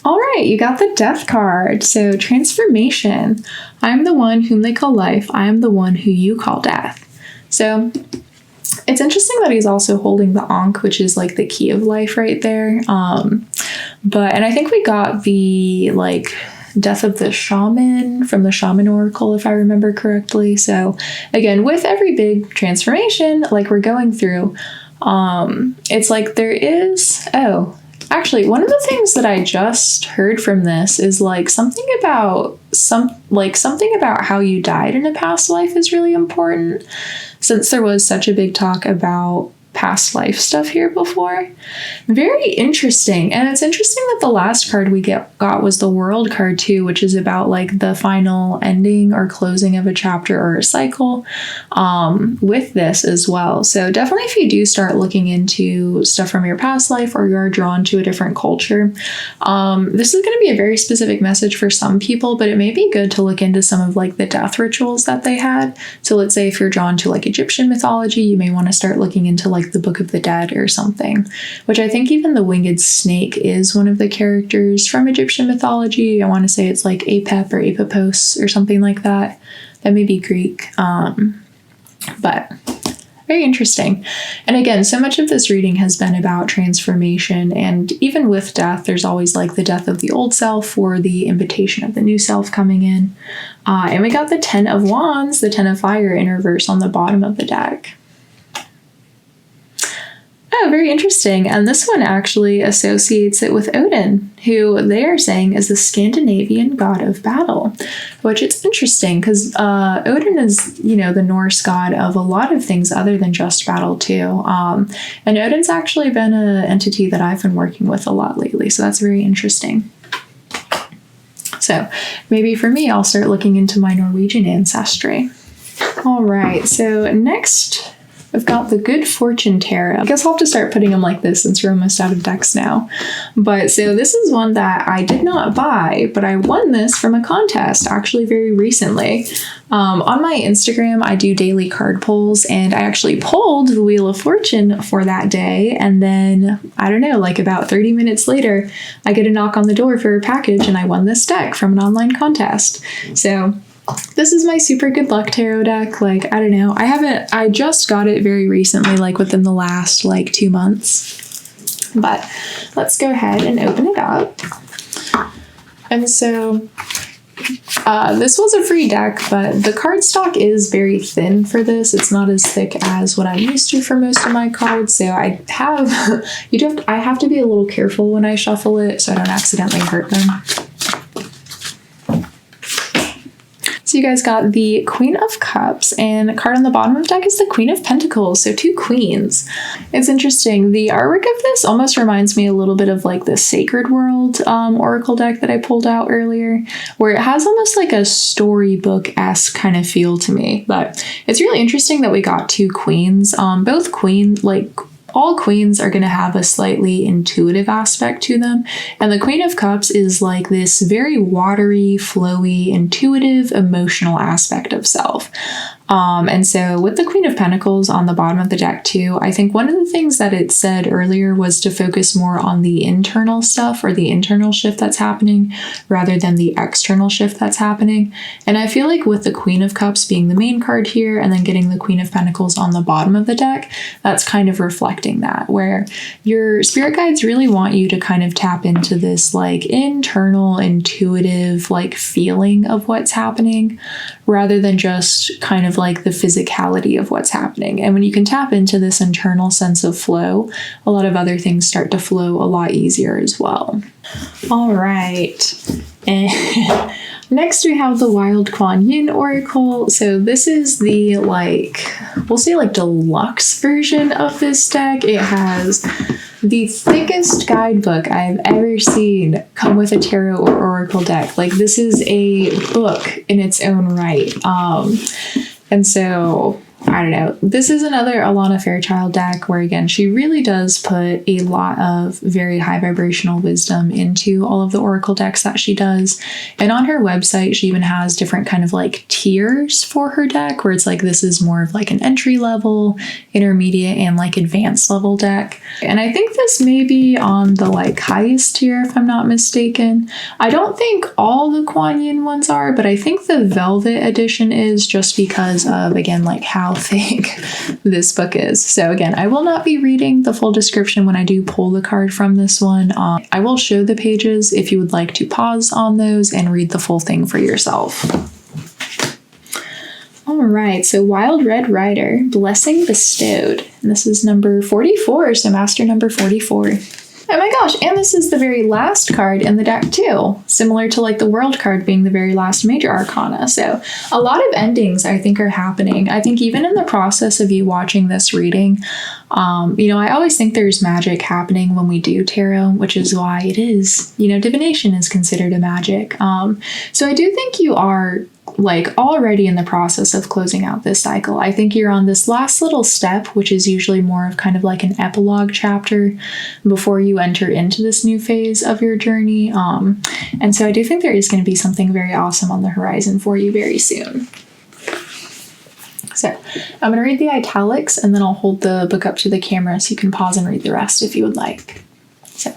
All right, you got the Death card. So transformation. I am the one whom they call life. I am the one who you call death. So it's interesting that he's also holding the Ankh, which is the key of life right there. And I think we got the Death of the Shaman from the Shaman Oracle, if I remember correctly. So again, with every big transformation we're going through, it's there is, Actually, one of the things that I just heard from this is like something about how you died in a past life is really important, since there was such a big talk about past life stuff here before. Very interesting. And it's interesting that the last card we got was the World card too, which is about like the final ending or closing of a chapter or a cycle with this as well. So definitely if you do start looking into stuff from your past life or you're drawn to a different culture, this is going to be a very specific message for some people, but it may be good to look into some of like the death rituals that they had. So let's say if you're drawn to like Egyptian mythology, you may want to start looking into like the Book of the Dead or something, which I think even the winged snake is one of the characters from Egyptian mythology. I want to say it's like Apep or Apopos or something like that. That may be Greek. But very interesting. And again, so much of this reading has been about transformation, and even with death, there's always like the death of the old self or the invitation of the new self coming in. And we got the 10 of Wands, the 10 of Fire in reverse on the bottom of the deck. Oh, very interesting. And this one actually associates it with Odin, who they are saying is the Scandinavian god of battle, which it's interesting because Odin is, the Norse god of a lot of things other than just battle too. And Odin's actually been an entity that I've been working with a lot lately. So that's very interesting. So maybe for me, I'll start looking into my Norwegian ancestry. All right. So next, I've got the Good Fortune Tarot. I guess I'll have to start putting them like this since we're almost out of decks now. But so this is one that I did not buy, but I won this from a contest actually very recently. On my Instagram, I do daily card polls, and I actually pulled the Wheel of Fortune for that day. And then, I don't know, like about 30 minutes later, I get a knock on the door for a package, and I won this deck from an online contest. So this is my super good luck tarot deck. Like, I don't know. I just got it very recently, like within the last 2 months. But let's go ahead and open it up. And so this was a free deck, but the cardstock is very thin for this. It's not as thick as what I'm used to for most of my cards. So I have to be a little careful when I shuffle it so I don't accidentally hurt them. So you guys got the Queen of Cups, and the card on the bottom of the deck is the Queen of Pentacles, so 2 queens. It's interesting. The artwork of this almost reminds me a little bit of like the Sacred World Oracle deck that I pulled out earlier, where it has almost like a storybook-esque kind of feel to me. But it's really interesting that we got 2 queens. Both queens, all queens are going to have a slightly intuitive aspect to them. And the Queen of Cups is like this very watery, flowy, intuitive, emotional aspect of self. And so with the Queen of Pentacles on the bottom of the deck too, I think one of the things that it said earlier was to focus more on the internal stuff or the internal shift that's happening rather than the external shift that's happening. And I feel like with the Queen of Cups being the main card here and then getting the Queen of Pentacles on the bottom of the deck, that's kind of reflecting that, where your spirit guides really want you to kind of tap into this like internal, intuitive like feeling of what's happening rather than just kind of like the physicality of what's happening. And when you can tap into this internal sense of flow, a lot of other things start to flow a lot easier as well. All right. And next we have the Wild Kuan Yin Oracle. So this is the we'll say deluxe version of this deck. It has the thickest guidebook I've ever seen come with a tarot or oracle deck. Like, this is a book in its own right. And so, I don't know. This is another Alana Fairchild deck where, again, she really does put a lot of very high vibrational wisdom into all of the oracle decks that she does. And on her website, she even has different kind of tiers for her deck, where it's this is more of an entry level, intermediate, and advanced level deck. And I think this may be on the highest tier, if I'm not mistaken. I don't think all the Kuan Yin ones are, but I think the Velvet edition is, just because of, again, how thick this book is. So again, I will not be reading the full description when I do pull the card from this one. I will show the pages if you would like to pause on those and read the full thing for yourself. All right, so Wild Red Rider, Blessing Bestowed. And this is number 44, so master number 44. Oh my gosh, and this is the very last card in the deck too, similar to like the World card being the very last major arcana. So a lot of endings I think are happening. I think even in the process of you watching this reading, I always think there's magic happening when we do tarot, which is why it is, divination is considered a magic. So I do think you are like already in the process of closing out this cycle. I think you're on this last little step, which is usually more of kind of like an epilogue chapter before you enter into this new phase of your journey. And so I do think there is going to be something very awesome on the horizon for you very soon. So I'm going to read the italics and then I'll hold the book up to the camera so you can pause and read the rest if you would like. So,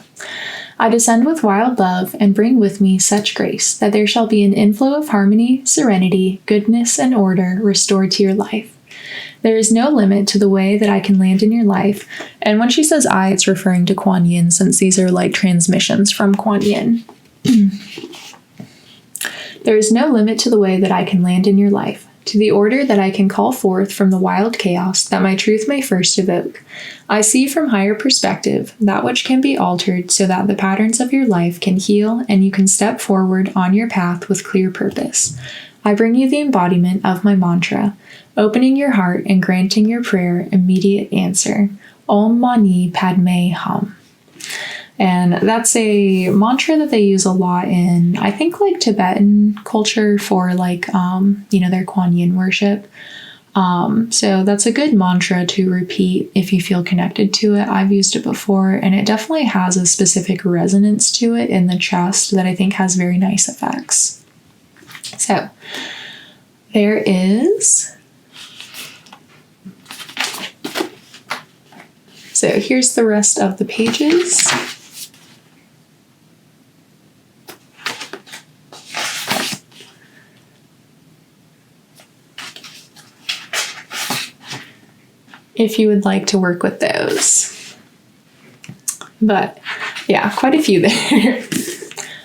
I descend with wild love and bring with me such grace that there shall be an inflow of harmony, serenity, goodness, and order restored to your life. There is no limit to the way that I can land in your life. And when she says I, it's referring to Kuan Yin, since these are like transmissions from Kuan Yin. There is no limit to the way that I can land in your life, to the order that I can call forth from the wild chaos that my truth may first evoke. I see from higher perspective that which can be altered so that the patterns of your life can heal and you can step forward on your path with clear purpose. I bring you the embodiment of my mantra, opening your heart and granting your prayer immediate answer. Om Mani Padme Hum. And that's a mantra that they use a lot in, I think, like Tibetan culture for like, their Kuan Yin worship. So that's a good mantra to repeat if you feel connected to it. I've used it before, and it definitely has a specific resonance to it in the chest that I think has very nice effects. So there is. So here's the rest of the pages. If you would like to work with those. But yeah, quite a few there.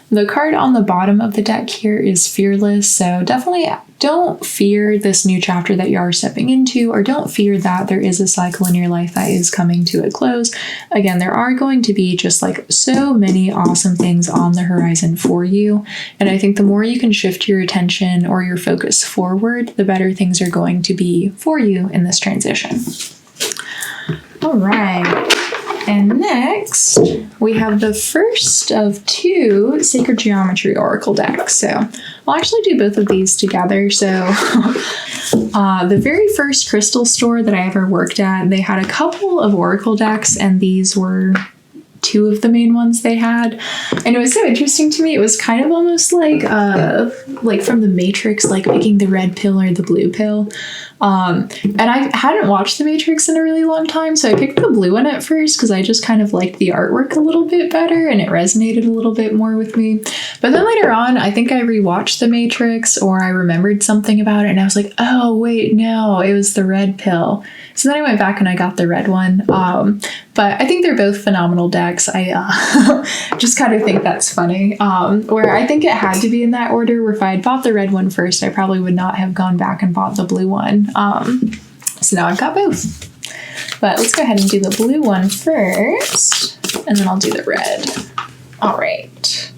The card on the bottom of the deck here is Fearless, so definitely don't fear this new chapter that you are stepping into, or don't fear that there is a cycle in your life that is coming to a close. Again, there are going to be just like so many awesome things on the horizon for you, and I think the more you can shift your attention or your focus forward, the better things are going to be for you in this transition. All right. And next, we have the first of two Sacred Geometry Oracle decks. So I'll actually do both of these together. So the very first crystal store that I ever worked at, they had a couple of Oracle decks, and these were two of the main ones they had. And it was so interesting to me. It was kind of almost like from the Matrix, like picking the red pill or the blue pill. And I hadn't watched The Matrix in a really long time, so I picked the blue one at first because I just kind of liked the artwork a little bit better and it resonated a little bit more with me. But then later on, I think I rewatched The Matrix, or I remembered something about it and I was like, oh wait, no, it was the red pill. So then I went back and I got the red one. But I think they're both phenomenal decks. I just kind of think that's funny. Where I think it had to be in that order, where if I had bought the red one first, I probably would not have gone back and bought the blue one. So now I've got both. But let's go ahead and do the blue one first, and then I'll do the red. All right.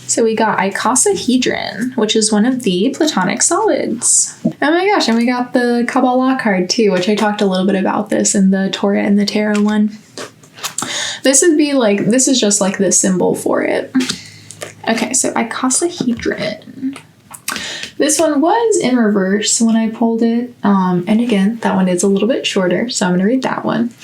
So we got icosahedron, which is one of the platonic solids. Oh my gosh, and we got the Kabbalah card too, which I talked a little bit about this in the Torah and the Tarot one. This is just like the symbol for it. Okay, so icosahedron. This one was in reverse when I pulled it. And again, that one is a little bit shorter, so I'm going to read that one.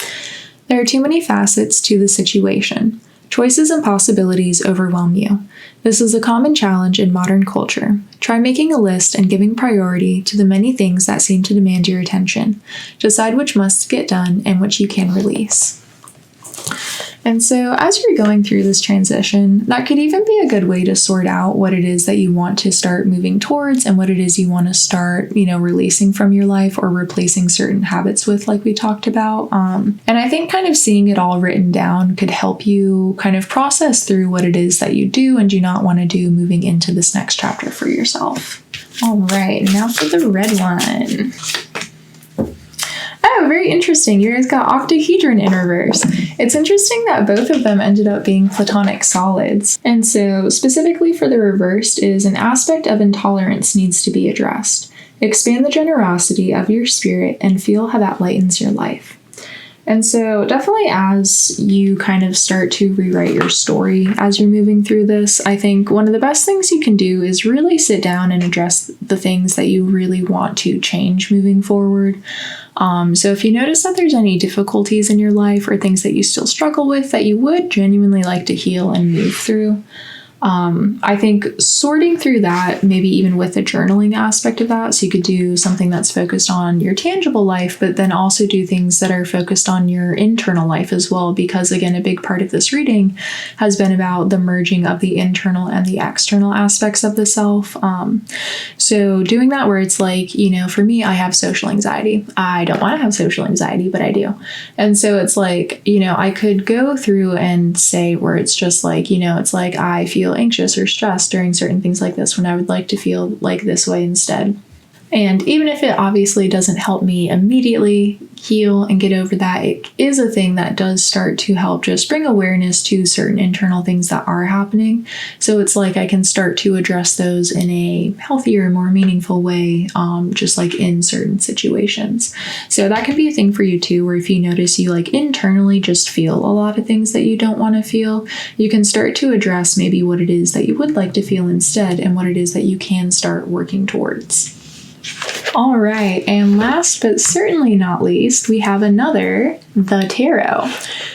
There are too many facets to the situation. Choices and possibilities overwhelm you. This is a common challenge in modern culture. Try making a list and giving priority to the many things that seem to demand your attention. Decide which must get done and which you can release. And so as you're going through this transition, that could even be a good way to sort out what it is that you want to start moving towards and what it is you want to start, releasing from your life or replacing certain habits with, like we talked about. And I think kind of seeing it all written down could help you kind of process through what it is that you do and do not want to do moving into this next chapter for yourself. All right, now for the red one. Oh, very interesting. You guys got octahedron in reverse. It's interesting that both of them ended up being platonic solids. And so, specifically for the reversed, is an aspect of intolerance needs to be addressed. Expand the generosity of your spirit and feel how that lightens your life. And so, definitely as you kind of start to rewrite your story as you're moving through this, I think one of the best things you can do is really sit down and address the things that you really want to change moving forward. So if you notice that there's any difficulties in your life or things that you still struggle with that you would genuinely like to heal and move through, I think sorting through that, maybe even with the journaling aspect of that, so you could do something that's focused on your tangible life, but then also do things that are focused on your internal life as well, because again, a big part of this reading has been about the merging of the internal and the external aspects of the self. So doing that where it's like, for me, I have social anxiety. I don't want to have social anxiety, but I do. And so it's like, I could go through and say where it's just like, it's like I feel anxious or stressed during certain things like this when I would like to feel like this way instead. And even if it obviously doesn't help me immediately heal and get over that, it is a thing that does start to help just bring awareness to certain internal things that are happening. So it's like I can start to address those in a healthier, more meaningful way, just like in certain situations. So that can be a thing for you too, where if you notice you like internally just feel a lot of things that you don't want to feel, you can start to address maybe what it is that you would like to feel instead and what it is that you can start working towards. All right, and last but certainly not least, we have another, the tarot.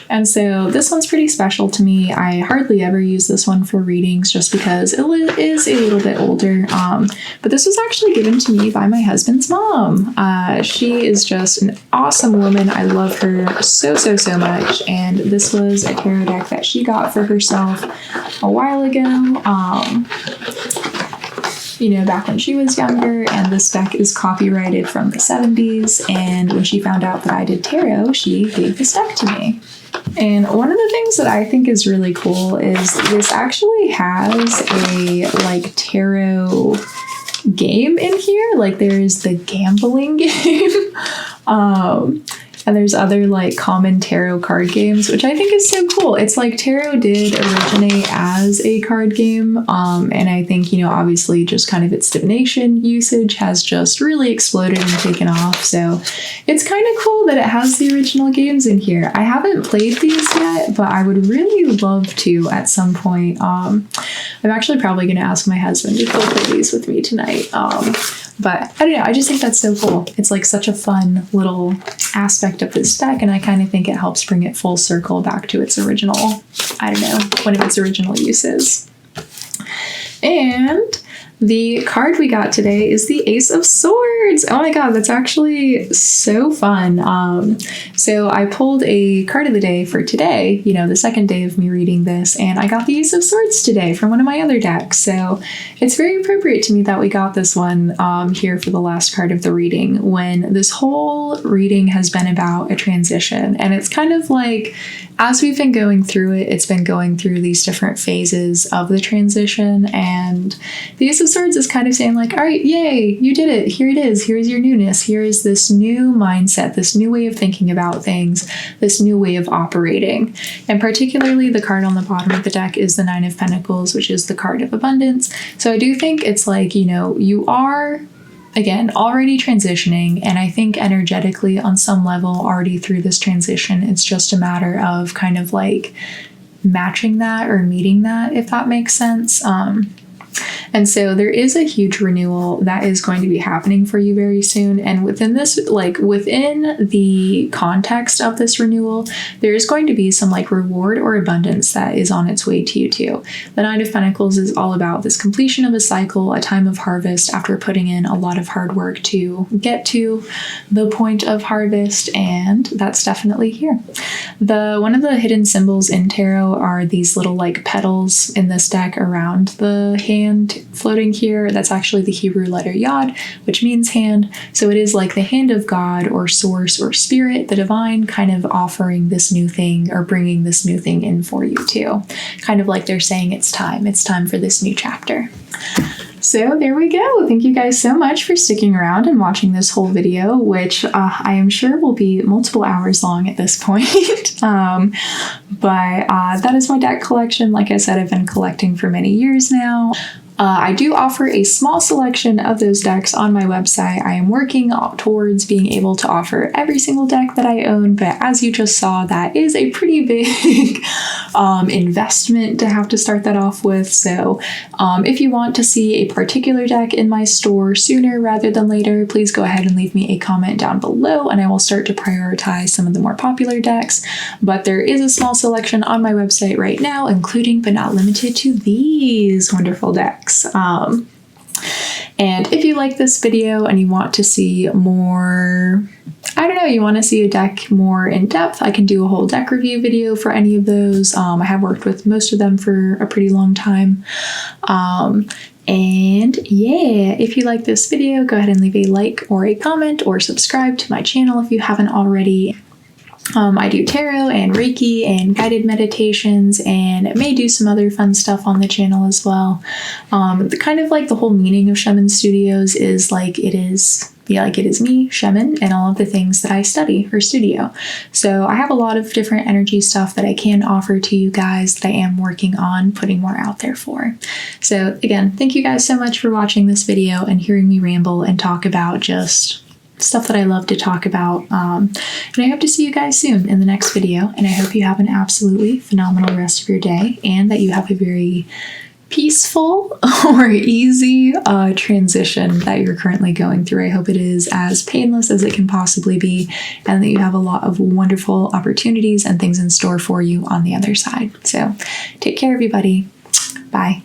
And so this one's pretty special to me. I hardly ever use this one for readings just because it is a little bit older. But this was actually given to me by my husband's mom. She is just an awesome woman. I love her so much. And this was a tarot deck that she got for herself a while ago. Back when she was younger, and this deck is copyrighted from the 70s, and when she found out that I did tarot, she gave this deck to me. And one of the things that I think is really cool is this actually has a tarot game in here. There's the gambling game. And there's other common tarot card games, which I think is so cool. It's tarot did originate as a card game. And I think, obviously just kind of its divination usage has just really exploded and taken off. So it's kind of cool that it has the original games in here. I haven't played these yet, but I would really love to at some point. I'm actually probably going to ask my husband to play these with me tonight. But I don't know, I just think that's so cool. It's such a fun little aspect of this deck, and I kind of think it helps bring it full circle back to its original, one of its original uses. And the card we got today is the Ace of Swords. Oh my god, that's actually so fun. So I pulled a card of the day for today, the second day of me reading this, and I got the Ace of Swords today from one of my other decks. So it's very appropriate to me that we got this one here for the last card of the reading, when this whole reading has been about a transition. And it's kind of as we've been going through it, it's been going through these different phases of the transition, and the Ace of Swords is kind of saying all right, yay, you did it. Here it is. Here's your newness. Here is this new mindset, this new way of thinking about things, this new way of operating. And particularly the card on the bottom of the deck is the Nine of Pentacles, which is the card of abundance. So I do think it's you are, again, already transitioning, and I think energetically on some level already through this transition, it's just a matter of kind of matching that or meeting that, if that makes sense. And so there is a huge renewal that is going to be happening for you very soon. And within this, within the context of this renewal, there is going to be some reward or abundance that is on its way to you too. The Nine of Pentacles is all about this completion of a cycle, a time of harvest after putting in a lot of hard work to get to the point of harvest. And that's definitely here. One of the hidden symbols in tarot are these little petals in this deck around the hand floating here. That's actually the Hebrew letter Yod, which means hand. So it is the hand of God or source or spirit, the divine, kind of offering this new thing or bringing this new thing in for you too. Kind of they're saying it's time for this new chapter. So there we go. Thank you guys so much for sticking around and watching this whole video, which I am sure will be multiple hours long at this point. But that is my deck collection. Like I said, I've been collecting for many years now. I do offer a small selection of those decks on my website. I am working towards being able to offer every single deck that I own, but as you just saw, that is a pretty big investment to have to start that off with. So if you want to see a particular deck in my store sooner rather than later, please go ahead and leave me a comment down below and I will start to prioritize some of the more popular decks. But there is a small selection on my website right now, including but not limited to these wonderful decks. And if you like this video and you want to see more, I don't know, you want to see a deck more in depth, I can do a whole deck review video for any of those. I have worked with most of them for a pretty long time. And yeah, if you like this video, go ahead and leave a like or a comment or subscribe to my channel if you haven't already. I do tarot and Reiki and guided meditations and may do some other fun stuff on the channel as well. The whole meaning of Shaman Studios is like it is me, Shaman, and all of the things that I study for studio. So I have a lot of different energy stuff that I can offer to you guys that I am working on putting more out there for. So again, thank you guys so much for watching this video and hearing me ramble and talk about just stuff that I love to talk about. And I hope to see you guys soon in the next video. And I hope you have an absolutely phenomenal rest of your day and that you have a very peaceful or easy transition that you're currently going through. I hope it is as painless as it can possibly be and that you have a lot of wonderful opportunities and things in store for you on the other side. So take care, everybody. Bye.